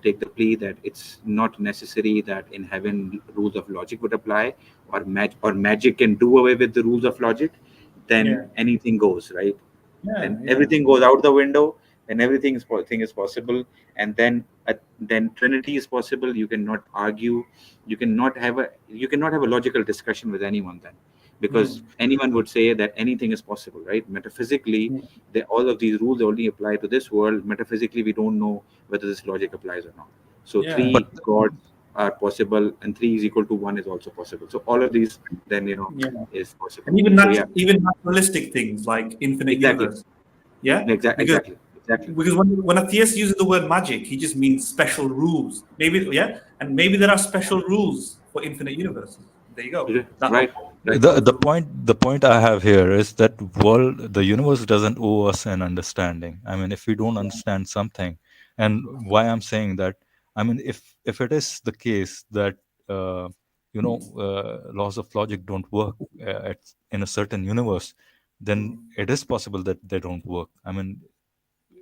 take the plea that it's not necessary that in heaven rules of logic would apply, or magic can do away with the rules of logic, then anything goes, right? And everything goes out the window, and everything is possible, and then Trinity is possible. You cannot argue, you cannot have a logical discussion with anyone then, because anyone would say that anything is possible, right? Metaphysically, all of these rules only apply to this world. Metaphysically, we don't know whether this logic applies or not. So three gods are possible, and 3 is equal to 1 is also possible. So all of these then is possible. And even So, even naturalistic things like infinite universe. Yeah, exactly. Because when a theist uses the word magic, he just means special rules. Maybe there are special rules for infinite universes. There you go. Right. The point I have here is that the universe doesn't owe us an understanding. I mean, if we don't understand something, and why I'm saying that, I mean, if it is the case that laws of logic don't work in a certain universe, then it is possible that they don't work. I mean,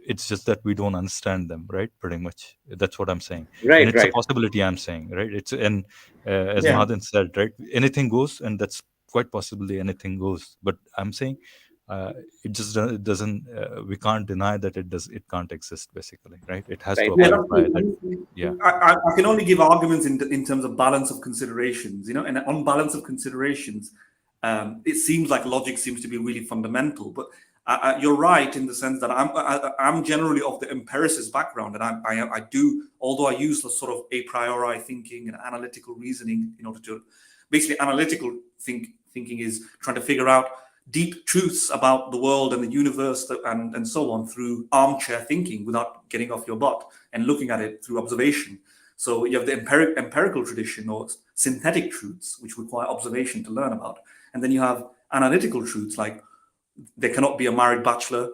it's just that we don't understand them, right? Pretty much, that's what I'm saying. Right, and it's right. a possibility I'm saying, right? It's as Mahadan said, right, anything goes, and that's quite possibly anything goes. But I'm saying it doesn't we can't deny that it can't exist, basically, right? It has to abide by that. I can only give arguments in terms of balance of considerations, and on balance of considerations, it seems like logic seems to be really fundamental. But You're right in the sense that I'm generally of the empiricist background, and I do, although I use the sort of a priori thinking and analytical reasoning in order to, basically analytical thinking is trying to figure out deep truths about the world and the universe and so on through armchair thinking without getting off your butt and looking at it through observation. So you have the empirical tradition or synthetic truths, which require observation to learn about. And then you have analytical truths like there cannot be a married bachelor,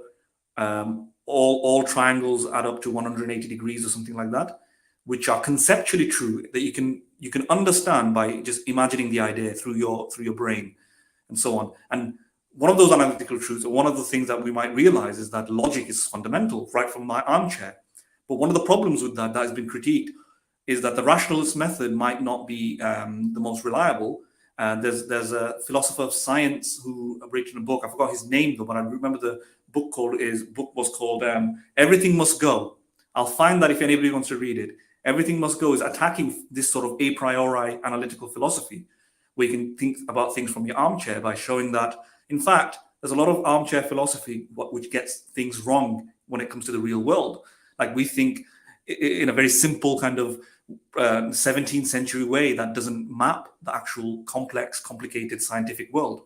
all triangles add up to 180 degrees or something like that, which are conceptually true, that you can understand by just imagining the idea through your brain and so on. And one of those analytical truths, or one of the things that we might realize, is that logic is fundamental right from my armchair. But one of the problems with that has been critiqued is that the rationalist method might not be the most reliable. There's a philosopher of science who written a book. I forgot his name though, but I remember the book was called "Everything Must Go." I'll find that if anybody wants to read it. "Everything Must Go" is attacking this sort of a priori analytical philosophy, where you can think about things from your armchair by showing that, in fact, there's a lot of armchair philosophy which gets things wrong when it comes to the real world. Like we think in a very simple kind of 17th century way that doesn't map the actual complex, complicated scientific world.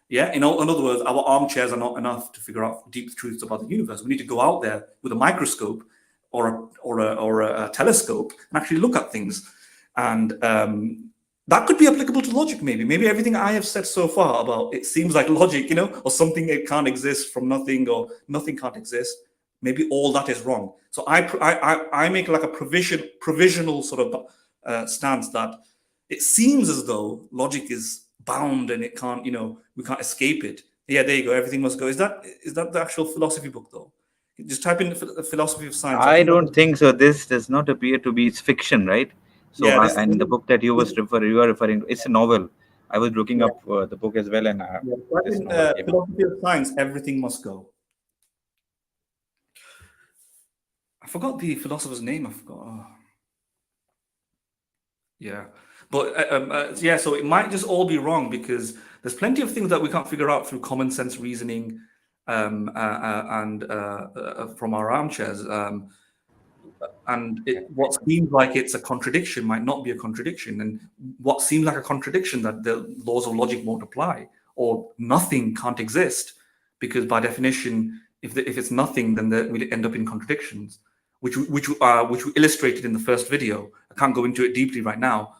Yeah, in other words, our armchairs are not enough to figure out deep truths about the universe. We need to go out there with a microscope or a telescope and actually look at things. And that could be applicable to logic, maybe. Maybe everything I have said so far about it seems like logic, or something it can't exist from nothing, or nothing can't exist. Maybe all that is wrong. So I make like a provisional sort of stance that it seems as though logic is bound and it can't, we can't escape it. Yeah, there you go. Everything must go. Is that the actual philosophy book though? Just type in the philosophy of science. I don't think so. This does not appear to be, it's fiction, right? So, Yeah, and the book that you are referring to, it's a novel. I was looking up the book as well, and this novel came up. Philosophy of science, everything must go. I forgot the philosopher's name. I forgot. Oh. Yeah, but yeah, so it might just all be wrong because there's plenty of things that we can't figure out through common sense reasoning and from our armchairs. And what seems like it's a contradiction might not be a contradiction, and what seems like a contradiction that the laws of logic won't apply, or nothing can't exist, because by definition, if it's nothing, then we end up in contradictions, which we illustrated in the first video. I can't go into it deeply right now.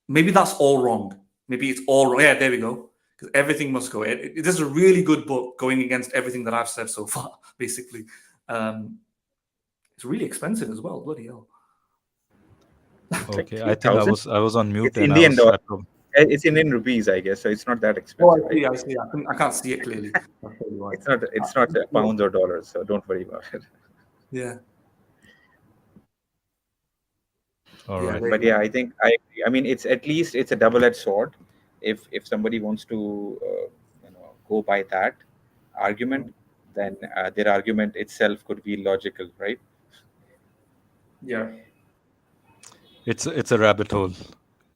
Maybe that's all wrong. Maybe it's all wrong. Yeah, there we go. Because everything must go. This is a really good book going against everything that I've said so far, basically. It's really expensive as well. Bloody hell. Okay, I think I was on mute. It's Indian dollar. It's Indian rupees, I guess. So it's not that expensive. Oh, I see. I can't see it clearly. It's not pounds or dollars. So don't worry about it. Yeah. All right. But yeah, I think I mean, it's at least it's a double-edged sword. If somebody wants to go by that argument, then their argument itself could be logical, right? Yeah. It's a rabbit hole.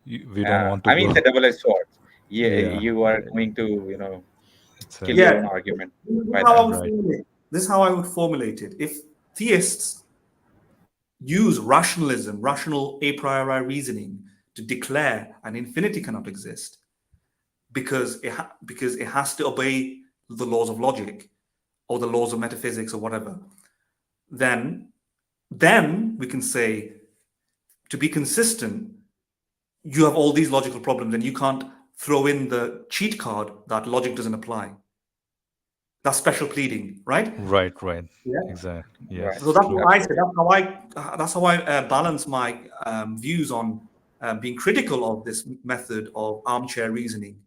We don't want to. I mean, go. it's a double-edged sword. Yeah, Yeah. you are going to kill Yeah. your own argument. This is how I would formulate it. If theists use rationalism, rational a priori reasoning, to declare an infinity cannot exist because it has to obey the laws of logic or the laws of metaphysics or whatever, then we can say, to be consistent, you have all these logical problems and you can't throw in the cheat card that logic doesn't apply. That's special pleading, right? Right. Yeah. Exactly. Yes. So that's what I say. That's how I balance my views on being critical of this method of armchair reasoning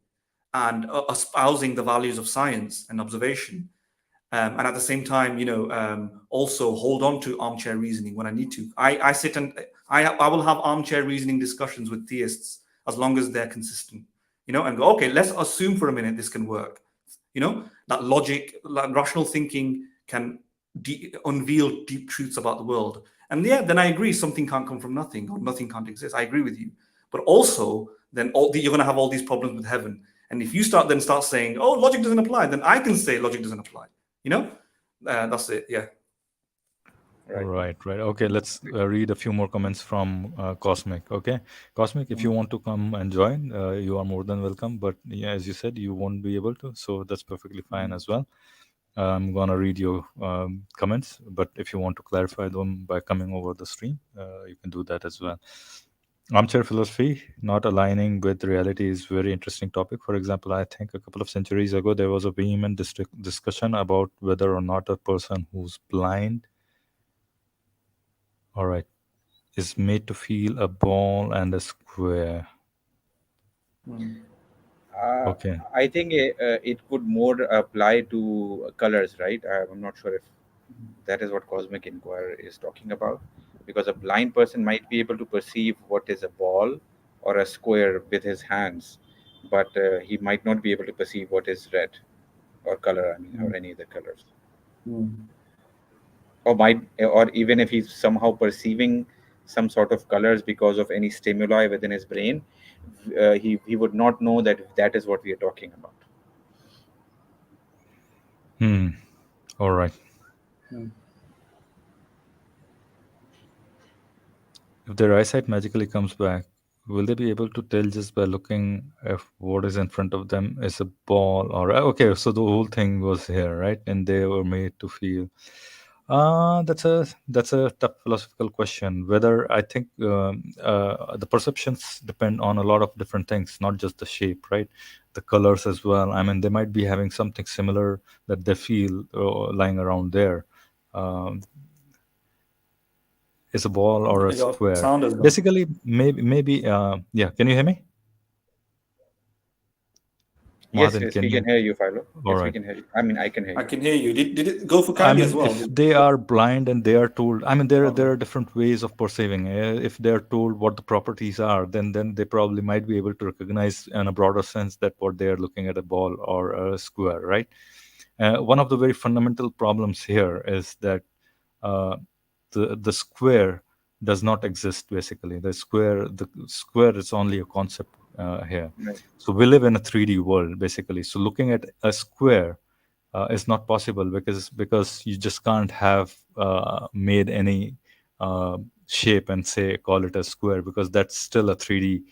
and espousing the values of science and observation, and at the same time, also hold on to armchair reasoning when I need to. I sit and I will have armchair reasoning discussions with theists as long as they're consistent, and go, okay, let's assume for a minute this can work. That logic, rational thinking can unveil deep truths about the world. And yeah, then I agree, something can't come from nothing, or nothing can't exist. I agree with you. But also, then you're going to have all these problems with heaven. And if you start saying, oh, logic doesn't apply, then I can say logic doesn't apply. That's it. Yeah. Right. Okay, let's read a few more comments from Cosmic. Okay, Cosmic, if you want to come and join, you are more than welcome. But yeah, as you said, you won't be able to, so that's perfectly fine as well. I'm gonna read your comments, but if you want to clarify them by coming over the stream, you can do that as well. Armchair philosophy, not aligning with reality, is very interesting topic. For example, I think a couple of centuries ago there was a vehement discussion about whether or not a person who's blind, all right, is made to feel a ball and a square. Okay. I think it would more apply to colors, right? I'm not sure if that is what Cosmic Inquirer is talking about, because a blind person might be able to perceive what is a ball or a square with his hands, but he might not be able to perceive what is red or color, I mean, or any other colors. Or even if he's somehow perceiving some sort of colors because of any stimuli within his brain, he would not know that that is what we are talking about. All right. If their eyesight magically comes back, will they be able to tell just by looking if what is in front of them is a ball or okay? So the whole thing was here, right? And they were made to feel. That's a tough philosophical question. Whether I think the perceptions depend on a lot of different things, not just the shape, right? The colors as well. I mean, they might be having something similar that they feel lying around there. Um, is a ball or a Your square. sound is gone. Basically, maybe. Yeah. Can you hear me? Yes, Mahadan, yes, can we can you? hear you, Philo. All Yes, we right. can hear you. I mean, I can hear I you. can hear you. Did it go for I Kylie as mean, well? if they are blind and they are told, I mean, there Okay. are different ways of perceiving. If they are told what the properties are, then they probably might be able to recognize in a broader sense that what they are looking at a ball or a square, right? One of the very fundamental problems here is that uh, the square does not exist. Basically, the square is only a concept here. Right. So we live in a 3D world, basically. So looking at a square is not possible because you just can't have made any uh, shape and say call it a square, because that's still a 3D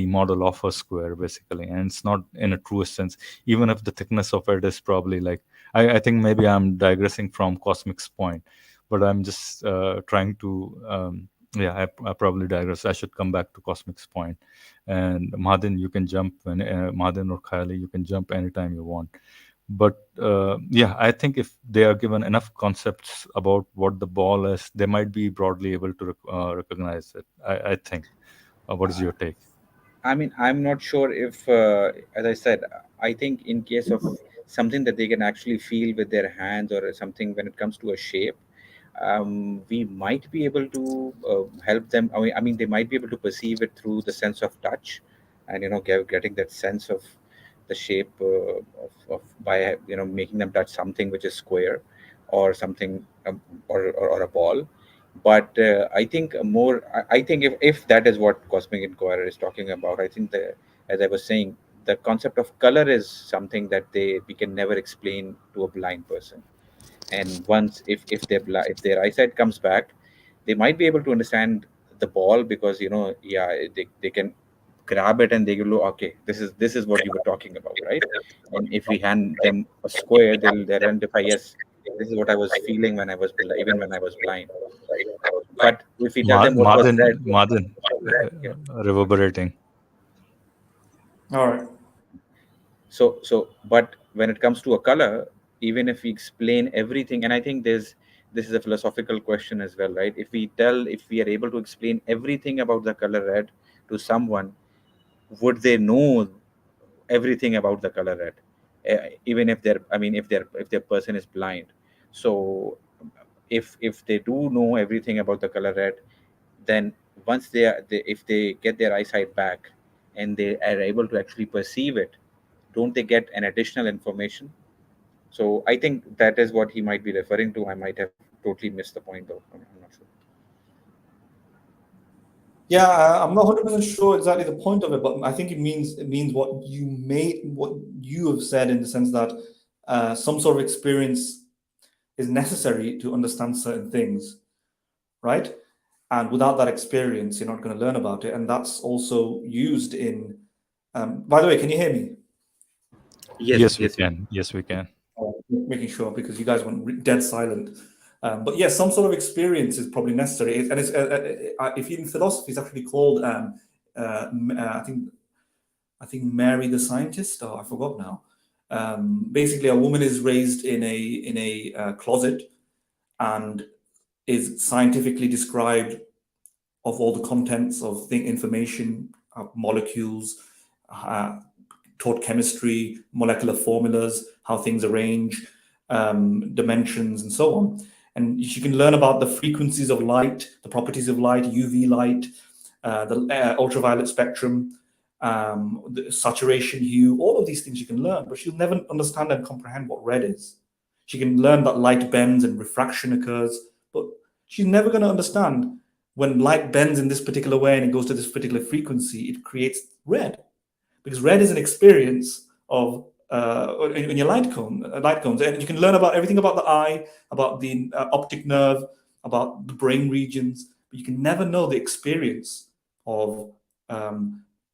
model of a square, basically, and it's not in a truest sense. Even if the thickness of it is probably like, I think maybe I'm digressing from Cosmic's point, but I'm just trying to yeah, I probably digress. I should come back to Cosmic's point. And Mahadan, you can jump when Mahadan or Kylie, you can jump anytime you want. But yeah, I think if they are given enough concepts about what the ball is, they might be broadly able to recognize it. I think. What is your take? I mean, I'm not sure if, as I said, I think in case of something that they can actually feel with their hands or something when it comes to a shape, we might be able to help them. I mean, they might be able to perceive it through the sense of touch, and getting that sense of the shape of by making them touch something which is square, or something, or a ball. But I think more. I think if that is what Cosmic Inquirer is talking about, I think as I was saying, the concept of color is something that we can never explain to a blind person. And once if their eyesight comes back, they might be able to understand the ball, because yeah, they can grab it and they go, okay, this is what you were talking about, right? And if we hand them a square, they'll identify, yes, this is what I was feeling when I was even when I was blind. But if we tell them what was red, Madan, yeah. reverberating. All right. So but when it comes to a color, even if we explain everything, and I think this is a philosophical question as well, right? If we are able to explain everything about the color red to someone, would they know everything about the color red? Even if they're I mean if their person is blind. So if they do know everything about the color red, then once if they get their eyesight back and they are able to actually perceive it, don't they get an additional information? So I think that is what he might be referring to. I might have totally missed the point, though. I'm not sure. Yeah, I'm not 100% sure exactly the point of it, but I think it means what you have said, in the sense that some sort of experience is necessary to understand certain things, right? And without that experience, you're not going to learn about it. And that's also used in, by the way, can you hear me? Yes, we Yes. can. Yes, we can. Making sure, because you guys went dead silent. But yes, some sort of experience is probably necessary. And it's, if in philosophy, it's actually called, I think Mary the Scientist, or I forgot now. Basically, a woman is raised in a closet and is scientifically described of all the contents of the information, molecules, taught chemistry, molecular formulas, how things arrange, dimensions, and so on. And she can learn about the frequencies of light, the properties of light, UV light, the ultraviolet spectrum, the saturation hue, all of these things you can learn, but she'll never understand and comprehend what red is. She can learn that light bends and refraction occurs, but she's never going to understand when light bends in this particular way and it goes to this particular frequency, it creates red. Because red is an experience of in your light cones, and you can learn about everything about the eye, about the optic nerve, about the brain regions, but you can never know the experience of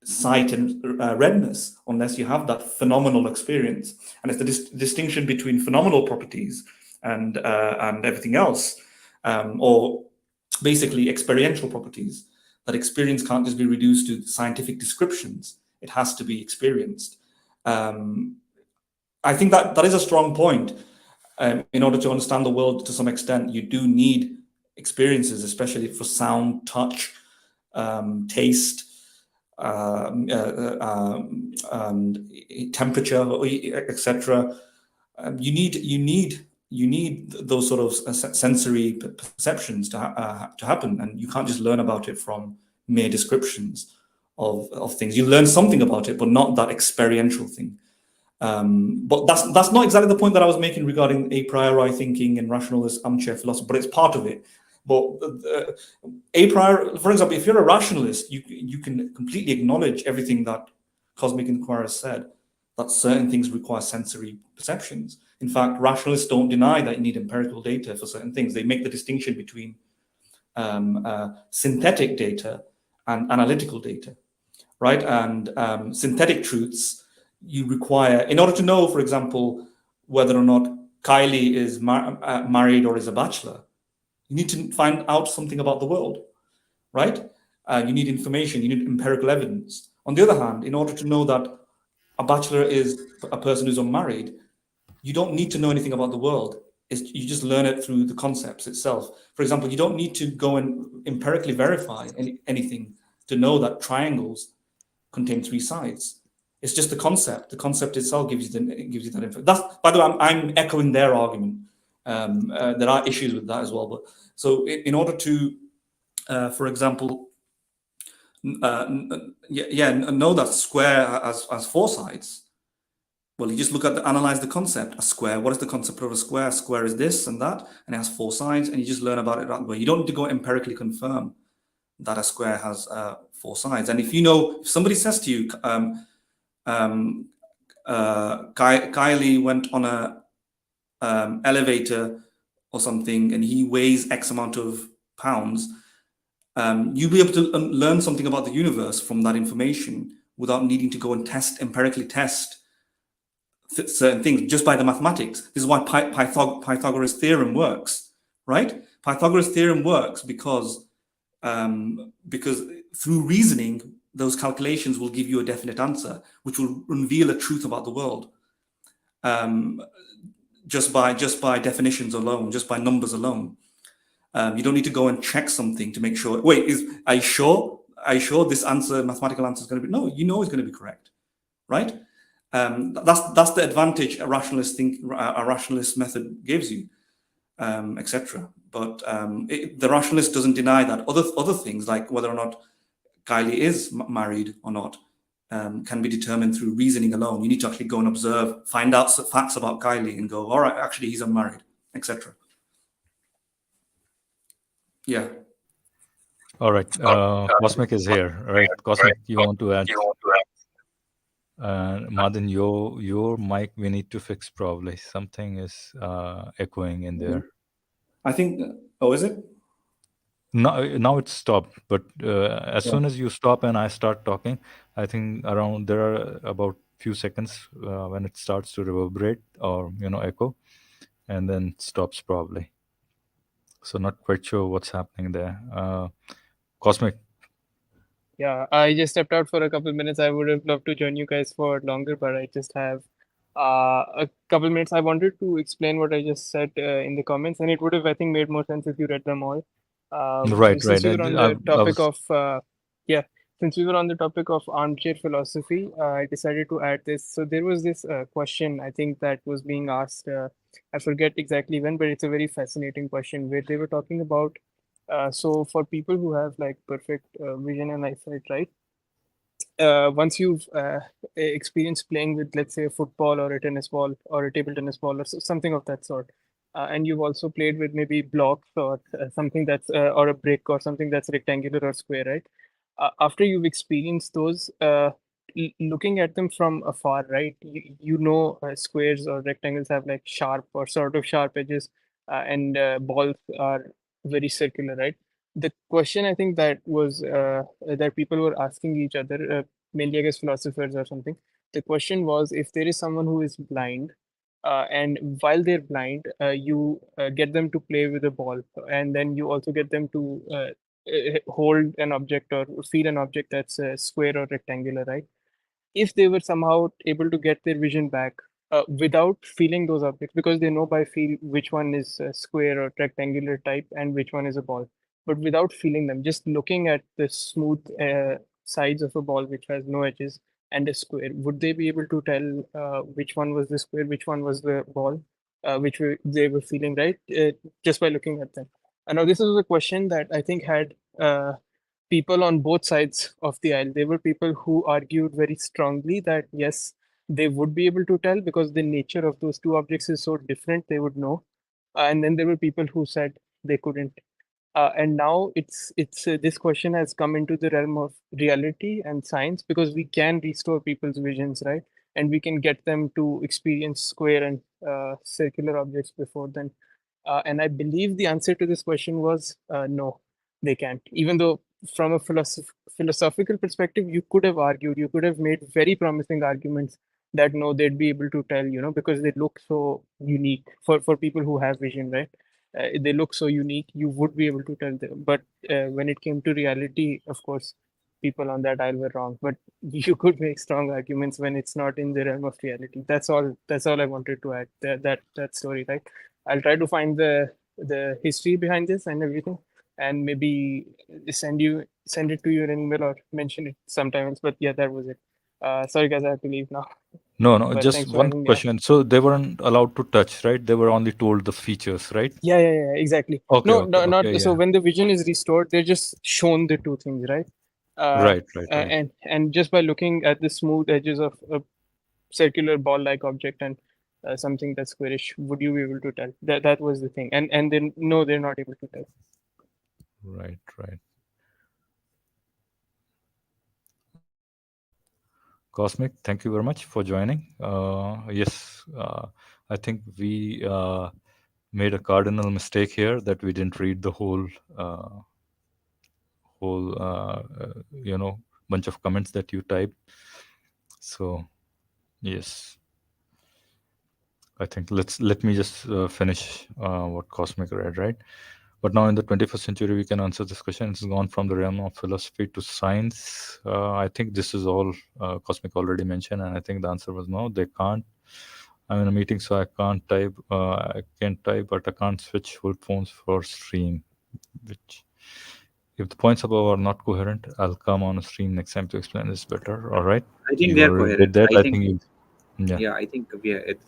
sight and redness unless you have that phenomenal experience. And it's the distinction between phenomenal properties and everything else, or basically experiential properties. That experience can't just be reduced to scientific descriptions. It has to be experienced. I think that is a strong point. In order to understand the world to some extent, you do need experiences, especially for sound, touch, taste, temperature, etc. You need those sort of sensory perceptions to happen, and you can't just learn about it from mere descriptions of things. You learn something about it, but not that experiential thing. But that's not exactly the point that I was making regarding a priori thinking and rationalist armchair philosophy, but it's part of it. But a priori, for example, if you're a rationalist, you can completely acknowledge everything that Cosmic Inquirer said, that certain things require sensory perceptions. In fact, rationalists don't deny that you need empirical data for certain things. They make the distinction between synthetic data and analytical data, right? And synthetic truths you require, in order to know, for example, whether or not Kylie is married or is a bachelor, you need to find out something about the world, right? You need information, you need empirical evidence. On the other hand, in order to know that a bachelor is a person who's unmarried, you don't need to know anything about the world. You just learn it through the concepts itself. For example, you don't need to go and empirically verify anything to know that triangles contain three sides. It's just the concept. The concept itself gives you that info. That's, by the way, I'm echoing their argument. There are issues with that as well. But so in order to, for example, know that square has four sides. Well, you just analyze the concept. A square. What is the concept of a square? A square is this and that, and it has four sides, and you just learn about it that way. You don't need to go empirically confirm that a square has four sides. And if somebody says to you, Kylie went on a elevator or something, and he weighs X amount of pounds, you'll be able to learn something about the universe from that information without needing to go and empirically test certain things just by the mathematics. This is why Pythagoras' theorem works, right? Pythagoras' theorem works because through reasoning, those calculations will give you a definite answer, which will reveal a truth about the world. Just by definitions alone, just by numbers alone. You don't need to go and check something to make sure. Wait, are you sure? Are you sure this mathematical answer is going to be? No, you know it's going to be correct, right? That's the advantage a rationalist method gives you, etc. But the rationalist doesn't deny that other things, like whether or not Kylie is married or not, can be determined through reasoning alone. You need to actually go and observe, find out facts about Kylie, and go, all right, actually he's unmarried, etc. Yeah. All right. Cosmic is here, right? Cosmic, you want to add? Madin, your mic we need to fix probably. Something is echoing in there. I think. Oh, is it? Now it's stopped, but as Yeah. soon as you stop and I start talking, I think around there are about few seconds when it starts to reverberate or echo, and then stops probably. So not quite sure what's happening there. Cosmic. Yeah, I just stepped out for a couple minutes. I would have loved to join you guys for longer, but I just have a couple minutes. I wanted to explain what I just said in the comments, and it would have, I think, made more sense if you read them all. Right, Since right. we were on I the topic was of yeah, since we were on the topic of armchair philosophy, I decided to add this. So there was this question I think that was being asked. I forget exactly when, but it's a very fascinating question where they were talking about so for people who have like perfect vision and eyesight, right? Once you've experienced playing with, let's say, a football or a tennis ball or a table tennis ball or something of that sort, and you've also played with maybe blocks or something that's or a brick or something that's rectangular or square, right? After you've experienced those, looking at them from afar, right? You know, squares or rectangles have like sharp or sort of sharp edges, and balls are very circular, right? The question I think that was that people were asking each other, mainly I guess philosophers or something. The question was if there is someone who is blind, and while they're blind, you get them to play with a ball, and then you also get them to hold an object or feel an object that's square or rectangular, right? If they were somehow able to get their vision back without feeling those objects, because they know by feel which one is square or rectangular type and which one is a ball, but without feeling them, just looking at the smooth sides of a ball which has no edges and a square, would they be able to tell which one was the square, which one was the ball, they were feeling, right? Just by looking at them. Now, this is a question that I think had people on both sides of the aisle. There were people who argued very strongly that yes, they would be able to tell because the nature of those two objects is so different, they would know. And then there were people who said they couldn't. And now it's this question has come into the realm of reality and science because we can restore people's visions, right? And we can get them to experience square and circular objects before then. And I believe the answer to this question was no, they can't. Even though from a philosophical perspective, you could have argued, you could have made very promising arguments that no, they'd be able to tell, because they look so unique for people who have vision, right? They look so unique, you would be able to tell them. But when it came to reality, of course, people on that aisle were wrong. But you could make strong arguments when it's not in the realm of reality. That's all. That's all I wanted to add. That story, right? I'll try to find the history behind this and everything, and maybe send it to you in an email or mention it sometimes. But yeah, that was it. Sorry guys, I have to leave now. no, But just thanks for one having me on. question. So they weren't allowed to touch, right? They were only told the features, right? Yeah, exactly. Okay, No, okay, no, not okay, so. yeah. When the vision is restored, they're just shown the two things, right? Right, right, right. And just by looking at the smooth edges of a circular ball-like object and something that's squarish, would you be able to tell? That was the thing. And then no, they're not able to tell. Right, right. Cosmic, thank you very much for joining. Yes, I think we made a cardinal mistake here that we didn't read the whole bunch of comments that you typed. So yes, I think let me just finish what Cosmic read, right? But now in the 21st century, we can answer this question. It's gone from the realm of philosophy to science. I think this is all Cosmic already mentioned, and I think the answer was no, they can't. I'm in a meeting, so I can't type. I can type, but I can't switch headphones for stream. Which, if the points above are not coherent, I'll come on a stream next time to explain this better. All right, I think you they are already coherent. did that. I I think, think you, yeah. yeah, I think we are at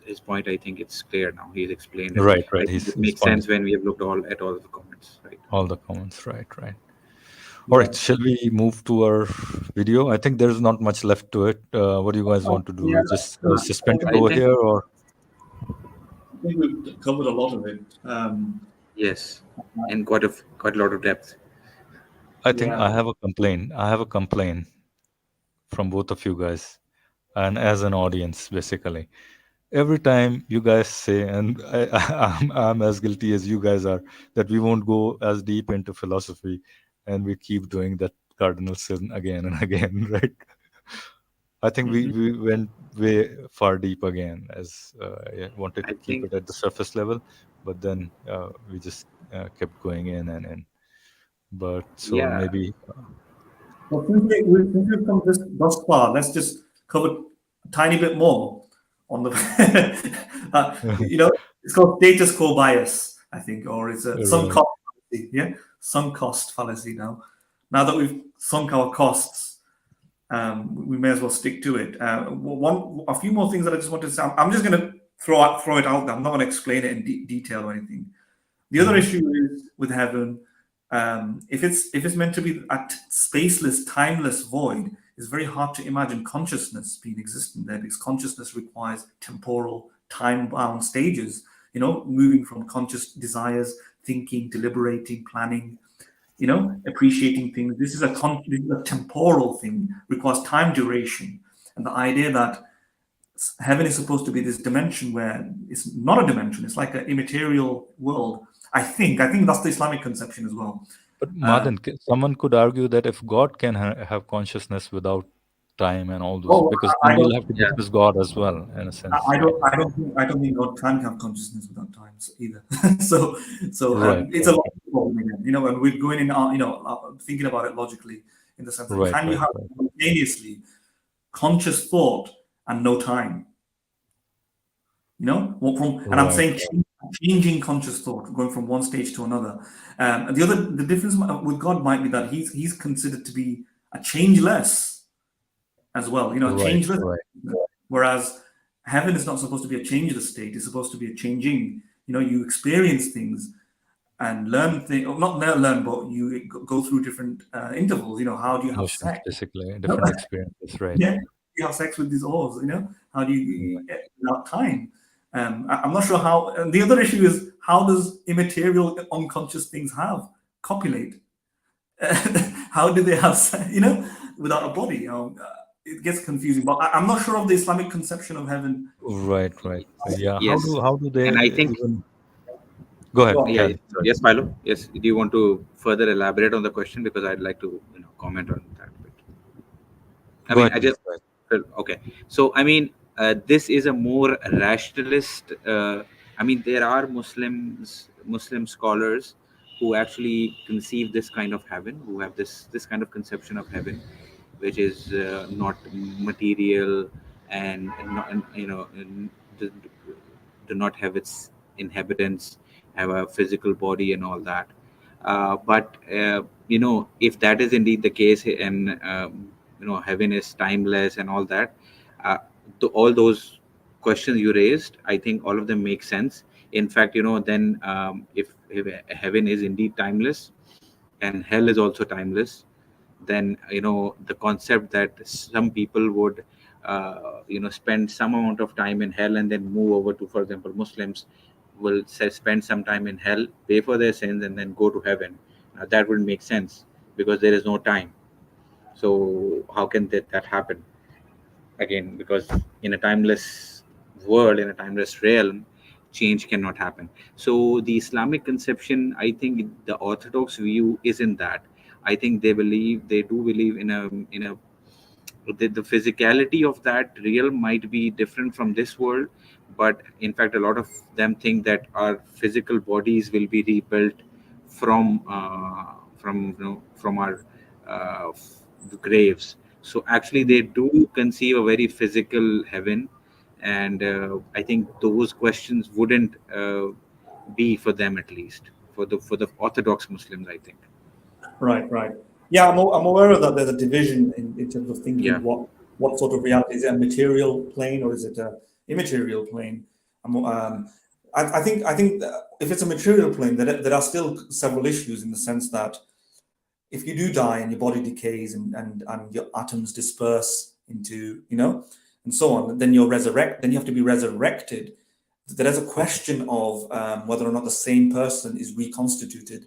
his point. I think it's clear now. He's explained it. Right, I right. think it His makes point. sense when we have looked at all the comments, right? All the comments, right, right. All right, shall we move to our video? I think there's not much left to it. What do you guys want to do? Just suspend it I over think here, or I think we've covered a lot of it. yes, and quite a lot of depth. I think I have a complaint. I have a complaint from both of you guys. and as an audience, basically. Every time you guys say, and I'm as guilty as you guys are, that we won't go as deep into philosophy, and we keep doing that cardinal sin again and again, right? I think Mhm. we went way far deep again, as I wanted I to keep think, it at the surface level, but then we just kept going in and in. But so yeah, maybe, Well, since we've come thus far, let's just cover a tiny bit more on the, it's called status quo bias, I think, or it's a sunk right, cost fallacy. Yeah, sunk cost fallacy. Now that we've sunk our costs, we may as well stick to it. A few more things that I just wanted to say. I'm just going to throw it out there. I'm not going to explain it in detail or anything. The other Mhm. issue is with heaven, if it's meant to be a spaceless, timeless void, it's very hard to imagine consciousness being existent there, because consciousness requires temporal, time-bound stages. Moving from conscious desires, thinking, deliberating, planning, appreciating things. This is a temporal thing, requires time duration, and the idea that heaven is supposed to be this dimension where it's not a dimension, it's like an immaterial world. I think that's the Islamic conception as well. But um, Madan, someone could argue that if God can have consciousness without time and all those, well, because I then don't we'll have to yeah, dismiss God as well, in a sense, I right? don't I don't think God can have consciousness without time either. so Right, it's a right, logical problem again, and we're going in thinking about it logically, in the sense that right, can you right, have right, simultaneously conscious thought and no time? And I'm right, saying changing conscious thought, going from one stage to another. And the difference with God might be that he's considered to be a changeless as well. right, Changeless. right, Whereas heaven is not supposed to be a changeless state; it's supposed to be a changing. You experience things and learn things, not learn, but you go through different intervals. How do you have emotions, sex? basically, No? different experiences, right? Yeah, you have sex with these oars. How do you Right, without time? I'm not sure how. And the other issue is, how does immaterial, unconscious things have copulate? How do they have sex, without a body? It gets confusing. But I'm not sure of the Islamic conception of heaven. right, right. Yeah. How yes, do they and I think, even go ahead, Go on. yeah, Cal? Sorry. yes, Milo, yes. Do you want to further elaborate on the question, because I'd like to comment on that bit. I Go mean, ahead, I please. just Go ahead. okay. So, I mean, this is a more rationalist. I mean, there are Muslim scholars who actually conceive this kind of heaven, who have this kind of conception of heaven, which is not material, and not, and, do, do not have its inhabitants, have a physical body and all that. But if that is indeed the case, and heaven is timeless and all that, uh, all those questions you raised, I think all of them make sense. In fact, then, if heaven is indeed timeless and hell is also timeless, then the concept that some people would spend some amount of time in hell and then move over to, for example, Muslims will say spend some time in hell, pay for their sins, and then go to heaven. Now, that would make sense, because there is no time. So how can that happen? Again, because in a timeless world, in a timeless realm, change cannot happen. So the Islamic conception, I think the orthodox view isn't that. I think they do believe in a the physicality of that realm might be different from this world, but in fact a lot of them think that our physical bodies will be rebuilt from our graves. So actually they do conceive a very physical heaven, and I think those questions wouldn't be for them, at least for the orthodox Muslims, I think. Right, right. Yeah, I'm aware of that. There's a division in terms of Yeah. thinking what sort of reality is it, a material plane or is it a immaterial plane? I think that if it's a material plane, there are still several issues, in the sense that if you do die and your body decays and your atoms disperse into, and so on, then then you have to be resurrected. There is a question of whether or not the same person is reconstituted,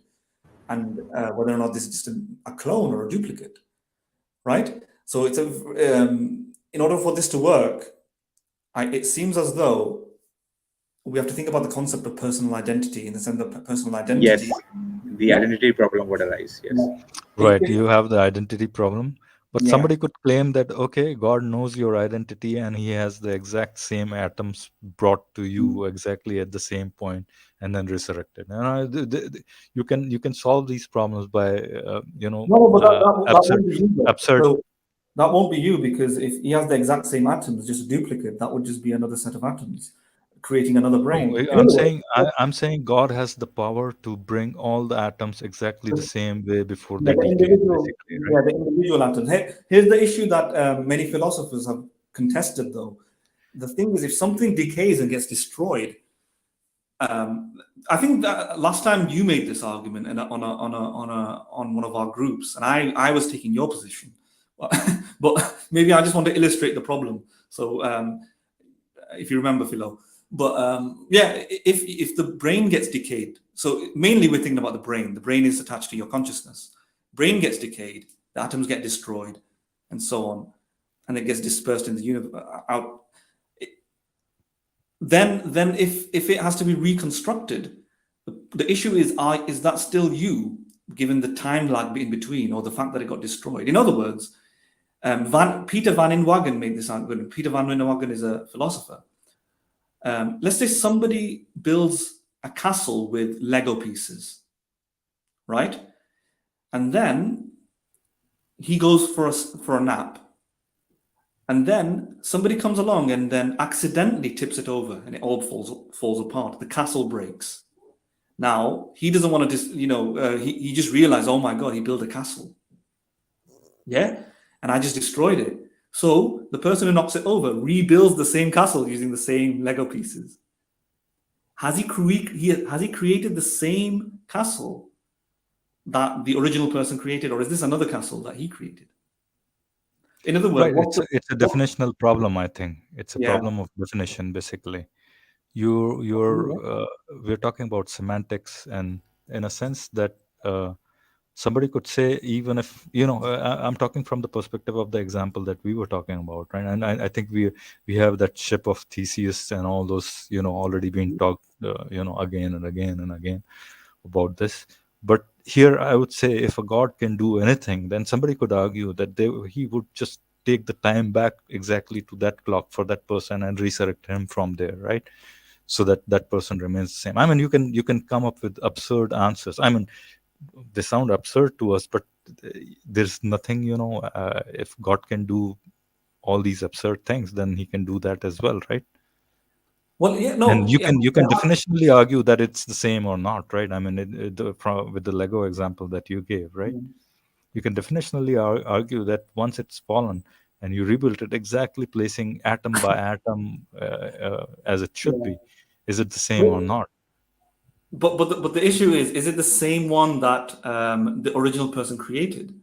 and whether or not this is just a clone or a duplicate, right? So it's in order for this to work, it seems as though we have to think about the concept of personal identity, in the sense that personal identity. Yes, the Yeah. identity problem would arise. Yes. Right, you have the identity problem, but Yeah. somebody could claim that, okay, God knows your identity and he has the exact same atoms brought to you exactly at the same point and then resurrected. And you can solve these problems by No, but that absurd won't be you, though. absurd. So that won't be you, because if he has the exact same atoms, just a duplicate, that would just be another set of atoms creating another brain. No, In other words, I'm saying God has the power to bring all the atoms exactly the same way before yeah, they decay, basically, right? the individual atoms. Here's the issue that many philosophers have contested, though. The thing is, if something decays and gets destroyed, I think that last time you made this argument on one of our groups, and I was taking your position, but maybe I just want to illustrate the problem. So if you remember, Philo, but yeah, if the brain gets decayed, so mainly we're thinking about the brain. The brain is attached to your consciousness. Brain gets decayed, the atoms get destroyed, and so on, and it gets dispersed in the universe out. Then if it has to be reconstructed, the issue is that still you, given the time lag in between, or the fact that it got destroyed? In other words, Peter van Inwagen made this argument. Peter van Inwagen is a philosopher. Let's say somebody builds a castle with Lego pieces, right? And then he goes for a nap. And then somebody comes along and then accidentally tips it over, and it all falls apart. The castle breaks. Now he doesn't want to he just realized, oh my God, he built a castle. Yeah, and I just destroyed it. So the person who knocks it over rebuilds the same castle using the same Lego pieces. Has he created the same castle that the original person created, or is this another castle that he created? In other words, Right, it's a definitional problem. I think it's a Yeah. problem of definition, basically. We're talking about semantics, and in a sense that somebody could say, even if I'm talking from the perspective of the example that we were talking about, right? And I think we have that ship of Theseus and all those already being talked again and again and again about this. But here I would say, if a God can do anything, then somebody could argue that he would just take the time back exactly to that clock for that person and resurrect him from there, right? So that that person remains the same. I mean, you can come up with absurd answers. I mean, they sound absurd to us, but there's nothing, if God can do all these absurd things, then he can do that as well, right? Well, yeah, no, And yeah, you can definitionally argue that it's the same or not, right? I mean, with the Lego example that you gave, right? You can definitionally argue that once it's fallen and you rebuild it exactly, placing atom by atom as it should be, is it the same or not? But the issue is it the same one that the original person created?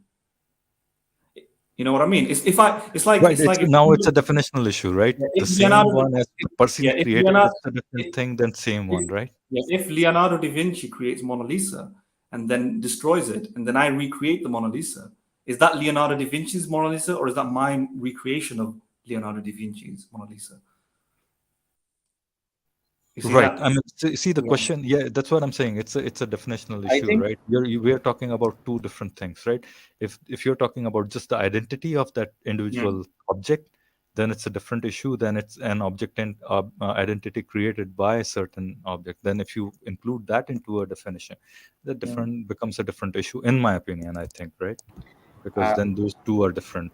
You know what I mean? It's like Right. it's like if, Now it's a definitional issue, right? yeah, The if same Leonardo, one as the person if created, Leonardo, it's a different thing than same one, right? if Leonardo da Vinci creates Mona Lisa and then destroys it, and then I recreate the Mona Lisa, is that Leonardo da Vinci's Mona Lisa, or is that my recreation of Leonardo da Vinci's Mona Lisa? You see Right. that? I mean, see the question. Yeah, that's what I'm saying. It's a definitional I issue, think right? We're talking about two different things, right? If you're talking about just the identity of that individual object, then it's a different issue. Then it's an object and identity created by a certain object. Then if you include that into a definition, that different becomes a different issue, in my opinion. I think, right? Because uh, then those two are different.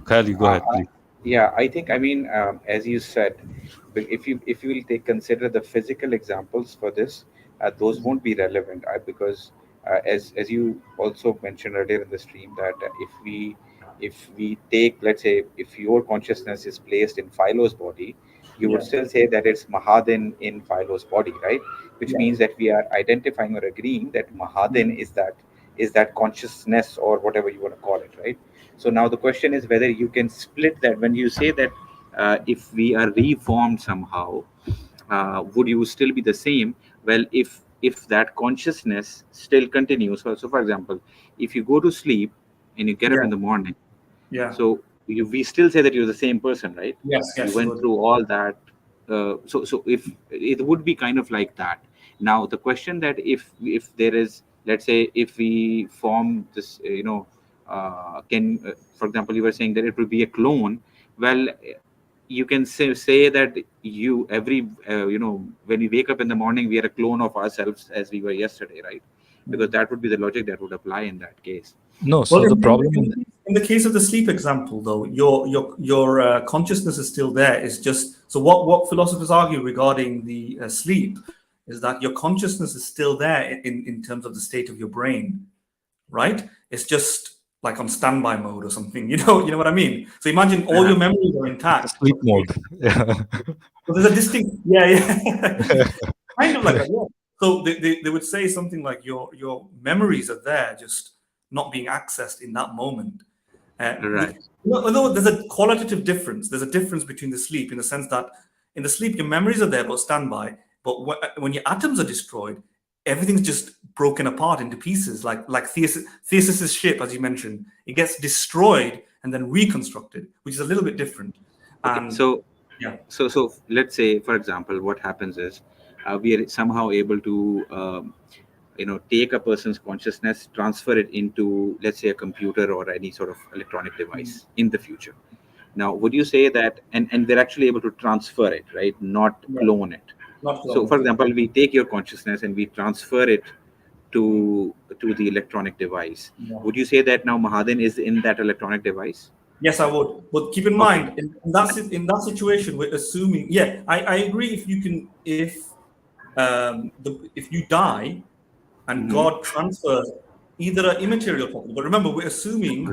Kyle, you go uh, ahead, please. yeah, I think, I mean, as you said, but if you will take consider the physical examples for this, those won't be relevant, because as you also mentioned earlier in the stream, that if we take, let's say, if your consciousness is placed in Philo's body, you would still say that it's Mahadin in Philo's body, right? Which means that we are identifying or agreeing that Mahadin is that consciousness, or whatever you want to call it, right? So now the question is whether you can split that. When you say that, if we are reformed somehow, would you still be the same? Well, if that consciousness still continues, so for example, if you go to sleep and you get up in the morning, Yeah. so we still say that you're the same person, right? Yes, You yes, went through all that. So if it would be kind of like that. Now the question that if there is, let's say, if we form this, for example, you were saying that it would be a clone. Well, you can say that when we wake up in the morning, we are a clone of ourselves as we were yesterday, right? Because that would be the logic that would apply in that case. No, Well, so the problem in the case of the sleep example, though, your consciousness is still there. It's just so what philosophers argue regarding the sleep is that your consciousness is still there in terms of the state of your brain, right? It's just like on standby mode or something. You know what I mean? So imagine all your memories are intact. sleep mode. Yeah. But there's a distinct, yeah. Kind of like that, yeah. So they would say something like your memories are there, just not being accessed in that moment. Right. No, there's a qualitative difference. There's a difference between the sleep in the sense that in the sleep your memories are there but standby. But when your atoms are destroyed, everything's just broken apart into pieces, like Theseus's ship, as you mentioned. It gets destroyed and then reconstructed, which is a little bit different. Okay, And yeah. So let's say, for example, what happens is we are somehow able to take a person's consciousness, transfer it into, let's say, a computer or any sort of electronic device in the future. Now, would you say that, and they're actually able to transfer it, right? Not clone it. So, for example, we take your consciousness and we transfer it to the electronic device. Would you say that now Mahadan is in that electronic device? Yes, I would. But keep in mind, in that situation, we're assuming. Yeah, I agree. If you die and God transfers either an immaterial property, but remember, we're assuming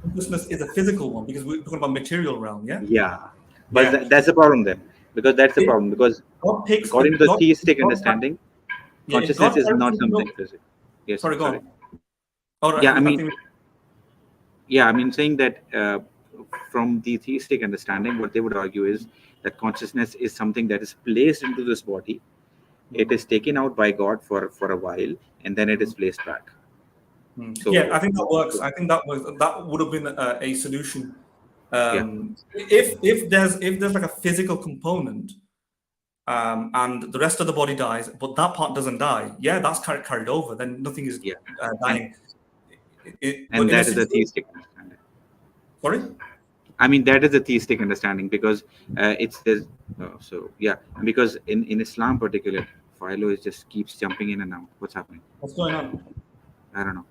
consciousness is a physical one because we're talking about material realm. Yeah. Yeah, but that's the problem then, because that's the problem. Because according to the theistic understanding, consciousness is not something physical. Yes. Sorry, go on. All right. Yeah, I mean, saying that from the theistic understanding, what they would argue is that consciousness is something that is placed into this body. It is taken out by God for a while, and then it is placed back. So, yeah, I think that works. I think that would have been a solution. If there's like a physical component, and the rest of the body dies, but that part doesn't die, that's carried over. Then nothing is dying. And that is a theistic understanding. Sorry? I mean, that is a theistic understanding because because in Islam particular, Philo just keeps jumping in and out. What's happening? What's going on? I don't know.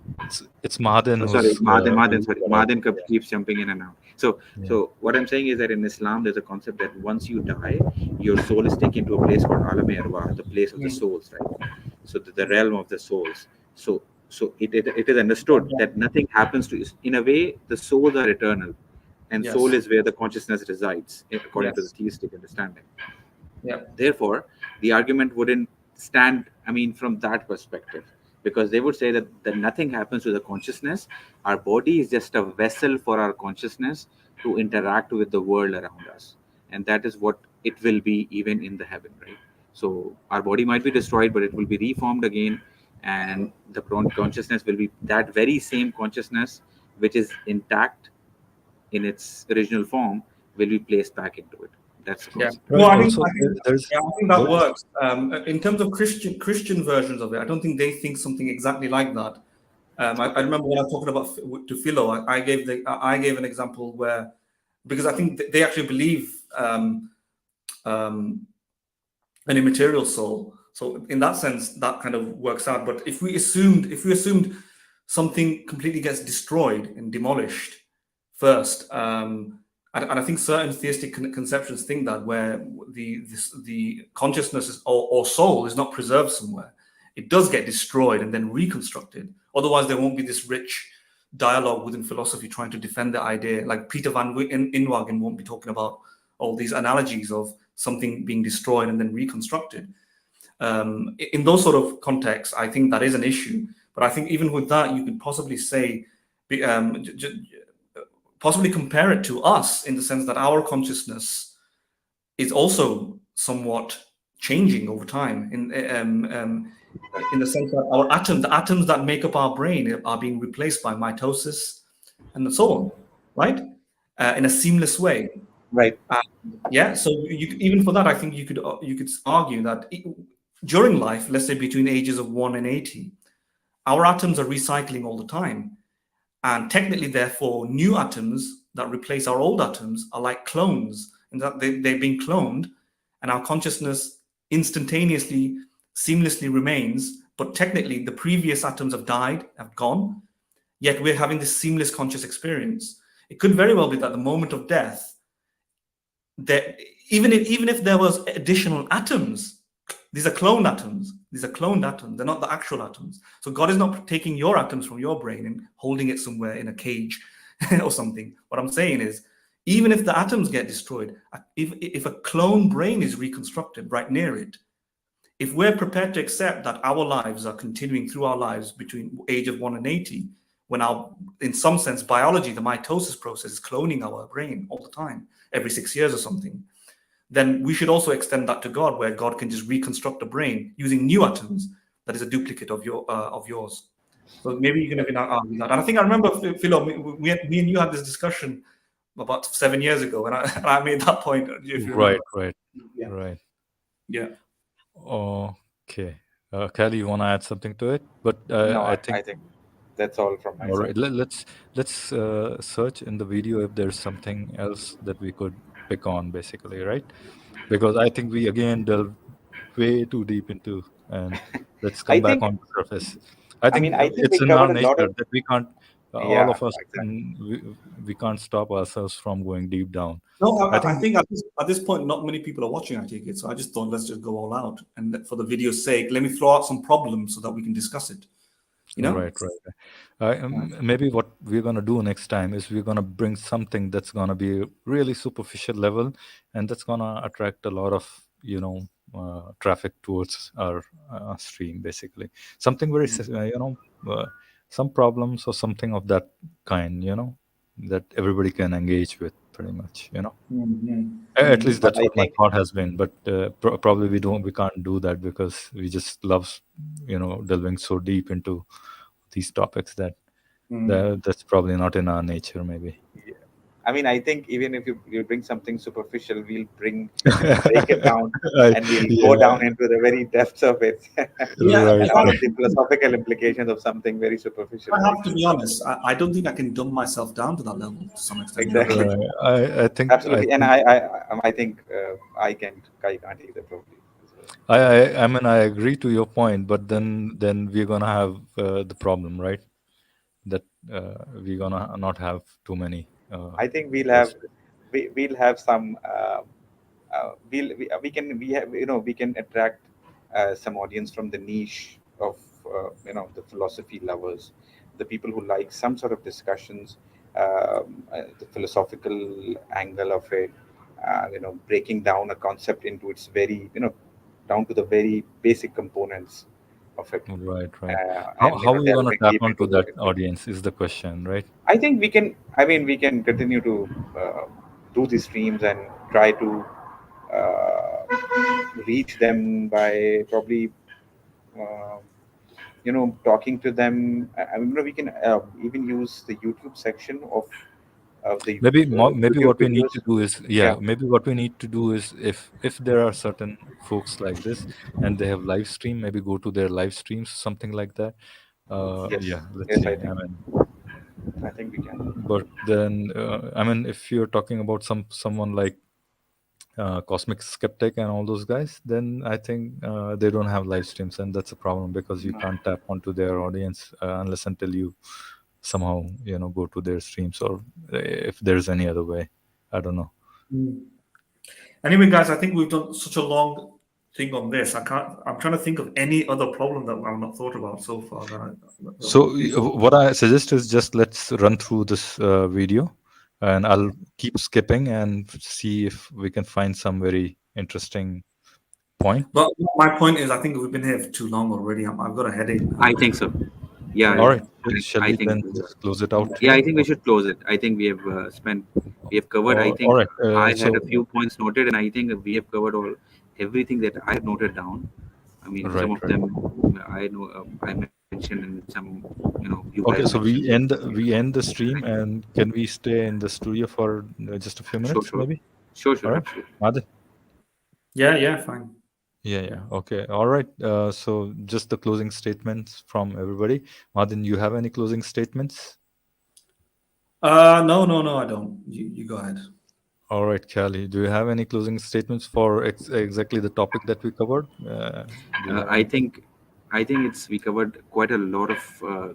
It's Mahadan. Mahadan keeps jumping in and out. So what I'm saying is that in Islam, there's a concept that once you die, your soul is taken to a place called Alam Arwah, the place of the souls, right? So the realm of the souls. So it is understood that nothing happens to, in a way, the souls are eternal, and soul is where the consciousness resides, according to the theistic understanding. Yeah. Therefore, the argument wouldn't stand, I mean, from that perspective, because they would say that nothing happens to the consciousness. Our body is just a vessel for our consciousness to interact with the world around us. And that is what it will be even in the heaven, right? So our body might be destroyed, but it will be reformed again. And the consciousness will be that very same consciousness, which is intact in its original form, will be placed back into it. That's the concept. Well, I think that works. In terms of Christian versions of it, I don't think they think something exactly like that. I remember when I was talking about to Philo, I gave an example where, because I think they actually believe an immaterial soul. So in that sense, that kind of works out. But if we assumed something completely gets destroyed and demolished first, and I think certain theistic conceptions think that where the consciousness or soul is not preserved somewhere, it does get destroyed and then reconstructed. Otherwise, there won't be this rich dialogue within philosophy trying to defend the idea. Like Peter van Inwagen won't be talking about all these analogies of something being destroyed and then reconstructed. In those sort of contexts, I think that is an issue. But I think even with that, you could possibly say, possibly compare it to us in the sense that our consciousness is also somewhat changing over time. In the sense that the atoms that make up our brain are being replaced by mitosis and so on, right? in a seamless way. Right. Yeah, so even for that, I think you could argue that during life, let's say between ages of 1 and 80, our atoms are recycling all the time, and technically, therefore, new atoms that replace our old atoms are like clones, in that they've been cloned, and our consciousness instantaneously, seamlessly remains. But technically, the previous atoms have died, have gone, yet we're having this seamless conscious experience. It could very well be that the moment of death, that even if there was additional atoms, these are cloned atoms. These are cloned atoms. They're not the actual atoms. So God is not taking your atoms from your brain and holding it somewhere in a cage or something. What I'm saying is, even if the atoms get destroyed, if a clone brain is reconstructed right near it, if we're prepared to accept that our lives are continuing through our lives between age of 1 and 80, when in some sense, biology, the mitosis process is cloning our brain all the time, every 6 years or something, then we should also extend that to God, where God can just reconstruct a brain using new atoms that is a duplicate of yours. So maybe you can even argue that. And I think I remember, Philo, me and you had this discussion about 7 years ago, and I made that point, if you remember. Right. Yeah. Right. Yeah. Okay. Kelly, you want to add something to it? But No, I I think, think that's all from my all side. right, let's search in the video if there's something else that we could pick on, basically, right? Because I think we again delve way too deep into, and let's I come back think, on the surface. I I think mean, I think it's we in our covered a lot nature of, that we can't, all yeah, of us, exactly. we can't stop ourselves from going deep down. No, I I think, think at this point, not many people are watching, I take it. So I just thought, let's just go all out. And for the video's sake, let me throw out some problems so that we can discuss it. You know? right. Maybe what we're gonna do next time is we're gonna bring something that's gonna be really superficial level, and that's gonna attract a lot of traffic towards our stream. Basically, something very some problems or something of that kind. That everybody can engage with, pretty much. At least But that's I what my think, thought has been. But probably we can't do that because we just love delving so deep into these topics that's probably not in our nature, maybe. I mean, I think even if you bring something superficial, we'll break it down I, and we'll go yeah, down into the very depths of it Yeah, and right, all right. of the philosophical implications of something very superficial, I right? have to be honest. I don't think I can dumb myself down to that level to some extent. Exactly. Right. I Absolutely. And think I think I can't either, probably. I mean, I agree to your point, but then we're gonna have the problem, right? That we're gonna not have too many I think viewers. we'll have some we have we can attract some audience from the niche of the philosophy lovers, the people who like some sort of discussions, the philosophical angle of it, breaking down a concept into its very down to the very basic components of it, Right. How and how are we gonna delving tap deep into onto what that it means. audience is the question, right? I think we can. I mean, we can continue to do these streams and try to reach them by probably, uh, talking to them. I mean, we can even use the YouTube section of the Maybe YouTube what we need to videos. do is, Yeah. maybe what we need to do is, if there are certain folks like this and they have live stream, maybe go to their live streams, something like that. Yes. Yeah, let's Yes. see. I mean, I think we can. but then I mean, if you're talking about someone like Cosmic Skeptic and all those guys, then I think they don't have live streams, and that's a problem because you No. can't tap onto their audience unless until you somehow go to their streams, or if there's any other way. I don't know. Anyway, guys, I think we've done such a long thing on this. I'm trying to think of any other problem that I've not thought about so far. So what I suggest is just let's run through this video, and I'll keep skipping and see if we can find some very interesting point. But my point is, I think we've been here for too long already. I've got a headache I now. think so. Yeah, All yeah. right, shall I we think then just close it out yeah, here? I think we should close it. I think we have we have covered. I All think right. I had a few points noted, and I think we have covered everything that I have noted down. I mean, some Right. of them I know I mentioned mentioned in some, you Okay, guys so mentioned. we end the stream, and can we stay in the studio for just a few Sure, minutes, sure, maybe? sure, All sure, right, absolutely. Madhu? Yeah, fine. Yeah. Okay. All right. So just the closing statements from everybody. Madin, you have any closing statements? No, I don't. You go ahead. All right, Kali, do you have any closing statements for exactly the topic that we covered? Do you have I anything? think we covered quite a lot of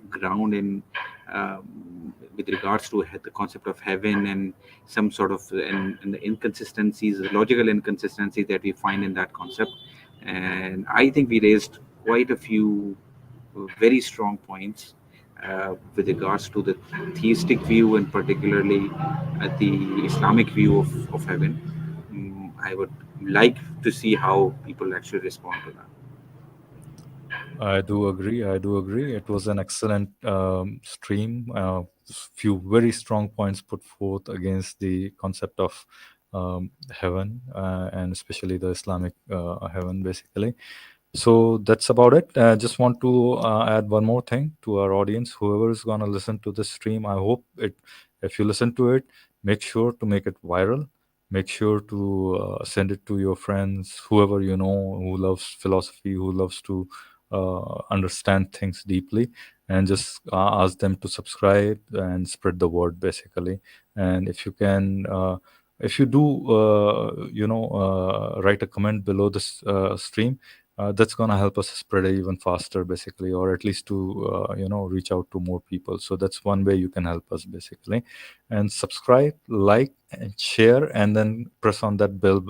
ground in with regards to the concept of heaven and some sort of and the inconsistencies, the logical inconsistencies that we find in that concept. And I think we raised quite a few very strong points with regards to the theistic view and particularly the Islamic view of heaven. I would like to see how people actually respond to that. I do agree. I do agree. It was an excellent stream. Few very strong points put forth against the concept of heaven, and especially the Islamic heaven, basically. So that's about it. I just want to add one more thing to our audience. Whoever is going to listen to this stream, I hope it. If you listen to it, make sure to make it viral. Make sure to send it to your friends, whoever you know who loves philosophy, who loves to understand things deeply, and just ask them to subscribe and spread the word, basically. And if you can. If you do, write a comment below this stream, that's going to help us spread it even faster, basically, or at least to reach out to more people. So that's one way you can help us, basically. And subscribe, like, and share, and then press on that bell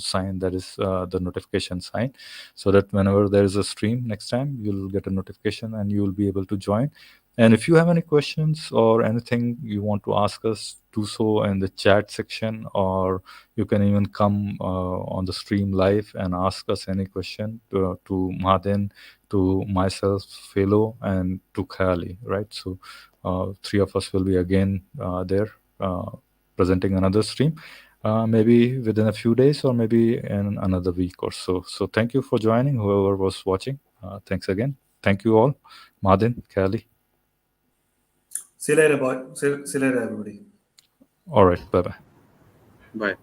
sign, that is the notification sign, so that whenever there is a stream next time, you'll get a notification and you'll be able to join. And if you have any questions or anything you want to ask us, do so in the chat section, or you can even come on the stream live and ask us any question to Madin, to myself, Philo, and to Khali, right? So three of us will be again there presenting another stream, maybe within a few days or maybe in another week or so. So thank you for joining, whoever was watching. Thanks again. Thank you all. Madin, Khali. See you later, boy. See you later, everybody. All right. Bye-bye. Bye.